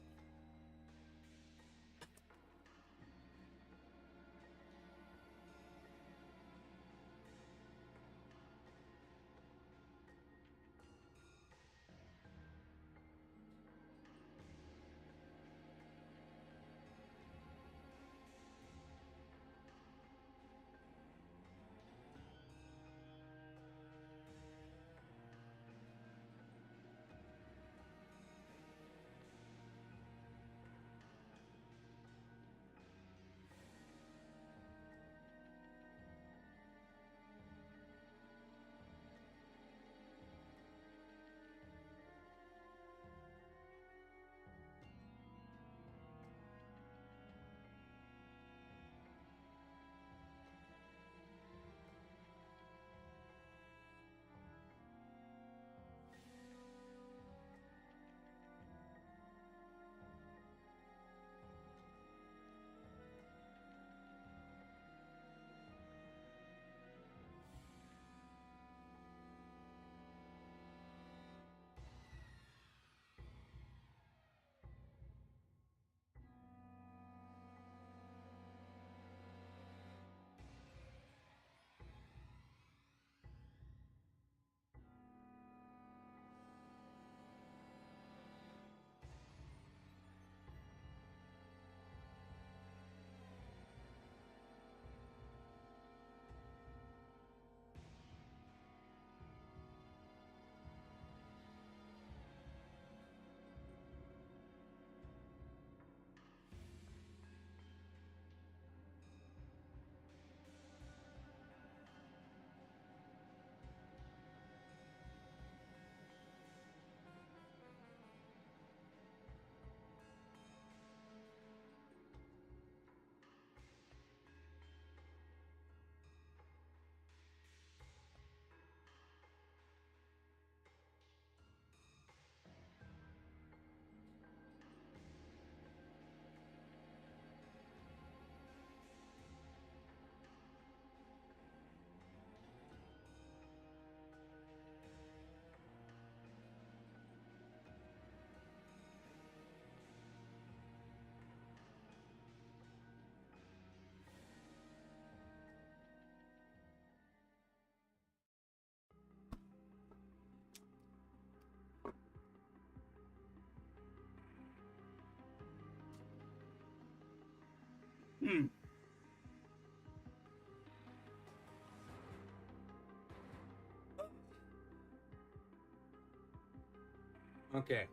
Okay.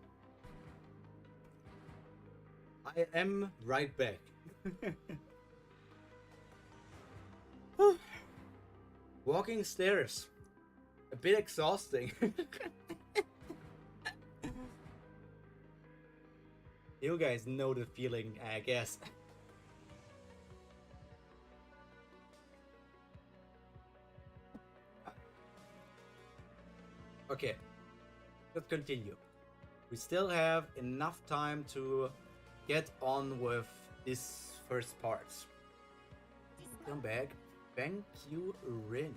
I am right back. Walking stairs. A bit exhausting. You guys know the feeling, I guess. Okay, let's continue. We still have enough time to get on with this first part. Come back. Thank you, Rin.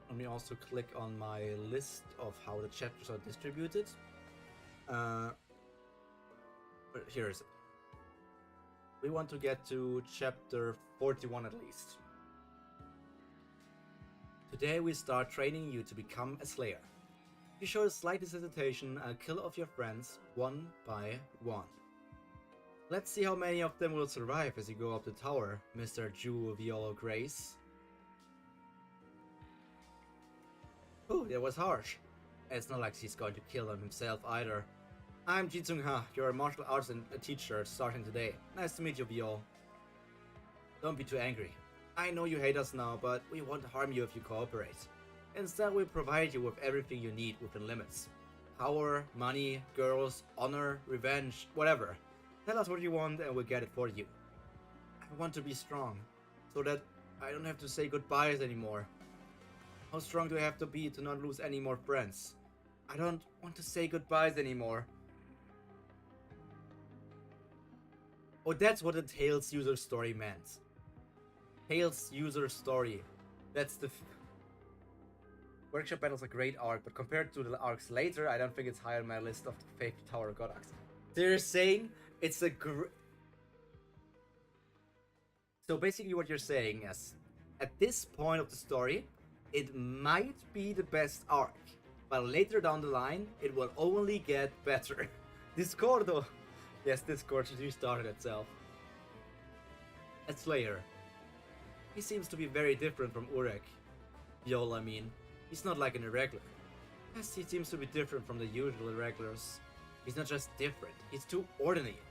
Let me also click on my list of how the chapters are distributed. But here is it. We want to get to chapter 41 at least. Today we start training you to become a slayer. If you show the slightest hesitation, I'll kill off your friends one by one. Let's see how many of them will survive as you go up the tower, Mr. Jovial Grace. Oh, that was harsh. It's not like he's going to kill them himself either. I'm Ji Tsung-ha, your martial arts teacher starting today. Nice to meet you, Viol. Don't be too angry. I know you hate us now, but we won't harm you if you cooperate. Instead, we'll provide you with everything you need within limits. Power, money, girls, honor, revenge, whatever. Tell us what you want and we'll get it for you. I want to be strong, so that I don't have to say goodbyes anymore. How strong do I have to be to not lose any more friends? I don't want to say goodbyes anymore. Oh, that's what the Tales user story meant. Tales user story. That's the... Workshop Battle's a great arc, but compared to the arcs later, I don't think it's high on my list of the Fake Tower God arcs. They're saying it's a So basically what you're saying is, at this point of the story, it might be the best arc, but later down the line, it will only get better. Discordo! Yes, Discord should restarted itself. A Slayer. He seems to be very different from Urek. Yol, I mean. He's not like an irregular. Yes, he seems to be different from the usual irregulars. He's not just different, he's too ordinary.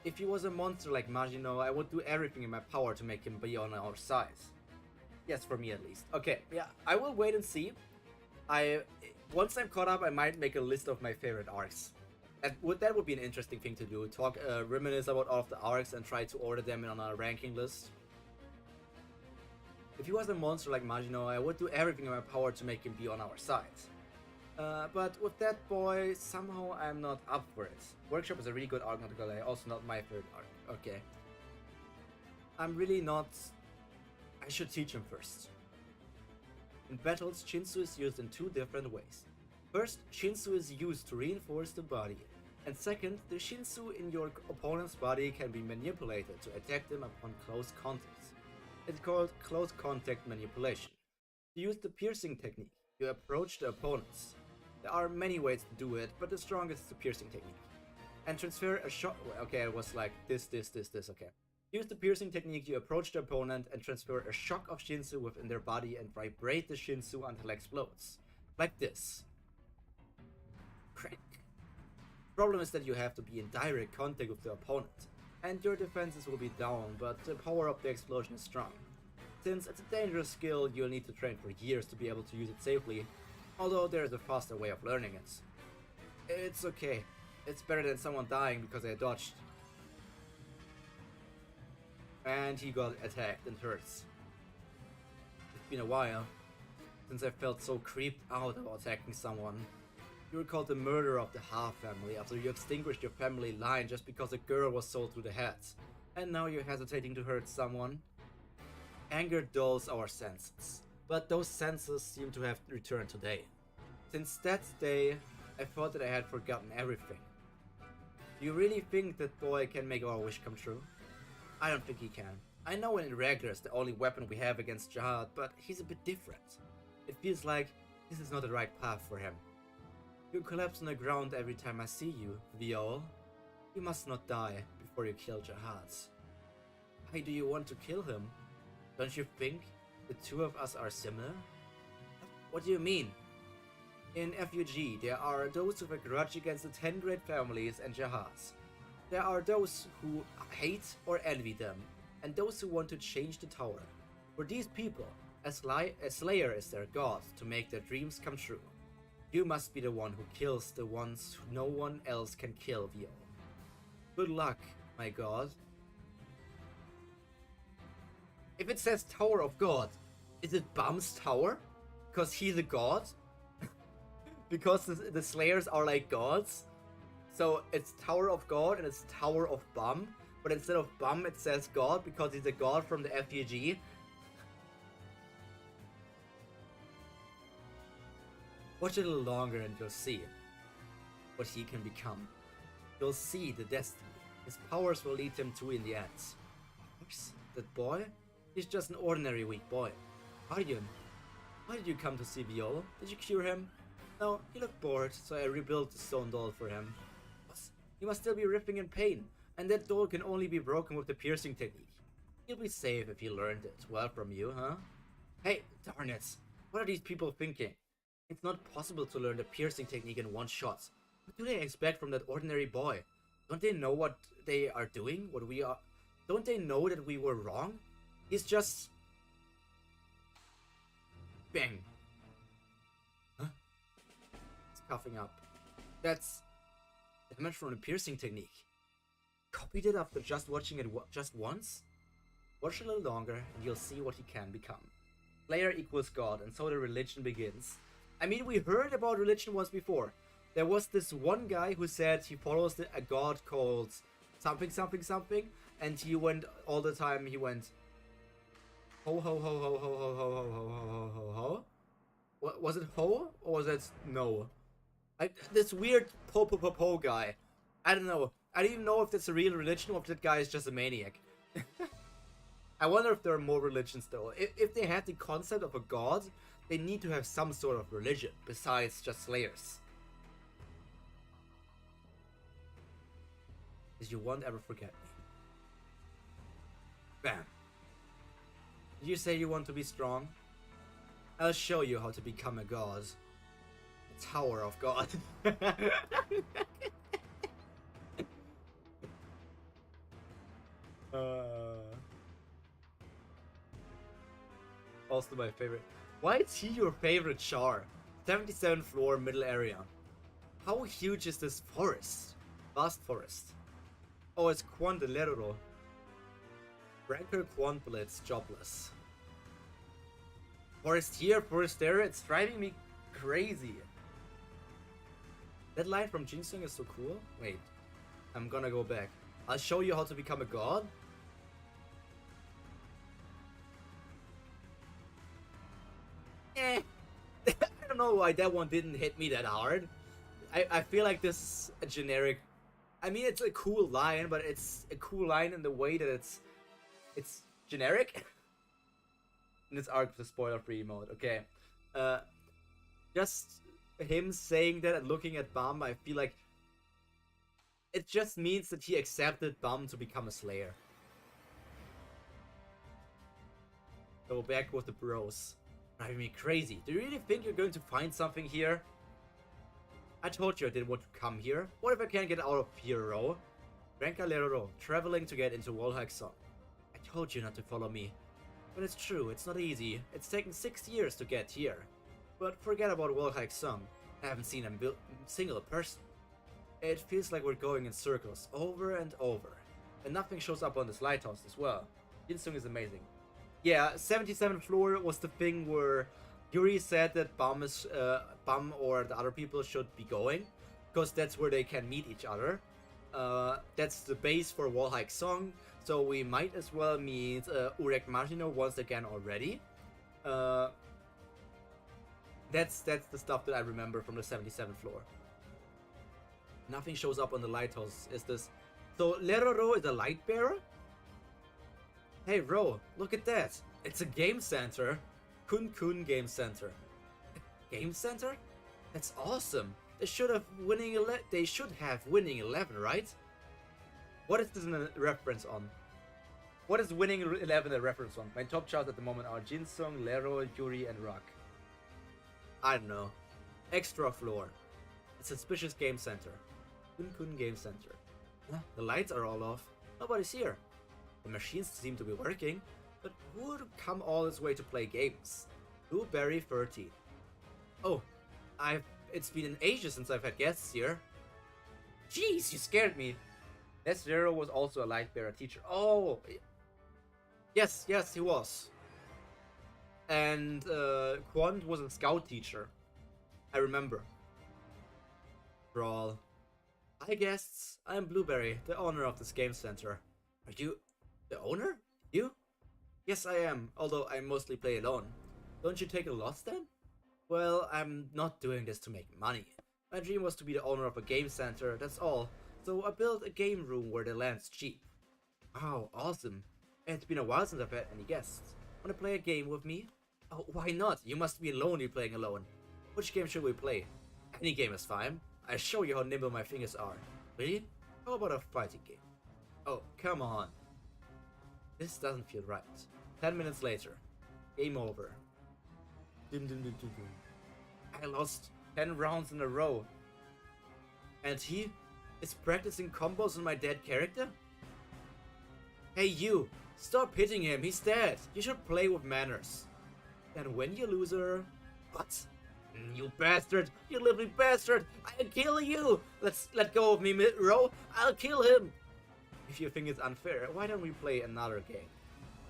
If he was a monster like Mazino, I would do everything in my power to make him be on our side. Yes, for me at least. Okay, yeah, I will wait and see. Once I'm caught up, I might make a list of my favorite arcs. That would be an interesting thing to do. Reminisce about all of the arcs and try to order them on a ranking list. If he was a monster like Mazino, I would do everything in my power to make him be on our side. But with that boy, somehow I'm not up for it. Workshop is a really good arc, not gonna lie. Also not my favorite arc. Okay. I'm really not... I should teach him first. In battles, Shinsu is used in two different ways. First, Shinsu is used to reinforce the body. And second, the Shinsu in your opponent's body can be manipulated to attack them upon close contact. It's called close contact manipulation. To use the piercing technique, you approach the opponents. There are many ways to do it, but the strongest is the piercing technique. And transfer a shot. Okay, it was like this, okay. Use the piercing technique, you approach the opponent and transfer a shock of Shinsu within their body and vibrate the Shinsu until it explodes. Like this. Crack. Problem is that you have to be in direct contact with the opponent. And your defenses will be down, but the power of the explosion is strong. Since it's a dangerous skill, you'll need to train for years to be able to use it safely, although there is a faster way of learning it. It's okay. It's better than someone dying because I dodged. And he got attacked and hurts. It's been a while since I felt so creeped out about attacking someone. You recall the murder of the Ha family after you extinguished your family line just because a girl was sold through the head. And now you're hesitating to hurt someone? Anger dulls our senses, but those senses seem to have returned today. Since that day, I thought that I had forgotten everything. Do you really think that boy can make our wish come true? I don't think he can. I know an irregular is the only weapon we have against Jihad, but he's a bit different. It feels like this is not the right path for him. You collapse on the ground every time I see you, Viol. You must not die before you kill Jihad. Why do you want to kill him? Don't you think the two of us are similar? What do you mean? In FUG, there are those with a grudge against the 10 great families and Jahaz. There are those who hate or envy them, and those who want to change the tower. For these people, a slayer is their god to make their dreams come true. You must be the one who kills the ones who no one else can kill, Vio. Good luck, my god. If it says Tower of God, is it Bum's tower? Because he's a god? Because the slayers are like gods? So it's Tower of God and it's Tower of Bum, but instead of Bum it says God because he's a god from the FUG. Watch a little longer and you'll see what he can become. You'll see the destiny his powers will lead him to in the end. Oops, that boy? He's just an ordinary weak boy. Guardian, why did you come to see Violo? Did you cure him? No, he looked bored, so I rebuilt the stone doll for him. What? He must still be ripping in pain, and that doll can only be broken with the piercing technique. He'll be safe if he learned it well from you, huh? Hey, darn it. What are these people thinking? It's not possible to learn the piercing technique in one shot. What do they expect from that ordinary boy? Don't they know what they are doing? What we are? Don't they know that we were wrong? He's just... Bang. Huh? It's coughing up. That's damage from the piercing technique. Copied it after just watching it just once? Watch a little longer and you'll see what he can become. Slayer equals God, and so the religion begins. I mean, we heard about religion once before. There was this one guy who said he follows a god called something something something, and he went all the time, he went ho ho ho ho ho ho ho ho ho ho ho ho. What was it, ho or was it no? This weird po guy. I don't know. I don't even know if that's a real religion or if that guy is just a maniac. I wonder if there are more religions though. If they have the concept of a god, they need to have some sort of religion besides just slayers. Because you won't ever forget me. Bam. Did you say you want to be strong? I'll show you how to become a god. A Tower of God. Also my favorite. Why is he your favorite char? 77th floor, middle area. How huge is this forest? Vast forest. Oh, it's Khun de Leroro. Ranker Khun Blitz, jobless. Forest here, forest there, it's driving me crazy. That line from Jinsung is so cool. Wait, I'm gonna go back. I'll show you how to become a god. I don't know why that one didn't hit me that hard. I feel like this is a generic... I mean, it's a cool line, but it's a cool line in the way that it's generic. And it's arc with the spoiler-free mode. Okay. Just him saying that and looking at Bum, I feel like it just means that he accepted Bum to become a slayer. Go back with the bros. Driving me crazy. Do you really think you're going to find something here? I told you I didn't want to come here. What if I can't get out of Pyro? Rankalero, traveling to get into Walhak Song. I told you not to follow me. But it's true, it's not easy. It's taken 6 years to get here. But forget about Walhak Song. I haven't seen a single person. It feels like we're going in circles, over and over. And nothing shows up on this lighthouse as well. Jinsung is amazing. Yeah, 77th floor was the thing where Yuri said that Bum or the other people should be going, because that's where they can meet each other. That's the base for Walhike Song, so we might as well meet Urek Mazino once again already. That's the stuff that I remember from the 77th floor. Nothing shows up on the lighthouse. Is this... So Leroro is a light bearer? Hey Ro, look at that. It's a game center. Khun Game Center. Game Center? That's awesome. They should have winning 11, right? What is this a reference on? What is winning 11 a reference on? My top charts at the moment are Jinsung, Lero, Yuri, and Rock. I don't know. Extra floor. A suspicious game center. Khun Game Center. Huh? The lights are all off. Nobody's here. The machines seem to be working, but who would come all this way to play games? Blueberry 13. Oh, it's been ages since I've had guests here. Jeez, you scared me. That Zero was also a light bearer teacher. Oh, yes, he was. And Khun was a scout teacher. I remember. Brawl. Hi guests, I'm Blueberry, the owner of this game center. Are you the owner? You? Yes, I am, although I mostly play alone. Don't you take a loss then? Well, I'm not doing this to make money. My dream was to be the owner of a game center, that's all. So I built a game room where the land's cheap. Wow, awesome. It's been a while since I've had any guests. Wanna play a game with me? Oh, why not? You must be lonely playing alone. Which game should we play? Any game is fine. I show you how nimble my fingers are. Really? How about a fighting game? Oh, come on. This doesn't feel right. 10 minutes later. Game over. I lost 10 rounds in a row. And he is practicing combos on my dead character? Hey you! Stop hitting him, he's dead! You should play with manners. And when you loser... What? You bastard! You living bastard! I'll kill you! Let go of me, Ro! I'll kill him! If you think it's unfair, why don't we play another game?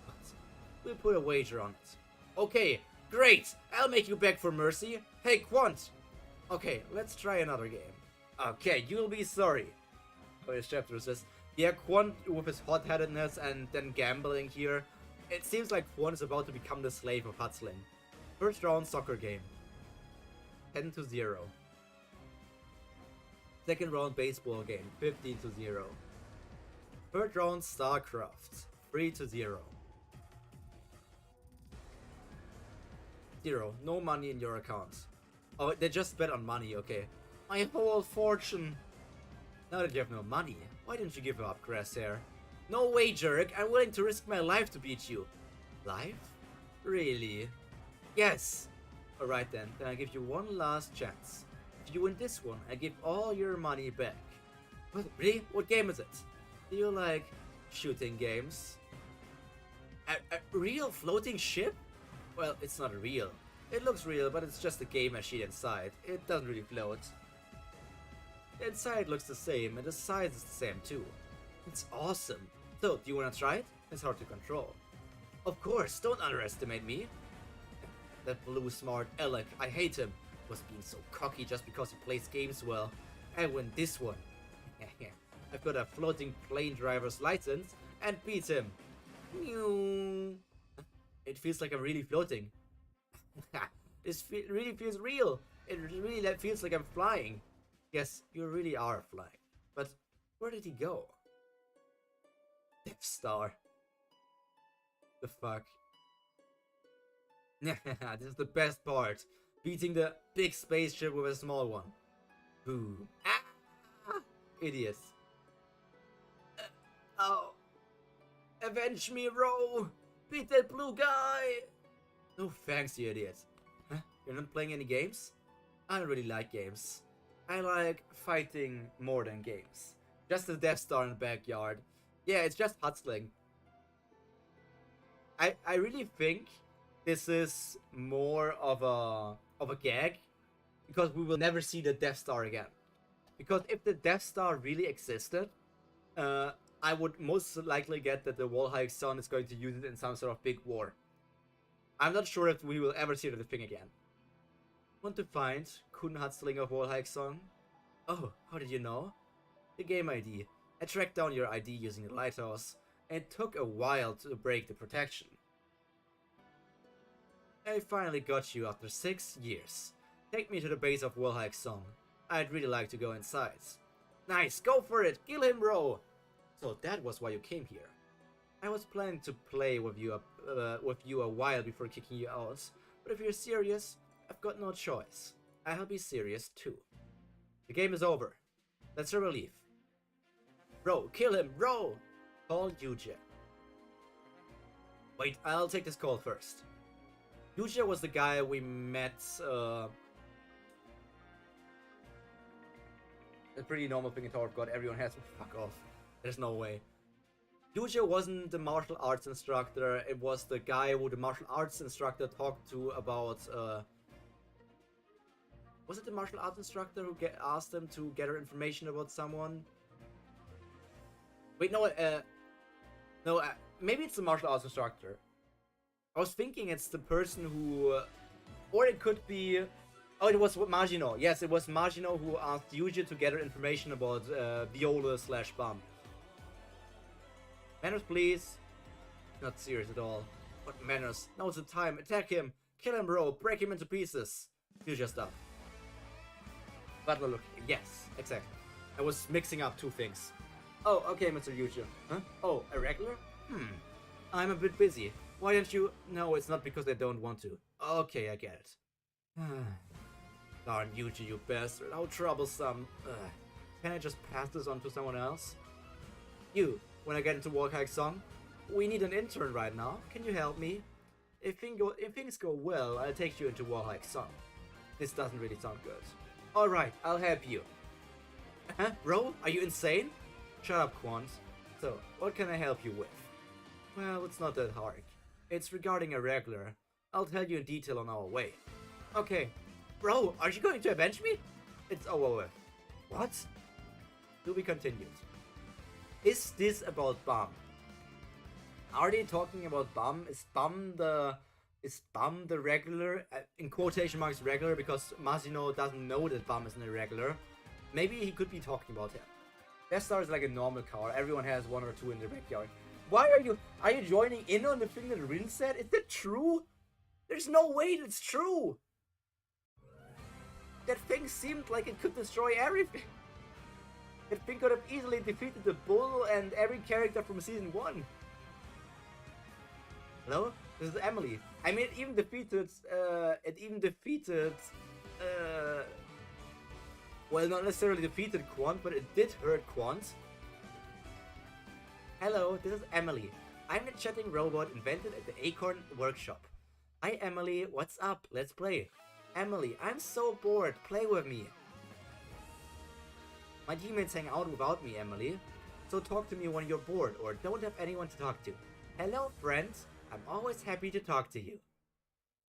But we'll put a wager on it. Okay, great! I'll make you beg for mercy. Hey, Quant! Okay, let's try another game. Okay, you'll be sorry. Oh, his chapter says, yeah, Quant with his hot-headedness and then gambling here. It seems like Quant is about to become the slave of hustling. First round soccer game. 10-0. Second round baseball game, 15-0. Third round StarCraft, 3-0. 0. No money in your account. Oh, they just bet on money, okay. My whole fortune. Now that you have no money, why didn't you give up, Grasshair? No way, Urek. I'm willing to risk my life to beat you. Life? Really? Yes. Alright then I give you one last chance. If you win this one, I give all your money back. What? Really? What game is it? Do you like shooting games? A real floating ship? Well, it's not real. It looks real, but it's just a game machine inside. It doesn't really float. The inside looks the same, and the size is the same too. It's awesome. So, do you wanna try it? It's hard to control. Of course, don't underestimate me. That blue smart Alec, I hate him. Was being so cocky just because he plays games well. I win this one. I've got a floating plane driver's license and beat him. It feels like I'm really floating. This really feels real. It really feels like I'm flying. Yes, you really are flying. But where did he go? Death Star. The fuck? This is the best part. Beating the big spaceship with a small one. Boo. Ah! Idiots. Oh. Avenge me, Ro! Beat that blue guy! No thanks, you idiot. Huh? You're not playing any games? I don't really like games. I like fighting more than games. Just a Death Star in the backyard. Yeah, it's just hustling. I really think this is more of a gag, because we will never see the Death Star again. Because if the Death Star really existed, I would most likely get that the Wallhike Sun is going to use it in some sort of big war. I'm not sure if we will ever see the thing again. Want to find Khun hustling of Wallhike Song? Oh, how did you know? The game ID. I tracked down your ID using the lighthouse, and it took a while to break the protection. I finally got you after 6 years. Take me to the base of Wallhike Song. I'd really like to go inside. Nice, go for it! Kill him, bro! So that was why you came here. I was planning to play with you a while before kicking you out, but if you're serious, I've got no choice. I'll be serious too. The game is over. That's a relief. Bro, kill him, bro! Call Yuja. Wait, I'll take this call first. Yuja was the guy we met a pretty normal thing in Tower of God. Everyone has. Fuck off. There's no way. Yuja wasn't the martial arts instructor. It was the guy who the martial arts instructor talked to about. Was it the martial arts instructor who asked them to gather information about someone? Wait, no. No. Maybe it's the martial arts instructor. I was thinking it's the person who, or it could be. Oh, it was Mazino. Yes, it was Mazino who asked Yuji to gather information about Viola/Bum. Manners, please. Not serious at all. What manners? Now's the time. Attack him. Kill him, bro. Break him into pieces. Yuja stuff. Butler look. Yes, exactly. I was mixing up two things. Oh, okay, Mr. Yuja. Huh? Oh, a regular? I'm a bit busy. Why don't you... No, it's not because I don't want to. Okay, I get it. Darn Yuji, you bastard. How troublesome. Can I just pass this on to someone else? You, when I get into Walk Song, we need an intern right now. Can you help me? If things go well, I'll take you into Walk Song. This doesn't really sound good. Alright, I'll help you. Huh? Bro, are you insane? Shut up, Quant. So, what can I help you with? Well, it's not that hard. It's regarding a regular. I'll tell you in detail on our way. Okay. Bro, are you going to avenge me? It's over with. What? To be continued. Is this about Bum? Are they talking about Bum? Is Bum the regular? In quotation marks regular, because Mazino doesn't know that Bum is an irregular. Maybe he could be talking about him. Death Star is like a normal car. Everyone has one or two in their backyard. Why are you joining in on the thing that Rin said? Is that true? There's no way that's true. That thing seemed like it could destroy everything. That thing could have easily defeated the Bull and every character from season 1. Hello? This is Emily. I mean, it even defeated, well, not necessarily defeated Quant, but it did hurt Quant. Hello, this is Emily. I'm the chatting robot invented at the Acorn Workshop. Hi Emily, what's up? Let's play. Emily, I'm so bored. Play with me. My teammates hang out without me, Emily. So talk to me when you're bored or don't have anyone to talk to. Hello, friends. I'm always happy to talk to you.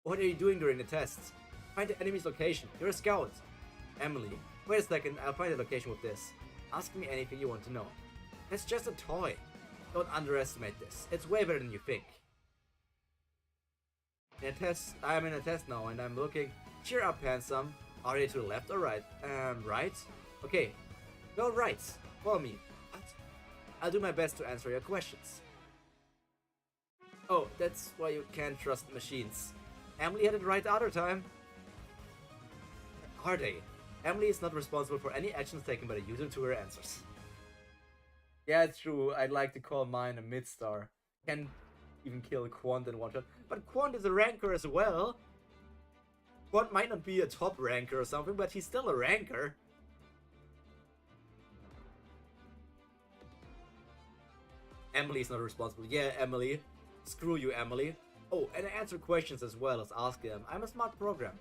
What are you doing during the tests? Find the enemy's location. You're a scout. Emily, wait a second. I'll find the location with this. Ask me anything you want to know. It's just a toy. Don't underestimate this. It's way better than you think. I'm in a test now and I'm looking. Cheer up, handsome. Are they to the left or right? Right? Okay. Go right. Follow me. What? I'll do my best to answer your questions. Oh, that's why you can't trust machines. Emily had it right the other time. Are they? Emily is not responsible for any actions taken by the user to her answers. Yeah, it's true. I'd like to call mine a mid-star. Can even kill Quant in one shot. But Quant is a ranker as well. Quant might not be a top ranker or something, but he's still a ranker. Emily's not responsible. Yeah, Emily. Screw you, Emily. Oh, and I answer questions as well as ask them. I'm a smart program.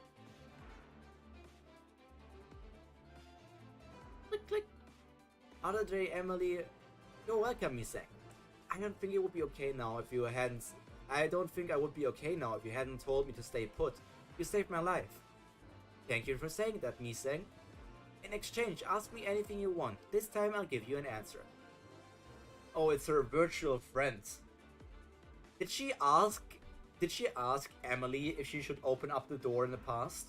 Click, click. Other day, Emily. You're welcome, Misek. I don't think it would be okay now if you hadn't... I don't think I would be okay now if you hadn't told me to stay put. You saved my life. Thank you for saying that, Misek. In exchange, ask me anything you want. This time I'll give you an answer. Oh, it's her virtual friend. Did she ask Emily if she should open up the door in the past?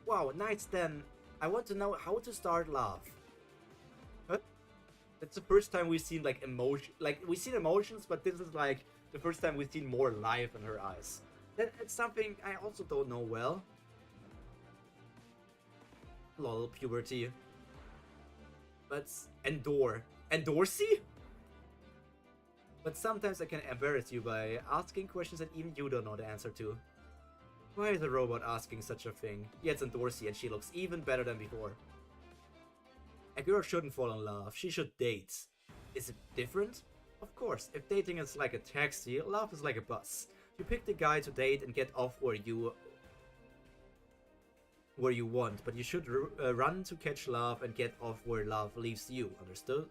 Wow, nice then. I want to know how to start love. What? That's the first time we've seen like emotion, like we've seen emotions, but this is like the first time we've seen more life in her eyes. That's something I also don't know well. Lol, puberty. But Endorsey? But sometimes I can embarrass you by asking questions that even you don't know the answer to. Why is a robot asking such a thing? Yeah, it's Endorsey and she looks even better than before. A girl shouldn't fall in love, she should date. Is it different? Of course, if dating is like a taxi, love is like a bus. You pick the guy to date and get off where you... where you want, but you should run to catch love and get off where love leaves you, understood?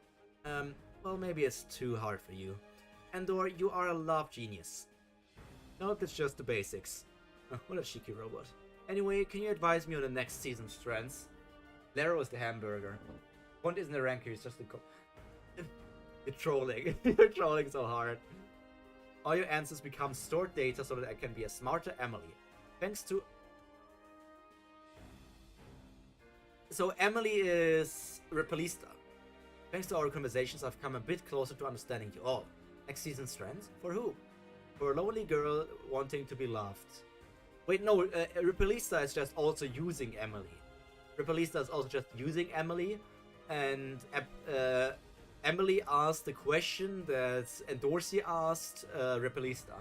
Well, maybe it's too hard for you. And/or you are a love genius. No, that's just the basics. What a cheeky robot. Anyway, can you advise me on the next season's trends? Lero is the hamburger. Khun isn't a ranker, he's just a You're trolling. You're trolling so hard. All your answers become stored data so that I can be a smarter Emily. Thanks to... So Emily is Repelista. Thanks to our conversations, I've come a bit closer to understanding you all. Next season's trends? For who? For a lonely girl wanting to be loved. Wait, no, Repelista is just also using Emily. Repelista is also just using Emily, and Emily asked the question that Endorsi asked Repelista.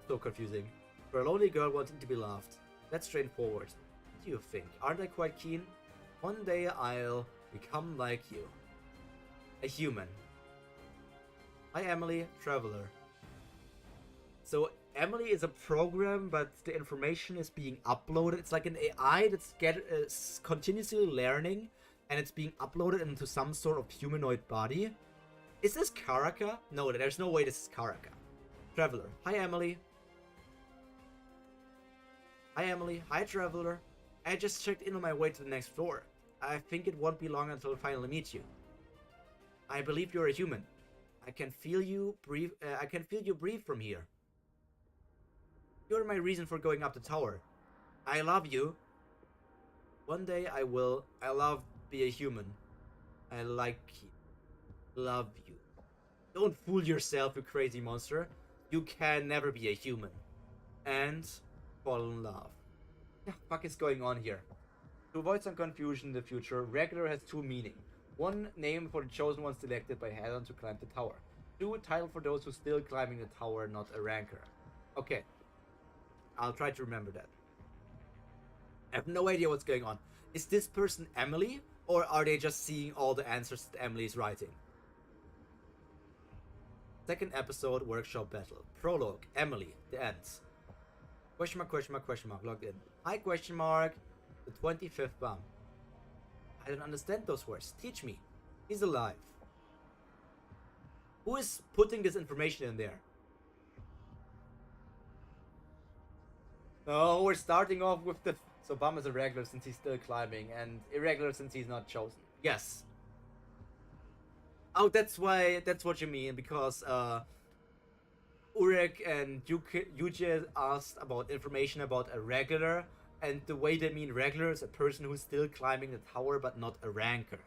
So confusing. For a lonely girl wanting to be loved. That's straightforward. What do you think? Aren't I quite keen? One day I'll become like you. A human. Hi Emily, Traveler. So Emily is a program, but the information is being uploaded. It's like an AI that's continuously learning, and it's being uploaded into some sort of humanoid body. Is this Karaka? No, there's no way this is Karaka. Traveler. Hi Emily. Hi Emily. Hi Traveler. I just checked in on my way to the next floor. I think it won't be long until I finally meet you. I believe you're a human. I can feel you breathe. I can feel you breathe from here. You're my reason for going up the tower. I love you. One day I will. I love be a human. I like you. Love you. Don't fool yourself, you crazy monster. You can never be a human. And fall in love. What the fuck is going on here? To avoid some confusion in the future, regular has two meanings. One, name for the chosen one selected by Helen to climb the tower. Two, title for those who still climbing the tower, not a ranker. Okay. I'll try to remember that. I have no idea what's going on. Is this person Emily? Or are they just seeing all the answers that Emily is writing? Second episode, workshop battle. Prologue, Emily, the ends. Question mark, question mark, question mark, logged in. Hi, question mark. The 25th bomb. I don't understand those words. Teach me. He's alive. Who is putting this information in there? Oh, we're starting off with the... So Bum is a regular since he's still climbing, and irregular since he's not chosen. Yes. Oh, that's why... That's what you mean, because Urek and Yuji asked about information about a regular, and the way they mean regular is a person who's still climbing the tower but not a ranker.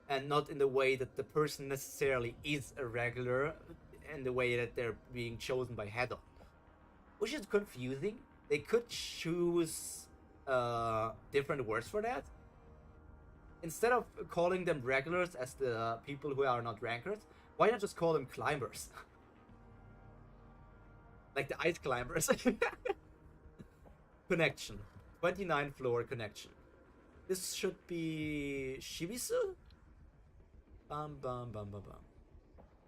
And not in the way that the person necessarily is a regular, in the way that they're being chosen by Hedon. Which is confusing. They could choose different words for that. Instead of calling them regulars as the people who are not rankers, why not just call them climbers? Like the ice climbers. Connection. 29th floor connection. This should be Shibisu? Bum bum bum bum bum.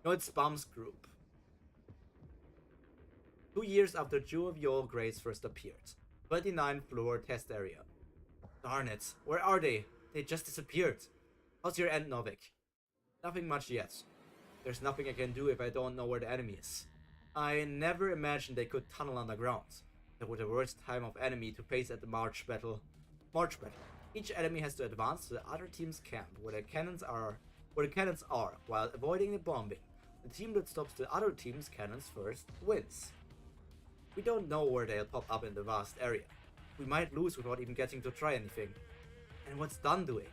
No, it's Bum's group. 2 years after Jovial Grace first appeared. 29th floor test area. Darn it. Where are they? They just disappeared. How's your end, Novik? Nothing much yet. There's nothing I can do if I don't know where the enemy is. I never imagined they could tunnel underground. That was the worst time of enemy to face at the March battle. Each enemy has to advance to the other team's camp where the cannons are while avoiding the bombing. The team that stops the other team's cannons first wins. We don't know where they'll pop up in the vast area. We might lose without even getting to try anything. And what's Dunn doing?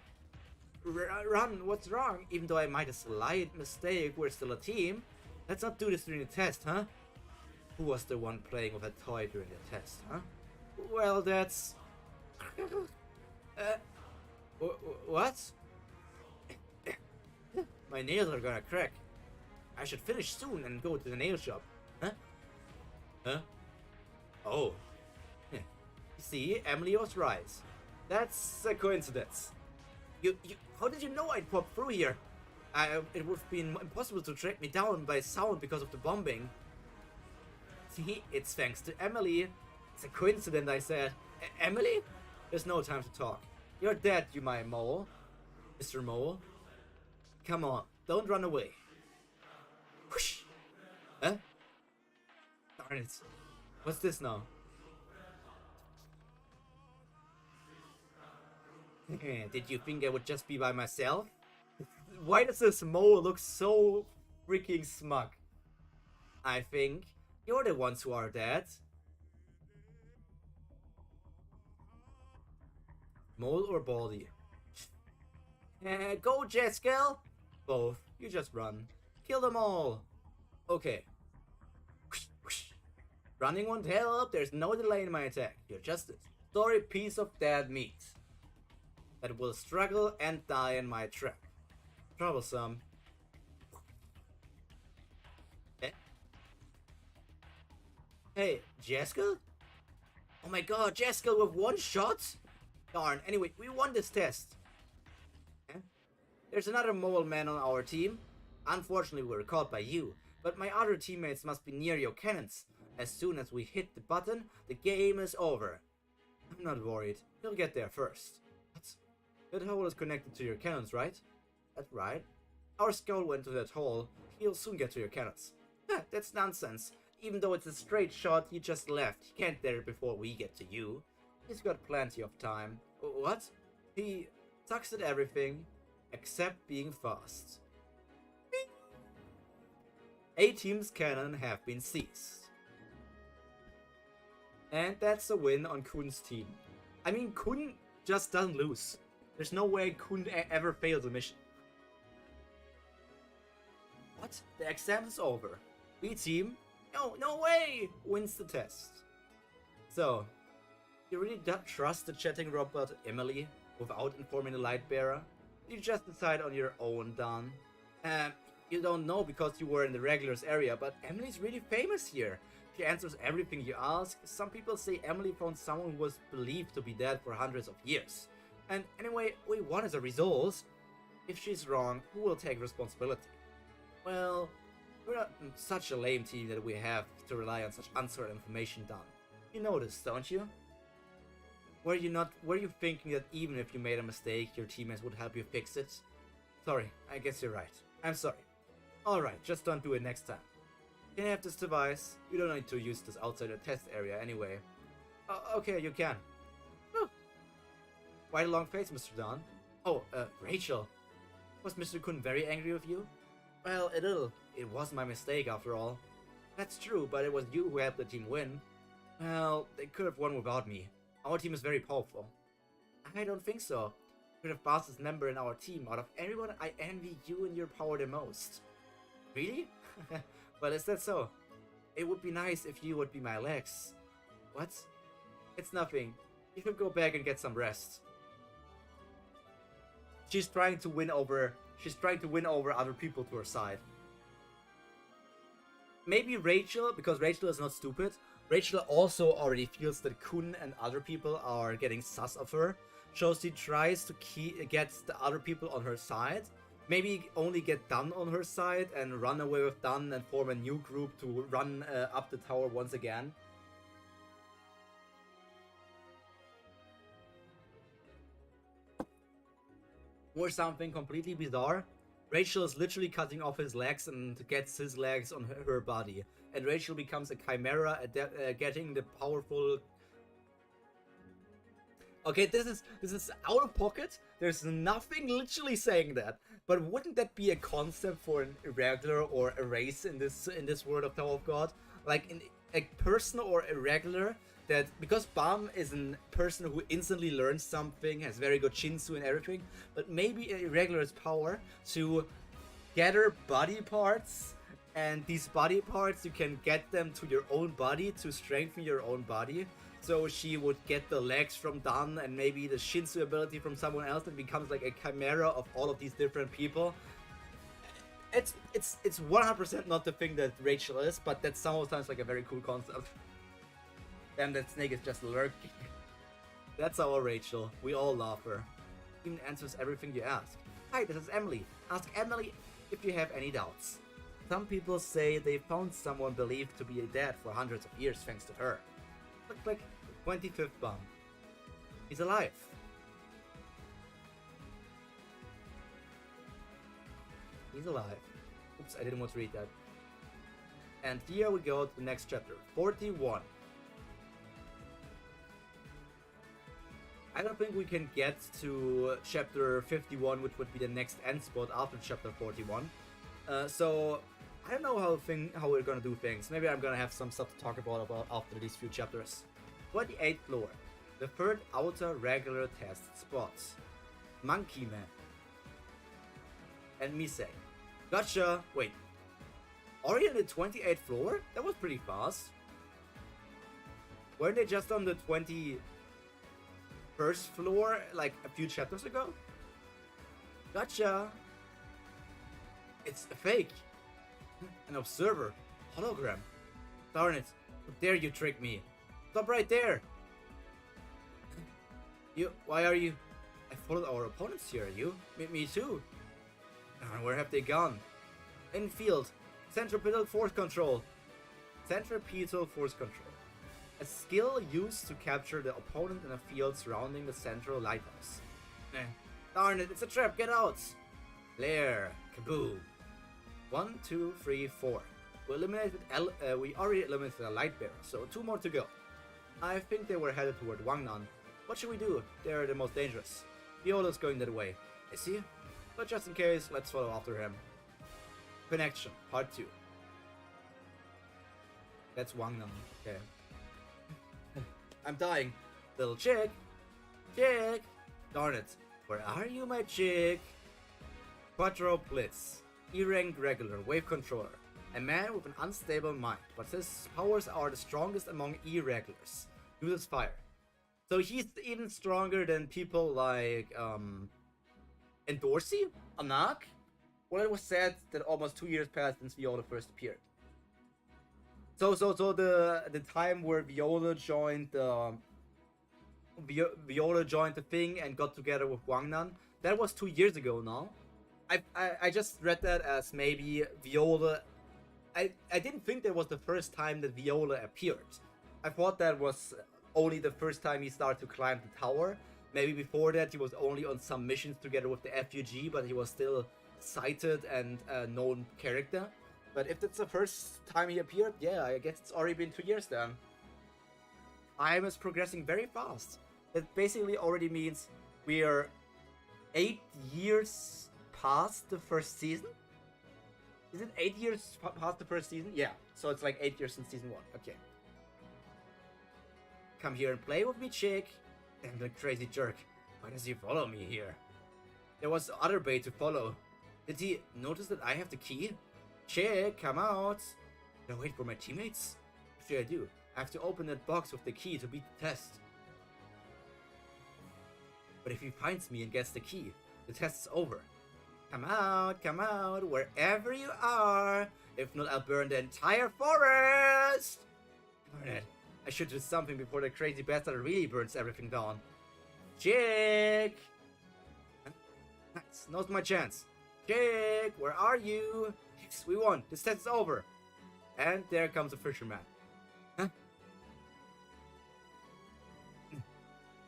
Run, what's wrong? Even though I made a slight mistake, we're still a team. Let's not do this during the test, huh? Who was the one playing with a toy during the test, huh? Well, that's... what? My nails are gonna crack. I should finish soon and go to the nail shop. Huh? Huh? Oh. See, Emily was right. That's a coincidence. How did you know I'd pop through here? It would have been impossible to track me down by sound because of the bombing. See, it's thanks to Emily. It's a coincidence, I said. Emily? There's no time to talk. You're dead, you my mole. Mr. Mole. Come on, don't run away. Whoosh! Huh? Darn it. What's this now? Did you think I would just be by myself? Why does this mole look so freaking smug? I think you're the ones who are dead. Mole or Baldy? Go, Jeskel! Both. You just run. Kill them all. Okay. Running won't help. There's no delay in my attack. You're just a sorry piece of dead meat that will struggle and die in my trap. Troublesome. Hey, Jeskel? Oh my god, Jeskel with one shot? Darn, anyway, we won this test. There's another mole man on our team. Unfortunately, we were caught by you, but my other teammates must be near your cannons. As soon as we hit the button, the game is over. I'm not worried. He'll get there first. What? That hole is connected to your cannons, right? That's right. Our scout went to that hole. He'll soon get to your cannons. That's nonsense. Even though it's a straight shot, he just left. He can't get there before we get to you. He's got plenty of time. What? He sucks at everything, except being fast. A team's cannon have been seized. And that's a win on Khun's team. I mean, Khun just doesn't lose. There's no way Khun ever fails a mission. What? The exam is over. B team, no way, wins the test. So, you really don't trust the chatting robot Emily without informing the Lightbearer? You just decide on your own, Don. You don't know because you were in the regulars area, but Emily's really famous here. She answers everything you ask. Some people say Emily found someone who was believed to be dead for hundreds of years. And anyway, we won as a result. If she's wrong, who will take responsibility? Well, we're not such a lame team that we have to rely on such uncertain information, Don. You know this, don't you? Were you thinking that even if you made a mistake, your teammates would help you fix it? Sorry, I guess you're right. I'm sorry. Alright, just don't do it next time. Can I have this device? You don't need to use this outside the test area anyway. Okay, you can. Oh. Quite a long face, Mr. Don. Oh, Rachel. Was Mr. Khun very angry with you? Well, a little. It was my mistake after all. That's true, but it was you who helped the team win. Well, they could have won without me. Our team is very powerful. I don't think so. You're the fastest member in our team. Out of everyone, I envy you and your power the most. Really? Well, is that so? It would be nice if you would be my legs. What? It's nothing. You should go back and get some rest. She's trying to win over other people to her side. Maybe Rachel, because Rachel is not stupid, Rachel also already feels that Khun and other people are getting sus of her, so she tries to get the other people on her side. Maybe only get Dan on her side and run away with Dan and form a new group to run up the tower once again. Or something completely bizarre. Rachel is literally cutting off his legs and gets his legs on her body. And Rachel becomes a chimera, getting the powerful... Okay, this is out of pocket. There's nothing literally saying that. But wouldn't that be a concept for an irregular or a race in this world of Tower of God? Like a person or irregular that, because Bam is a person who instantly learns something, has very good Shinsu and everything, but maybe an irregular's power to gather body parts, and these body parts you can get them to your own body to strengthen your own body. So she would get the legs from Dan and maybe the Shinsu ability from someone else, and becomes like a chimera of all of these different people. It's 100% not the thing that Rachel is, but that sounds like a very cool concept. And that snake is just lurking. That's our Rachel. We all love her. Even answers everything you ask. Hi, this is Emily. Ask Emily if you have any doubts. Some people say they found someone believed to be dead for hundreds of years thanks to her. Look like 25th bomb. He's alive. He's alive. Oops, I didn't want to read that. And here we go to the next chapter, 41. I don't think we can get to chapter 51, which would be the next end spot after chapter 41. So I don't know how we're gonna do things. Maybe I'm gonna have some stuff to talk about after these few chapters. 28th floor, the third outer regular test spot. Monkey Man. And me say, gotcha. Wait, already on the 28th floor? That was pretty fast. Weren't they just on the 21st floor like a few chapters ago? Gotcha. It's a fake. An observer. Hologram. Darn it. How dare you trick me? Stop right there. Why are you? I followed our opponents here. You? Me too. Where have they gone? In field. Centripetal force control. Centripetal force control. A skill used to capture the opponent in a field surrounding the central lighthouse. Darn it, it's a trap, get out! Flare. Kaboom. 1, 2, 3, 4. We already eliminated the light bearer, so 2 more to go. I think they were headed toward Wangnan. What should we do? They're the most dangerous. Viola's going that way. Is he? But just in case, let's follow after him. Connection, part 2. That's Wangnan. Okay. I'm dying. Little chick. Chick. Darn it. Where are you, my chick? Quattro Blitz. E-rank regular, wave controller. A man with an unstable mind, but his powers are the strongest among E-regulars. Uses fire. So he's even stronger than people like, Endorsey? Anak? Well, it was said that almost 2 years passed since Viola first appeared. So the time where Viola joined the thing and got together with Wangnan, that was 2 years ago now. I just read that as maybe Viola. I didn't think that was the first time that Viola appeared. I thought that was only the first time he started to climb the tower. Maybe before that he was only on some missions together with the FUG, but he was still cited and a known character. But if that's the first time he appeared, yeah, I guess it's already been 2 years then. Time is progressing very fast. That basically already means we are 8 years past the first season? Is it 8 years past the first season? Yeah, so it's like 8 years since season 1. Okay. Come here and play with me, chick. Damn, the crazy jerk. Why does he follow me here? There was other bait to follow. Did he notice that I have the key? Chick, come out. Should I wait for my teammates? What should I do? I have to open that box with the key to beat the test. But if he finds me and gets the key, the test is over. Come out, wherever you are. If not, I'll burn the entire forest. Darn it. I should do something before the crazy bastard really burns everything down. Chick! Huh? Nice, now's my chance. Chick, where are you? Yes, we won. This test is over. And there comes a fisherman. Huh?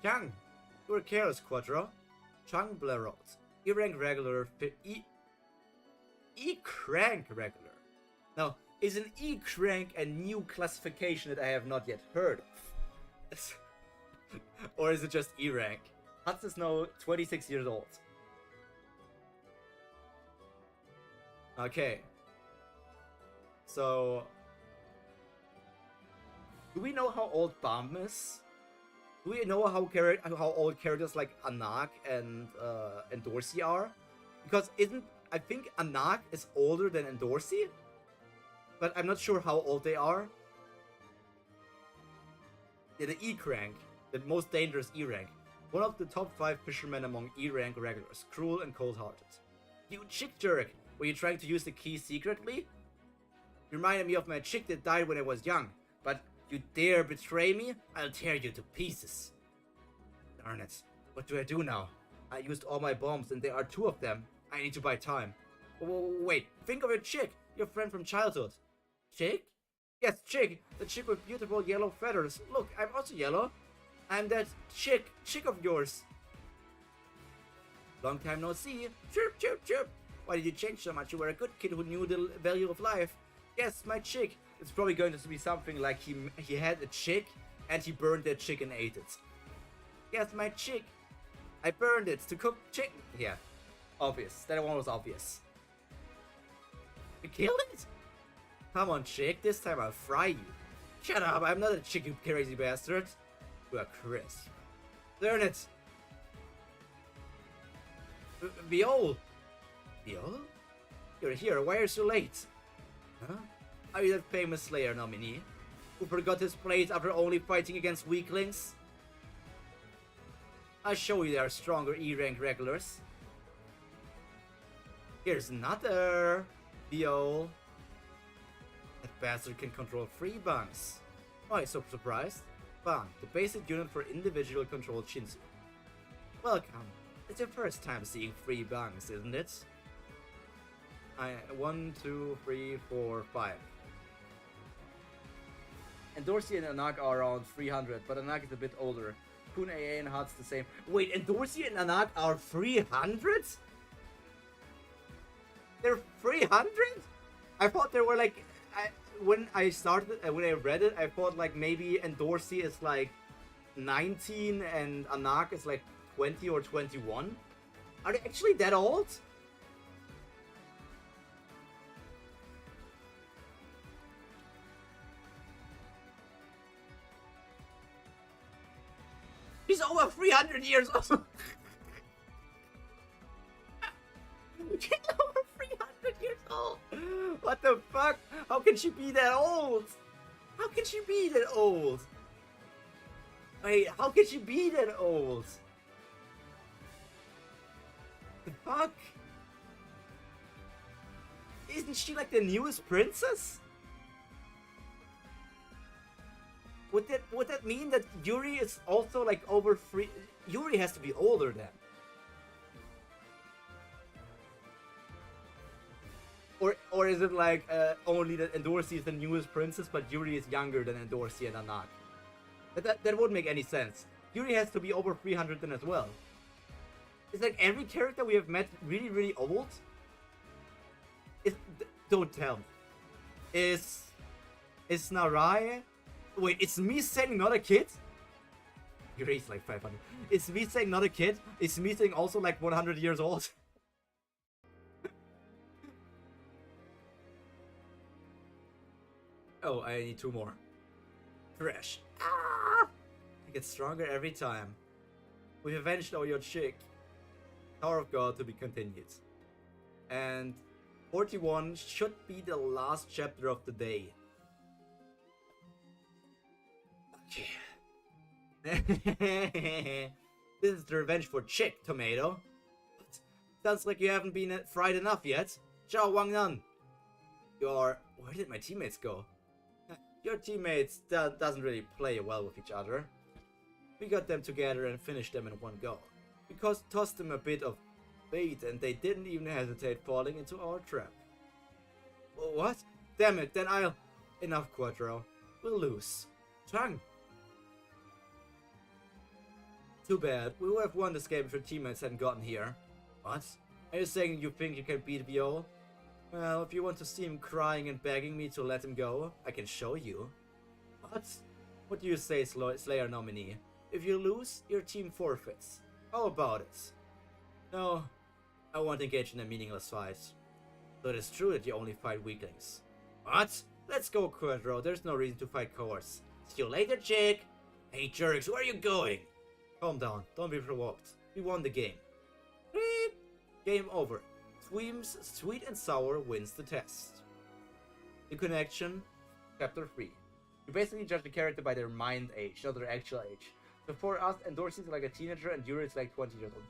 Chang, you were careless, Quattro. Chang blurred. E-rank regular, E-crank regular. Now, is an E-crank a new classification that I have not yet heard of? Or is it just E-rank? Hutz is now 26 years old. Okay. So, do we know how old Bomb is? Do we know how old characters like Anak and Dorsey are? Because I think Anak is older than Dorsey, but I'm not sure how old they are. Yeah, the E-crank, the most dangerous E-rank. One of the top 5 fishermen among E-rank regulars, cruel and cold-hearted. You chick jerk! Were you trying to use the key secretly? You reminded me of my chick that died when I was young, but you dare betray me? I'll tear you to pieces. Darn it. What do I do now? I used all my bombs and there are 2 of them. I need to buy time. Wait, think of your chick, your friend from childhood. Chick? Yes, chick. The chick with beautiful yellow feathers. Look, I'm also yellow. I'm that chick of yours. Long time no see. Chirp, chirp, chirp. Why did you change so much? You were a good kid who knew the value of life. Yes, my chick. It's probably going to be something like he had a chick and he burned that chick and ate it. Yes, my chick. I burned it to cook chicken. Yeah, obvious. That one was obvious. You killed it? Come on, chick. This time I'll fry you. Shut up. I'm not a chick, you crazy bastard. You are crisp. Learn it. Viol. Viol? You're here. Why are you so late? Huh? Are you that famous Slayer nominee who forgot his place after only fighting against weaklings? I'll show you there are stronger E-rank regulars. Here's another. Viol. That bastard can control 3 bangs. Why so surprised? Bang, the basic unit for individual controlled Shinsu. Welcome. It's your first time seeing 3 bangs, isn't it? 1, 2, 3, 4, 5. And Dorsey and Anak are around 300, but Anak is a bit older. Khun, AA, and Hat's the same. Wait, and Dorsey and Anak are 300? They're 300? I thought they were like... when I read it, I thought like maybe Dorsey is like 19 and Anak is like 20 or 21. Are they actually that old? He's over 300 years old. She's over 300 years old. What the fuck? How can she be that old? How can she be that old? Wait, how can she be that old? The fuck? Isn't she like the newest princess? Would that mean that Yuri is also like over 3? Yuri has to be older then. Or is it like only that Dorsey is the newest princess, but Yuri is younger than Dorsey and Anak? That wouldn't make any sense. Yuri has to be over 300 then as well. It's like every character we have met really, really old. Don't tell me. Is Narai? Wait, it's me saying not a kid? Yuri's like 500. It's me saying not a kid? Is me saying also like 100 years old? Oh, I need 2 more. Fresh. Ah! I get stronger every time. We've avenged all your chick. Tower of God to be continued. And 41 should be the last chapter of the day. Okay. This is the revenge for Chick, Tomato. But sounds like you haven't been fried enough yet. Ciao, Wang Nan. Where did my teammates go? Your teammates doesn't really play well with each other. We got them together and finished them in one go. We tossed them a bit of bait and they didn't even hesitate falling into our trap. What? Damn it, then I'll... Enough, Quattro. We'll lose. Chang. Too bad. We would have won this game if your teammates hadn't gotten here. What? Are you saying you think you can beat Viol? Well, if you want to see him crying and begging me to let him go, I can show you. What? What do you say, Slayer nominee? If you lose, your team forfeits. How about it? No, I won't engage in a meaningless fight. Though it is true that you only fight weaklings. What? Let's go, Quadro. There's no reason to fight cowards. See you later, Jake. Hey, jerks, where are you going? Calm down. Don't be provoked. We won the game. Beep. Game over. Tweem's Sweet and Sour wins the test. The Connection, Chapter 3. You basically judge the character by their mind age, not their actual age. So for us, Dorsey's like a teenager and Yuri is like 20 years old.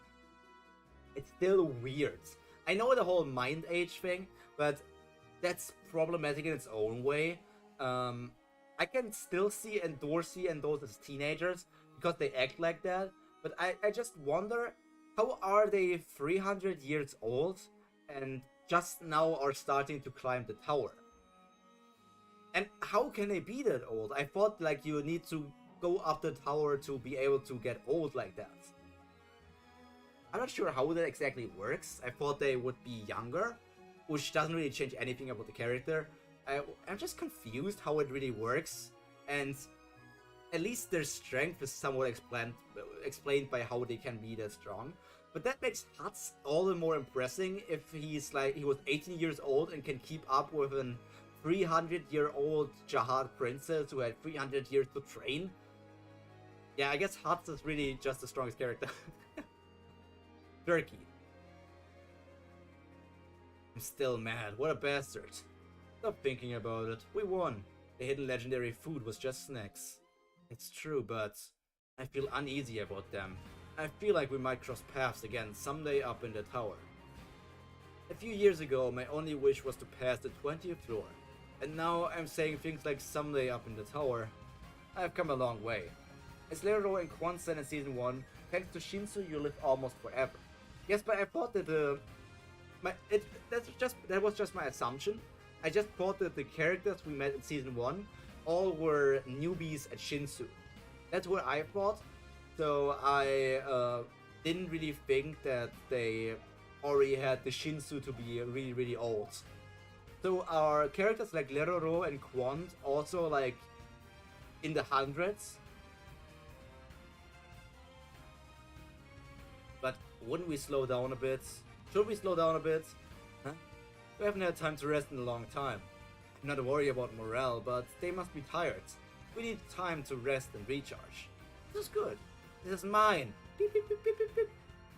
It's still weird. I know the whole mind age thing, but that's problematic in its own way. I can still see Dorsey and those as teenagers because they act like that, but I just wonder, how are they 300 years old and just now are starting to climb the tower? And how can they be that old? I thought like you need to go up the tower to be able to get old like that. I'm not sure how that exactly works. I thought they would be younger, which doesn't really change anything about the character. I'm just confused how it really works, and at least their strength is somewhat explained by how they can be that strong. But that makes Huts all the more impressive if he's like, he was 18 years old and can keep up with an 300-year-old Jahad princess who had 300 years to train. Yeah, I guess Huts is really just the strongest character. Turkey. I'm still mad. What a bastard. Stop thinking about it. We won. The hidden legendary food was just snacks. It's true, but I feel uneasy about them. I feel like we might cross paths again someday up in the tower. A few years ago, my only wish was to pass the 20th floor. And now I'm saying things like someday up in the tower. I've come a long way. As Lero and Khun said in Season 1, thanks to Shinsu you live almost forever. Yes, but I thought that that was just my assumption. I just thought that the characters we met in Season 1 all were newbies at Shinsu. That's what I thought. So I didn't really think that they already had the Shinsu to be really, really old. So our characters like Leroro and Quant also like in the hundreds. But wouldn't we slow down a bit? Should we slow down a bit? Huh? We haven't had time to rest in a long time. I'm not worried about morale, but they must be tired. We need time to rest and recharge. This is good. This is mine. Beep, beep, beep, beep, beep, beep.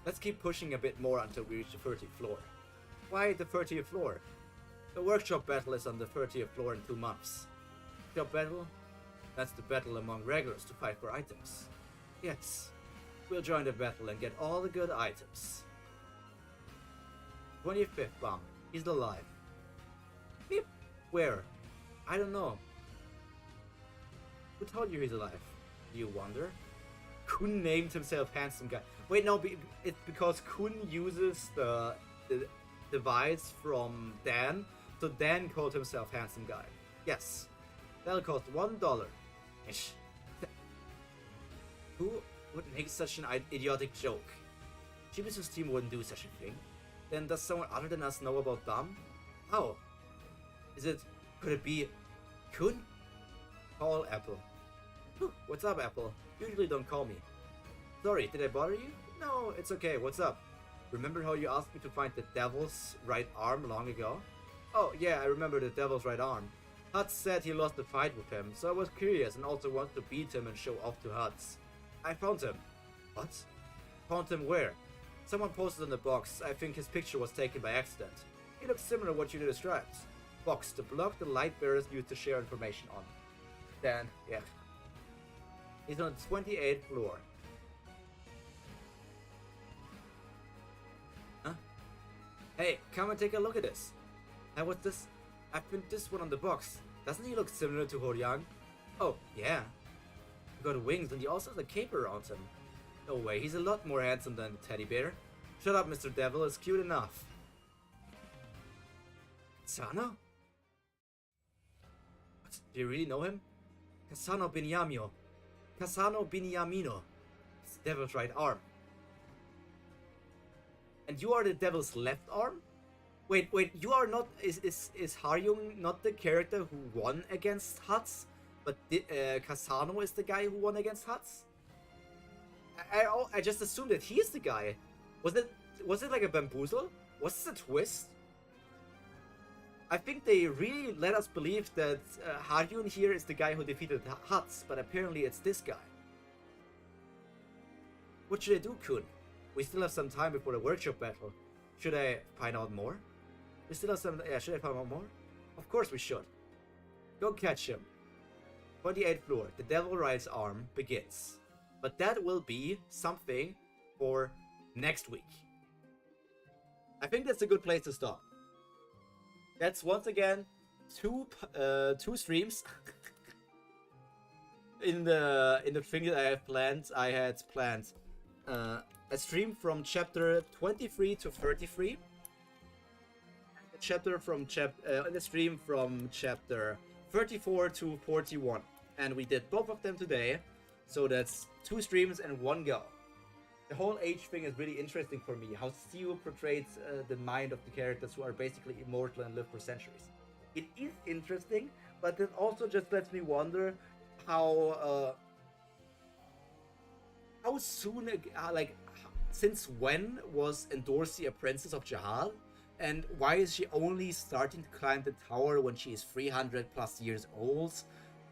Let's keep pushing a bit more until we reach the 30th floor. Why the 30th floor? The workshop battle is on the 30th floor in 2 months. Workshop battle? That's the battle among regulars to fight for items. Yes. We'll join the battle and get all the good items. 25th bomb. He's alive. Beep. Where? I don't know. Who told you he's alive? Do you wonder? Khun named himself Handsome Guy. Wait, no, it's because Khun uses the device from Dan, so Dan called himself Handsome Guy. Yes. That'll cost $1. Ish. Who would make such an idiotic joke? Chibisu's team wouldn't do such a thing. Then does someone other than us know about Dam? How? Could it be Khun? Call Apple. What's up, Apple? Usually don't call me. Sorry, did I bother you? No, it's okay, what's up? Remember how you asked me to find the devil's right arm long ago? Oh yeah, I remember the devil's right arm. Hutz said he lost the fight with him, so I was curious and also wanted to beat him and show off to Hutz. I found him. What? Found him where? Someone posted in the box. I think his picture was taken by accident. He looks similar to what you described. Box, the block the light bearers use to share information on. Then, yeah. He's on the 28th floor. Huh? Hey, come and take a look at this. And what's this? I printed this one on the box. Doesn't he look similar to Horyang? Oh, yeah. He got wings and he also has a cape around him. No way, he's a lot more handsome than the teddy bear. Shut up, Mr. Devil, it's cute enough. Kasano? What? Do you really know him? Kasano Binyamio. Kasano Binyamino. It's the devil's right arm. And you are the devil's left arm? Wait, you are not... Is Haryung not the character who won against Hutz? But Kasano is the guy who won against Hutz? I just assumed that he's the guy. Was it like a bamboozle? Was this a twist? I think they really let us believe that Haryun here is the guy who defeated Hutz, but apparently it's this guy. What should I do, Khun? We still have some time before the workshop battle. Should I find out more? We still have some... Yeah, should I find out more? Of course we should. Go catch him. 28th floor. The Devil Ride's arm begins. But that will be something for next week. I think that's a good place to stop. That's once again two streams. in the thing that I have planned, I had planned a stream from chapter 23 to 33. A chapter from a stream from chapter 34 to 41, and we did both of them today. So that's 2 streams and 1 go. The whole age thing is really interesting for me. How Steel portrays the mind of the characters who are basically immortal and live for centuries. It is interesting, but it also just lets me wonder how soon, since when was Endorsi a princess of Jahal? And why is she only starting to climb the tower when she is 300 plus years old?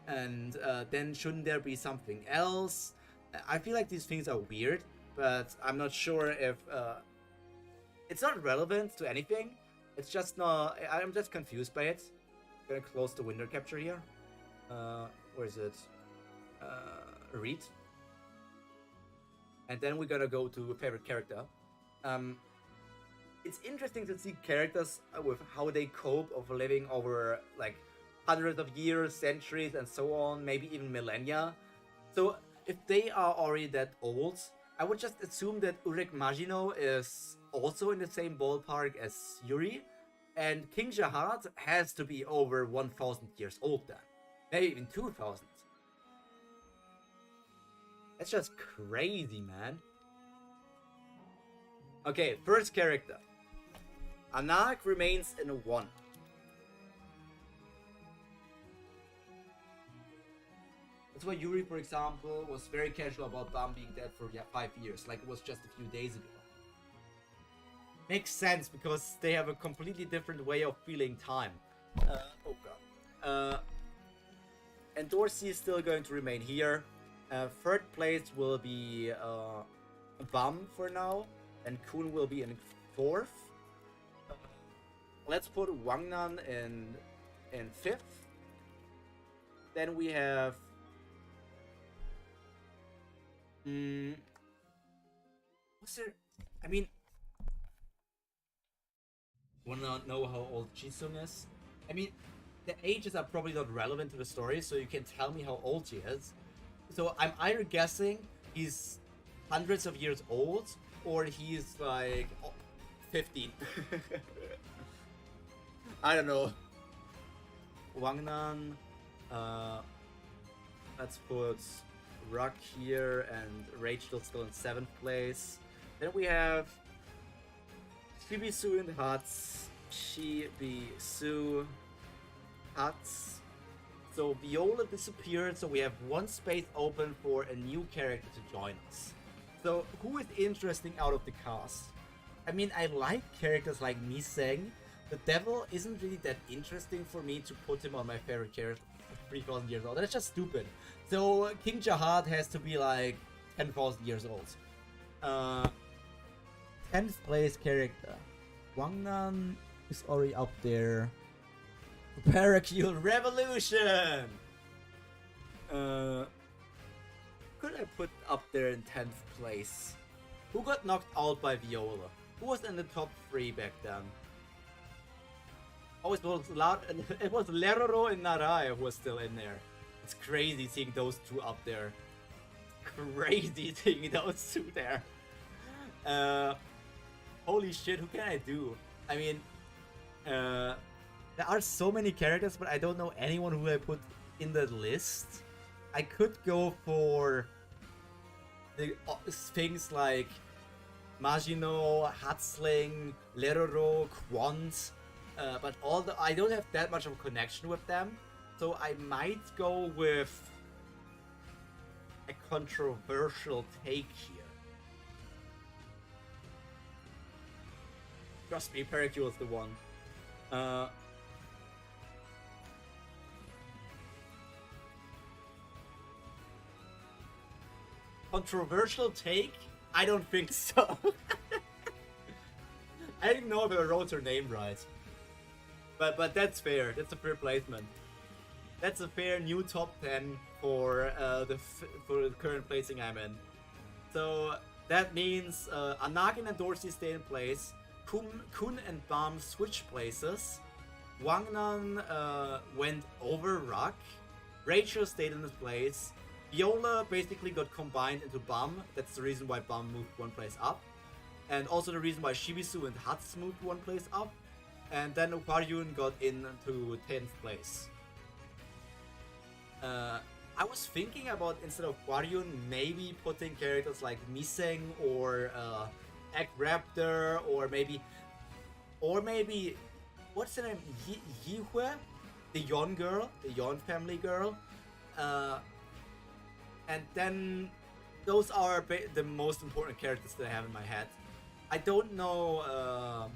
And then shouldn't there be something else? I feel like these things are weird, but I'm not sure if it's not relevant to anything. It's just not. I'm just confused by it. I'm gonna close the window capture here. Where is it? Read. And then we're gonna go to favorite character. It's interesting to see characters with how they cope of living over like hundreds of years, centuries, and so on, maybe even millennia. So if they are already that old, I would just assume that Urek Mazino is also in the same ballpark as Yuri, and King Jahad has to be over 1,000 years old then, maybe even 2,000. That's just crazy, man. Okay, first character. Anak remains in a 1. That's why Yuri, for example, was very casual about Bam being dead for 5 years, like it was just a few days ago. Makes sense, because they have a completely different way of feeling time. Oh god. And Dorsey is still going to remain here. Third place will be Bam for now, and Khun will be in 4th. Let's put Wangnan in 5th. Then we have what's there? I mean, wanna know how old Jisung is? I mean, the ages are probably not relevant to the story, so you can tell me how old she is. So I'm either guessing he's hundreds of years old, or he's like 15. I don't know. Wangnan. Let's put Rock here, and Rachel still in 7th place. Then we have Shibisu in the Huts. Shibisu Huts. So Viola disappeared, so we have 1 space open for a new character to join us. So who is interesting out of the cast? I mean, I like characters like Miseng. The Devil isn't really that interesting for me to put him on my favorite character 3,000 years old. That's just stupid. So King Jahad has to be like 10,000 years old. 10th place character. Wangnan is already up there. Paracule Revolution! Could I put up there in 10th place? Who got knocked out by Viola? Who was in the top 3 back then? Oh, it was Leroro and Narai who was still in there. It's crazy seeing those 2 up there. Crazy seeing those 2 there. Holy shit, who can I do? I mean, there are so many characters, but I don't know anyone who I put in the list. I could go for the things like Majino, Hatsling, Leroro, Quant, but I don't have that much of a connection with them, so I might go with a controversial take here. Trust me, Paracule is the one. Controversial take? I don't think so. I didn't know if I wrote her name right. But that's fair. That's a fair placement. That's a fair new top 10 for the current placing I'm in. So that means Anakin and Dorsey stay in place. Khun and Bam switch places. Wangnan went over Rock. Rachel stayed in his place. Viola basically got combined into Bam. That's the reason why Bam moved 1 place up. And also the reason why Shibisu and Hats moved 1 place up. And then Hwaryun got into 10th place. I was thinking about, instead of Guardian, maybe putting characters like Miseng or Egg Raptor, or maybe what's her name? Yihue, the Yon girl, the Yon family girl. And then those are the most important characters that I have in my head. I don't know.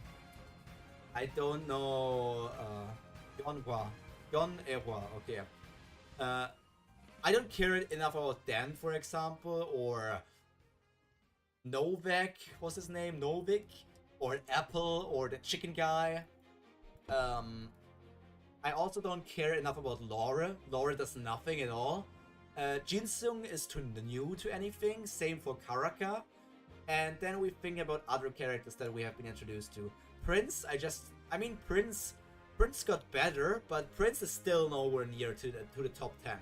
Yon Ewa. Okay. I don't care enough about Dan, for example, or Novak. What's his name? Novik, or Apple, or the chicken guy. I also don't care enough about Laura. Laura does nothing at all. Jinsung is too new to anything. Same for Karaka. And then we think about other characters that we have been introduced to. Prince, Prince got better, but Prince is still nowhere near to the top 10.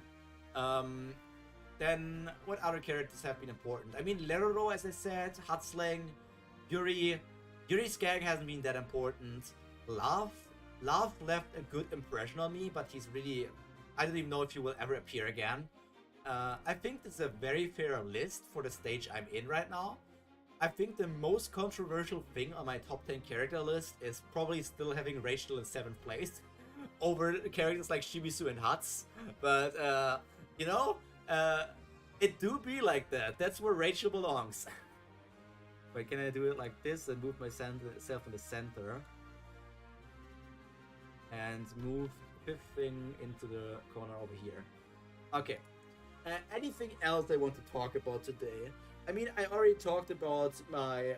Then what other characters have been important? I mean, Leroro, as I said, Hatslang, Yuri. Yuri's gang hasn't been that important. Love left a good impression on me, but he's really... I don't even know if he will ever appear again. I think this is a very fair list for the stage I'm in right now. I think the most controversial thing on my top 10 character list is probably still having Rachel in 7th place over characters like Shimizu and Hats. But, it do be like that. That's where Rachel belongs. Wait, can I do it like this and move myself in the center? And move fifth thing into the corner over here. Okay. Anything else I want to talk about today? I mean, I already talked about my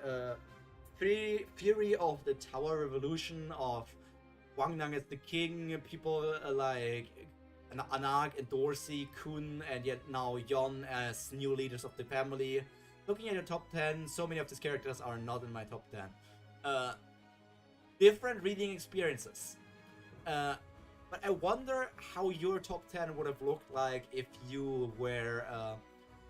theory of the Tower Revolution, of Wangnang as the king, people like Anak and Dorsey, Khun, and yet now Yon as new leaders of the family. Looking at the top 10, so many of these characters are not in my top 10. Different reading experiences. But I wonder how your top 10 would have looked like if you were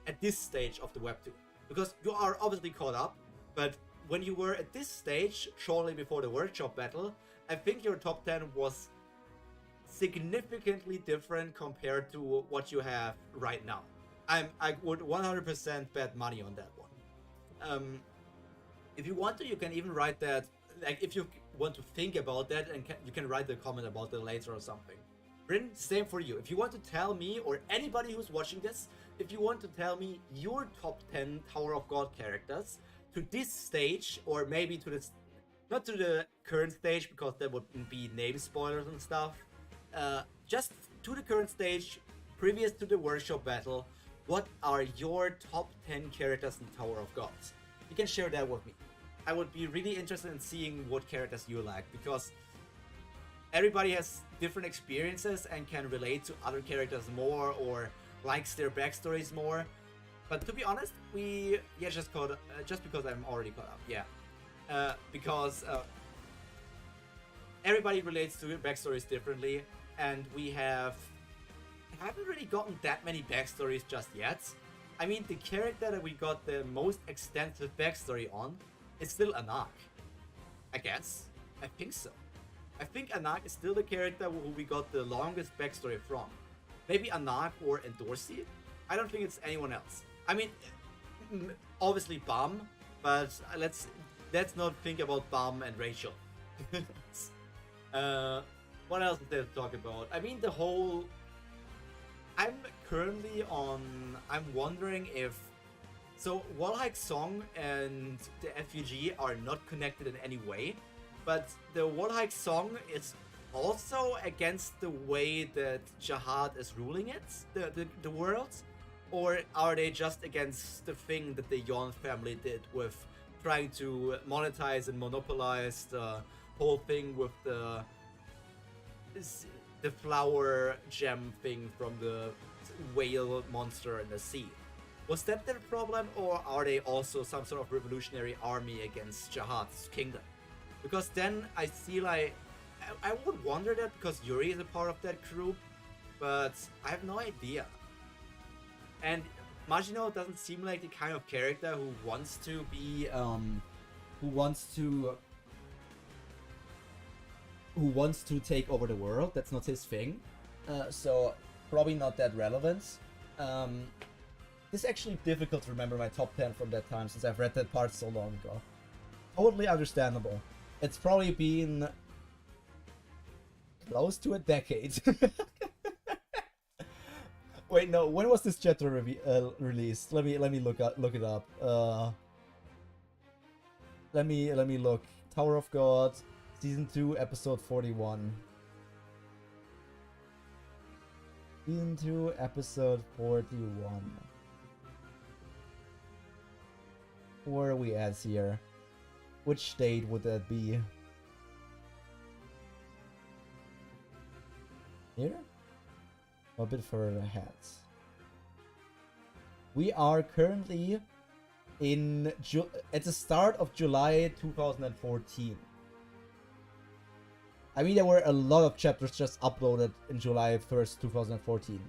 at this stage of the Webtoon. Because you are obviously caught up, but when you were at this stage, shortly before the workshop battle, I think your top 10 was significantly different compared to what you have right now. I would 100% bet money on that one. If you want to, you can even write that, like if you want to think about that, and you can write a comment about it later or something. Bryn, same for you. If you want to tell me, or anybody who's watching this, if you want to tell me your top 10 Tower of God characters to this stage, or maybe to this, not to the current stage, because there would be name spoilers and stuff, just to the current stage, previous to the workshop battle, what are your top 10 characters in Tower of Gods? You can share that with me. I would be really interested in seeing what characters you like, because everybody has different experiences and can relate to other characters more, or likes their backstories more. But to be honest, just because I'm already caught up, because everybody relates to backstories differently, and we haven't really gotten that many backstories just yet. I mean, the character that we got the most extensive backstory on is still Anak, I guess. I think so. I think Anak is still the character who we got the longest backstory from. Maybe Anak or Dorsey. I don't think it's anyone else. I mean, obviously Bam, but let's not think about Bam and Rachel. What else is there to talk about? I mean, the whole... I'm wondering if... So, Wallhike Song and the FUG are not connected in any way, but the Wallhike Song is also against the way that Jihad is ruling it, the world? Or are they just against the thing that the Yon family did with trying to monetize and monopolize the whole thing with the flower gem thing from the whale monster in the sea? Was that their problem, or are they also some sort of revolutionary army against Jihad's kingdom? Because then I see like... I would wonder that because Yuri is a part of that group, but I have no idea. And Mazino doesn't seem like the kind of character who wants to be, who wants to take over the world. That's not his thing. So probably not that relevant. It's actually difficult to remember my top 10 from that time since I've read that part so long ago. Totally understandable. It's probably been close to a decade. Wait, no. When was this chapter released? Let me look it up. Let me look. Tower of God, season 2, episode 41. Season 2, episode 41. Where are we at here? Which date would that be? Here? A bit further ahead. We are currently at the start of July 2014. I mean, there were a lot of chapters just uploaded in July 1st, 2014.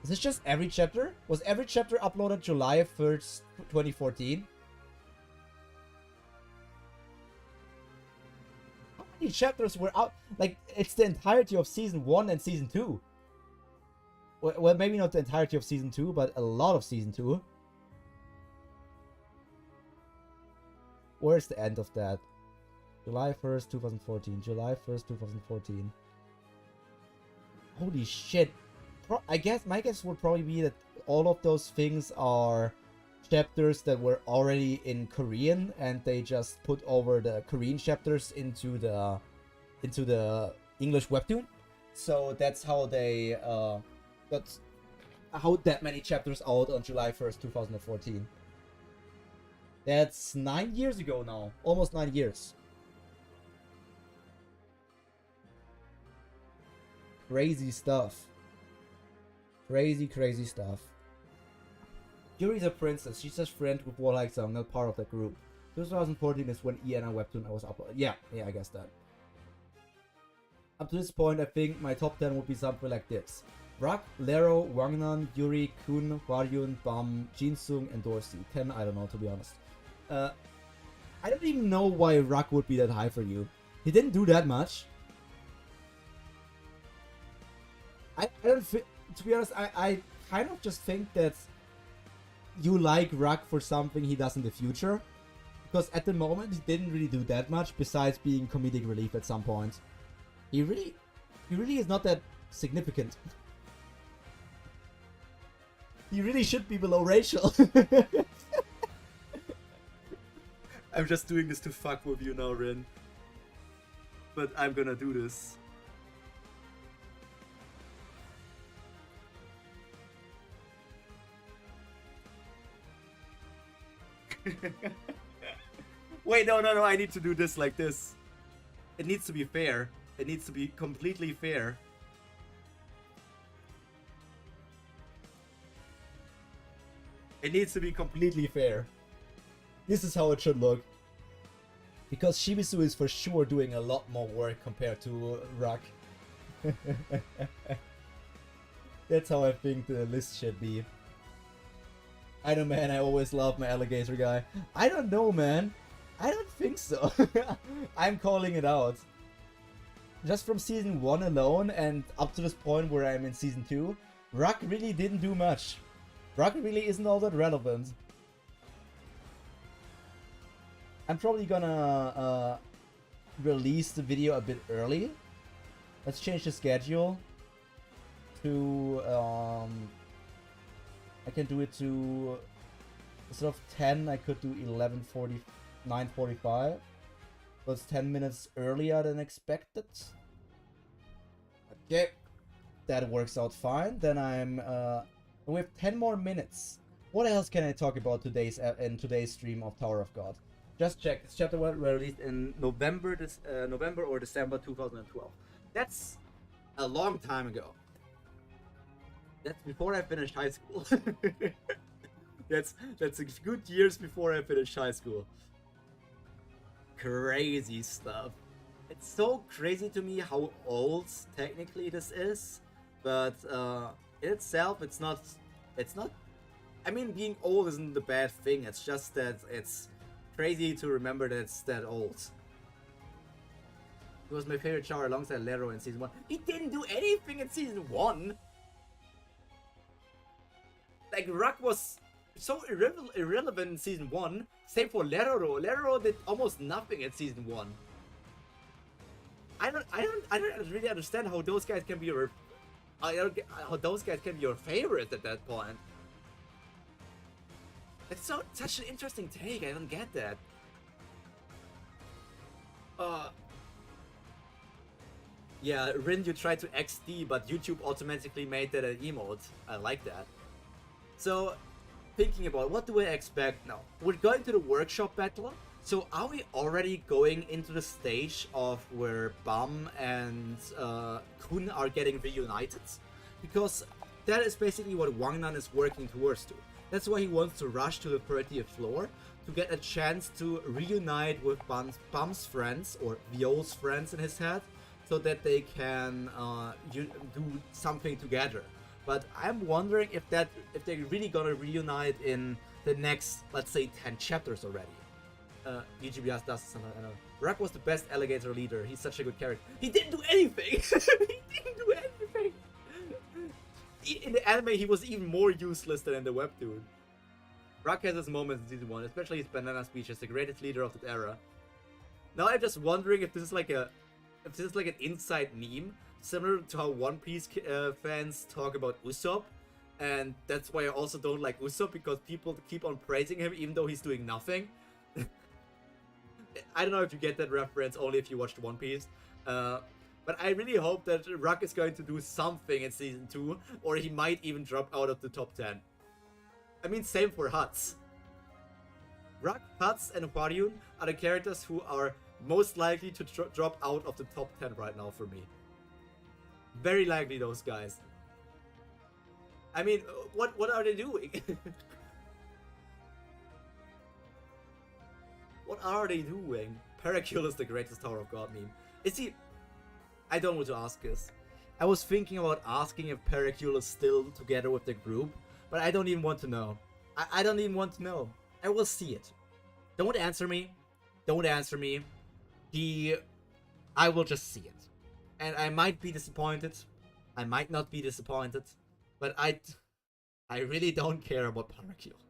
Is this just every chapter? Was every chapter uploaded July 1st, 2014? How many chapters were out? Like, it's the entirety of Season 1 and Season 2. Well, maybe not the entirety of Season 2, but a lot of Season 2. Where's the end of that? July 1st, 2014. July 1st, 2014. Holy shit. I guess my guess would probably be that all of those things are chapters that were already in Korean and they just put over the Korean chapters into the English webtoon. So that's how they that's how that many chapters out on July 1st, 2014. That's 9 years ago now. Almost 9 years. Crazy stuff. Crazy stuff. Yuri's a princess. She's just friends with Warlike Song, not part of the group. 2014 is when ENA Webtoon was uploaded. Yeah, I guess that. Up to this point, I think my top 10 would be something like this. Rak, Lero, Wangnan, Yuri, Khun, Hwaryun, Bam, Jinsung, and Dorsey. 10, I don't know, to be honest. I don't even know why Rak would be that high for you. He didn't do that much. I don't to be honest, I kind of just think that you like Rak for something he does in the future. Because at the moment, he didn't really do that much besides being comedic relief at some point. He really is not that significant. He really should be below Rachel. I'm just doing this to fuck with you now, Rin. But I'm gonna do this. Wait, no, I need to do this like this. It needs to be fair. It needs to be completely fair. It needs to be completely fair. This is how it should look. Because Shimizu is for sure doing a lot more work compared to Rak. That's how I think the list should be. I know, man, I always love my alligator guy. I don't know, man. I don't think so. I'm calling it out. Just from season 1 alone and up to this point where I'm in season 2, Rak really didn't do much. Rak really isn't all that relevant. I'm probably gonna release the video a bit early. Let's change the schedule to I can do it to, instead of 10, I could do 11:40, 9:45. So it's 10 minutes earlier than expected. Okay, that works out fine. Then we have 10 more minutes. What else can I talk about in today's stream of Tower of God? Just check. This chapter was released in November or December 2012. That's a long time ago. That's before I finished high school. that's a good years before I finished high school. Crazy stuff. It's so crazy to me how old technically this is, but in itself it's not. I mean, being old isn't the bad thing. It's just that it's crazy to remember that it's that old. He was my favorite Char alongside Lero in season 1. He didn't do anything in season 1. Like, Ruck was so irrelevant in season 1. Same for Leroro. Leroro did almost nothing in season 1. I don't really understand how those guys can be your... I don't get how those guys can be your favorites at that point. It's such an interesting take. I don't get that. Yeah, Rin, you tried to XD, but YouTube automatically made that an emote. I like that. So, thinking about what do we expect now? We're going to the workshop battle. So, are we already going into the stage of where Bam and Khun are getting reunited? Because that is basically what Wangnan is working towards to. That's why he wants to rush to the 30th floor to get a chance to reunite with Bam's friends, or Vio's friends in his head, so that they can do something together. But I'm wondering if they're really gonna reunite in the next, let's say, 10 chapters already. DGBS does. Ruck was the best alligator leader. He's such a good character. He didn't do anything. He didn't do anything. In the anime, he was even more useless than in the webtoon. Ruck has his moments in season 1, especially his banana speech as the greatest leader of that era. Now I'm just wondering if this is like an inside meme, similar to how One Piece fans talk about Usopp, and that's why I also don't like Usopp, because people keep on praising him even though he's doing nothing. I don't know if you get that reference, only if you watched One Piece. But I really hope that Ruck is going to do something in season 2, or he might even drop out of the top 10. I mean, same for Huts. Ruck, Huts, and Hwaryun are the characters who are most likely to drop out of the top 10 right now for me. Very likely, those guys. I mean, what are they doing? What are they doing? Paracule is the greatest Tower of God meme. Is he... I don't want to ask this. I was thinking about asking if Paracule is still together with the group, but I don't even want to know. I don't even want to know. I will see it. Don't answer me. Don't answer me. I will just see it. And I might be disappointed. I might not be disappointed. But I really don't care about Paracule.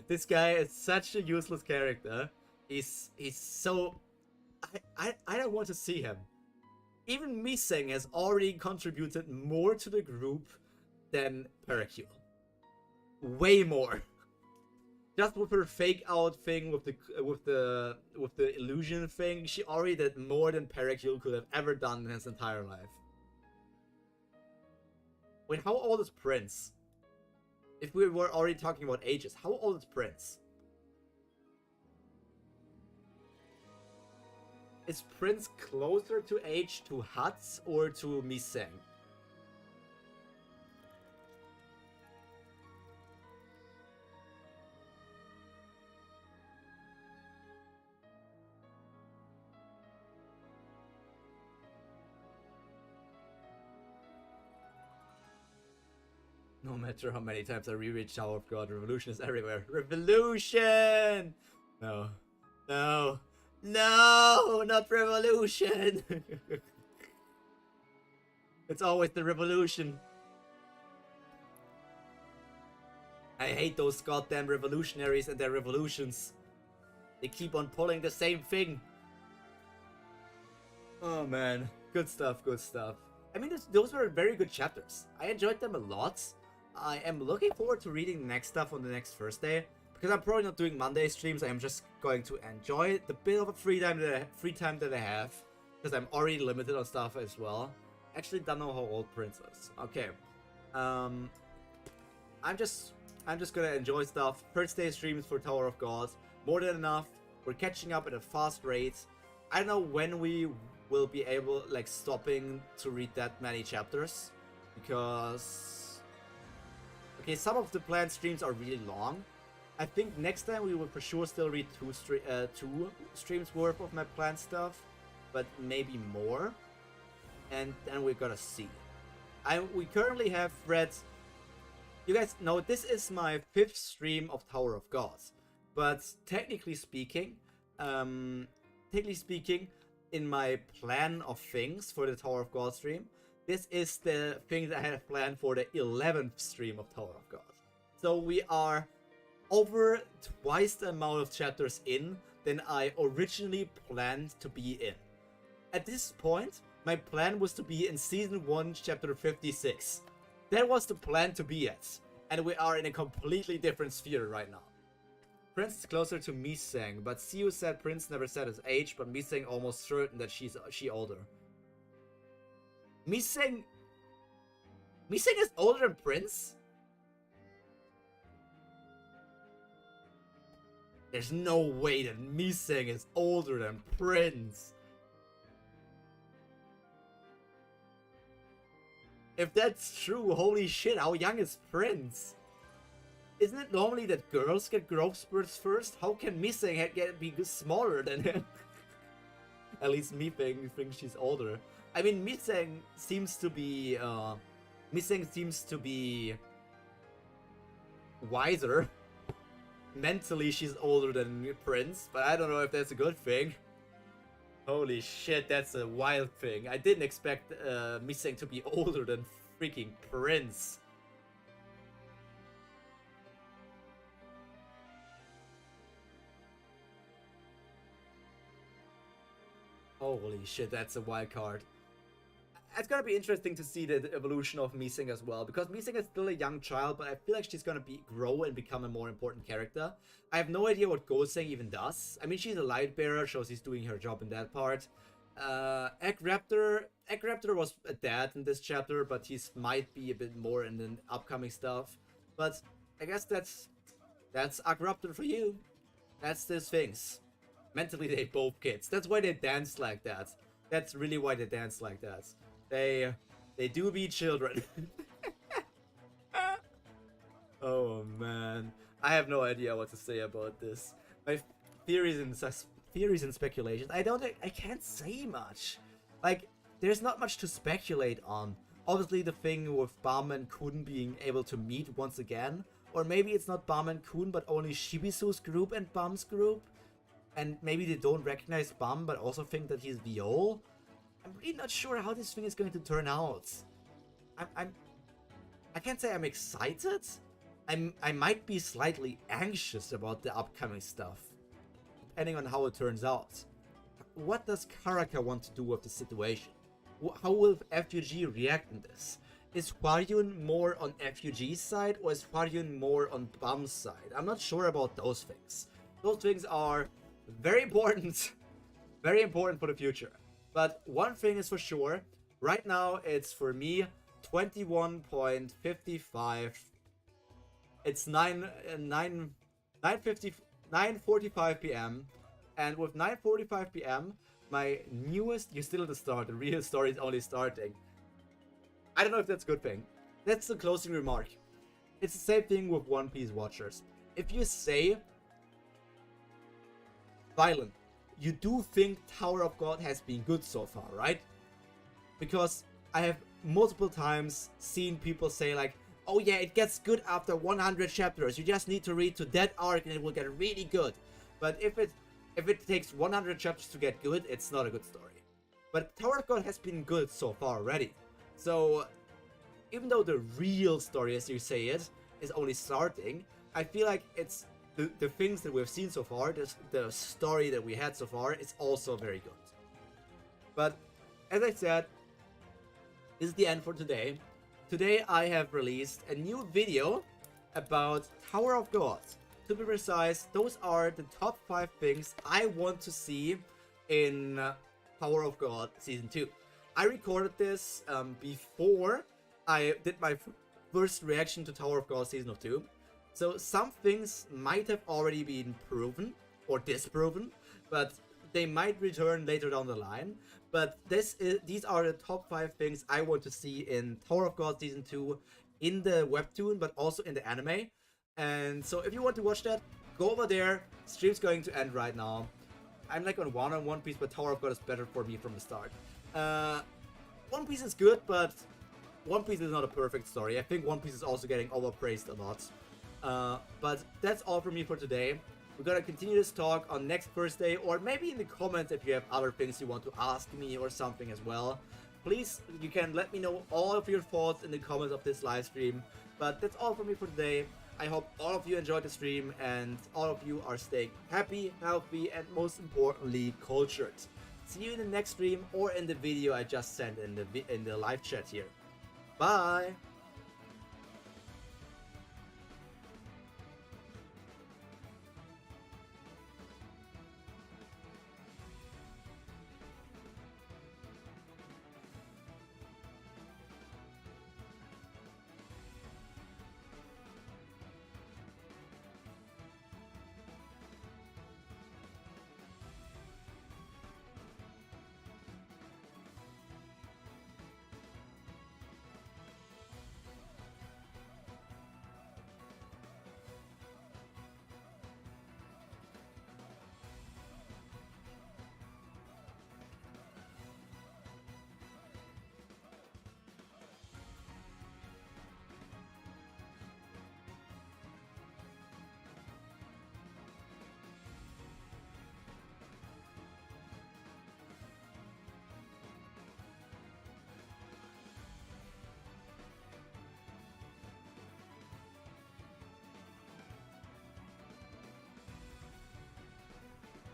This guy is such a useless character. He's so... I don't want to see him. Even Miseng has already contributed more to the group than Paracule. Way more. Just with her fake out thing with the illusion thing, she already did more than Paracule could have ever done in his entire life. Wait, how old is Prince? If we were already talking about ages, how old is Prince? Is Prince closer to age to Huts or to Miseng? No matter how many times I reread Tower of God, revolution is everywhere. Revolution! No. No. No! Not revolution! It's always the revolution. I hate those goddamn revolutionaries and their revolutions. They keep on pulling the same thing. Oh man. Good stuff, good stuff. I mean, those were very good chapters. I enjoyed them a lot. I am looking forward to reading the next stuff on the next Thursday, because I'm probably not doing Monday streams. I am just going to enjoy the bit of a free time that I have, because I'm already limited on stuff as well. Actually, don't know how old Prince is. Okay, I'm just gonna enjoy stuff. Thursday streams for Tower of God, more than enough. We're catching up at a fast rate. I don't know when we will be able, like, stopping to read that many chapters, because okay, some of the planned streams are really long. I think next time we will for sure still read two streams worth of my planned stuff, but maybe more, and then we're gonna see. We currently have read... You guys know this is my 5th stream of Tower of God, but technically speaking, in my plan of things for the Tower of God stream, this is the thing that I have planned for the 11th stream of Tower of God. So we are over twice the amount of chapters in than I originally planned to be in. At this point, my plan was to be in Season 1, Chapter 56. That was the plan to be at. And we are in a completely different sphere right now. Prince is closer to Miseng, but Siu said Prince never said his age, but Miseng almost certain that she older. Miseng is older than Prince? There's no way that Miseng is older than Prince. If that's true, holy shit, how young is Prince? Isn't it normally that girls get growth spurts first? How can Miseng be smaller than him? At least me thinks she's older. I mean, Miseng seems to be wiser. Mentally, she's older than Prince, but I don't know if that's a good thing. Holy shit, that's a wild thing. I didn't expect Miseng to be older than freaking Prince. Holy shit, that's a wild card. It's gonna be interesting to see the evolution of Miseng as well, because Miseng is still a young child, but I feel like she's gonna grow and become a more important character. I have no idea what Goseng even does. I mean, she's a light bearer, so she's doing her job in that part. Egg Raptor was a dad in this chapter, but he might be a bit more in the upcoming stuff. But I guess that's Egg Raptor for you. That's the Sphinx. Mentally, they both kids. That's why they dance like that. That's really why they dance like that. They do be children. Oh man, I have no idea what to say about this. My theories and speculations. I can't say much. Like, there's not much to speculate on. Obviously, the thing with Bam and Khun being able to meet once again, or maybe it's not Bam and Khun, but only Shibisu's group and Bam's group, and maybe they don't recognize Bam, but also think that he's Viol. I'm really not sure how this thing is going to turn out. I can't say I'm excited. I might be slightly anxious about the upcoming stuff, depending on how it turns out. What does Karaka want to do with the situation? How will FUG react in this? Is Hwaryun more on FUG's side, or is Hwaryun more on Bam's side? I'm not sure about those things. Those things are very important. Very important for the future. But one thing is for sure, right now it's for me 21.55. It's 9:45 p.m. and with 9:45 p.m. my newest, you're still at the start, the real story is only starting. I don't know if that's a good thing. That's the closing remark. It's the same thing with One Piece watchers. If you say, Violent, you do think Tower of God has been good so far, right? Because I have multiple times seen people say like, oh yeah, it gets good after 100 chapters. You just need to read to that arc and it will get really good. But if it takes 100 chapters to get good, it's not a good story. But Tower of God has been good so far already. So even though the real story, as you say it, is only starting, I feel like it's the things that we've seen so far, the story that we had so far, is also very good. But as I said, this is the end for today. Today I have released a new video about Tower of God. To be precise, those are the top 5 things I want to see in Tower of God Season 2. I recorded this before I did my first reaction to Tower of God Season 2. So some things might have already been proven or disproven, but they might return later down the line. But these are the top 5 things I want to see in Tower of God Season 2 in the webtoon, but also in the anime. And so if you want to watch that, go over there. Stream's going to end right now. I'm like on One Piece, but Tower of God is better for me from the start. One Piece is good, but One Piece is not a perfect story. I think One Piece is also getting overpraised a lot. But that's all from me for today. We're gonna continue this talk on next Thursday, or maybe in the comments if you have other things you want to ask me or something as well. Please, you can let me know all of your thoughts in the comments of this live stream. But that's all from me for today. I hope all of you enjoyed the stream and all of you are staying happy, healthy, and most importantly, cultured. See you in the next stream or in the video I just sent in the live chat here. Bye!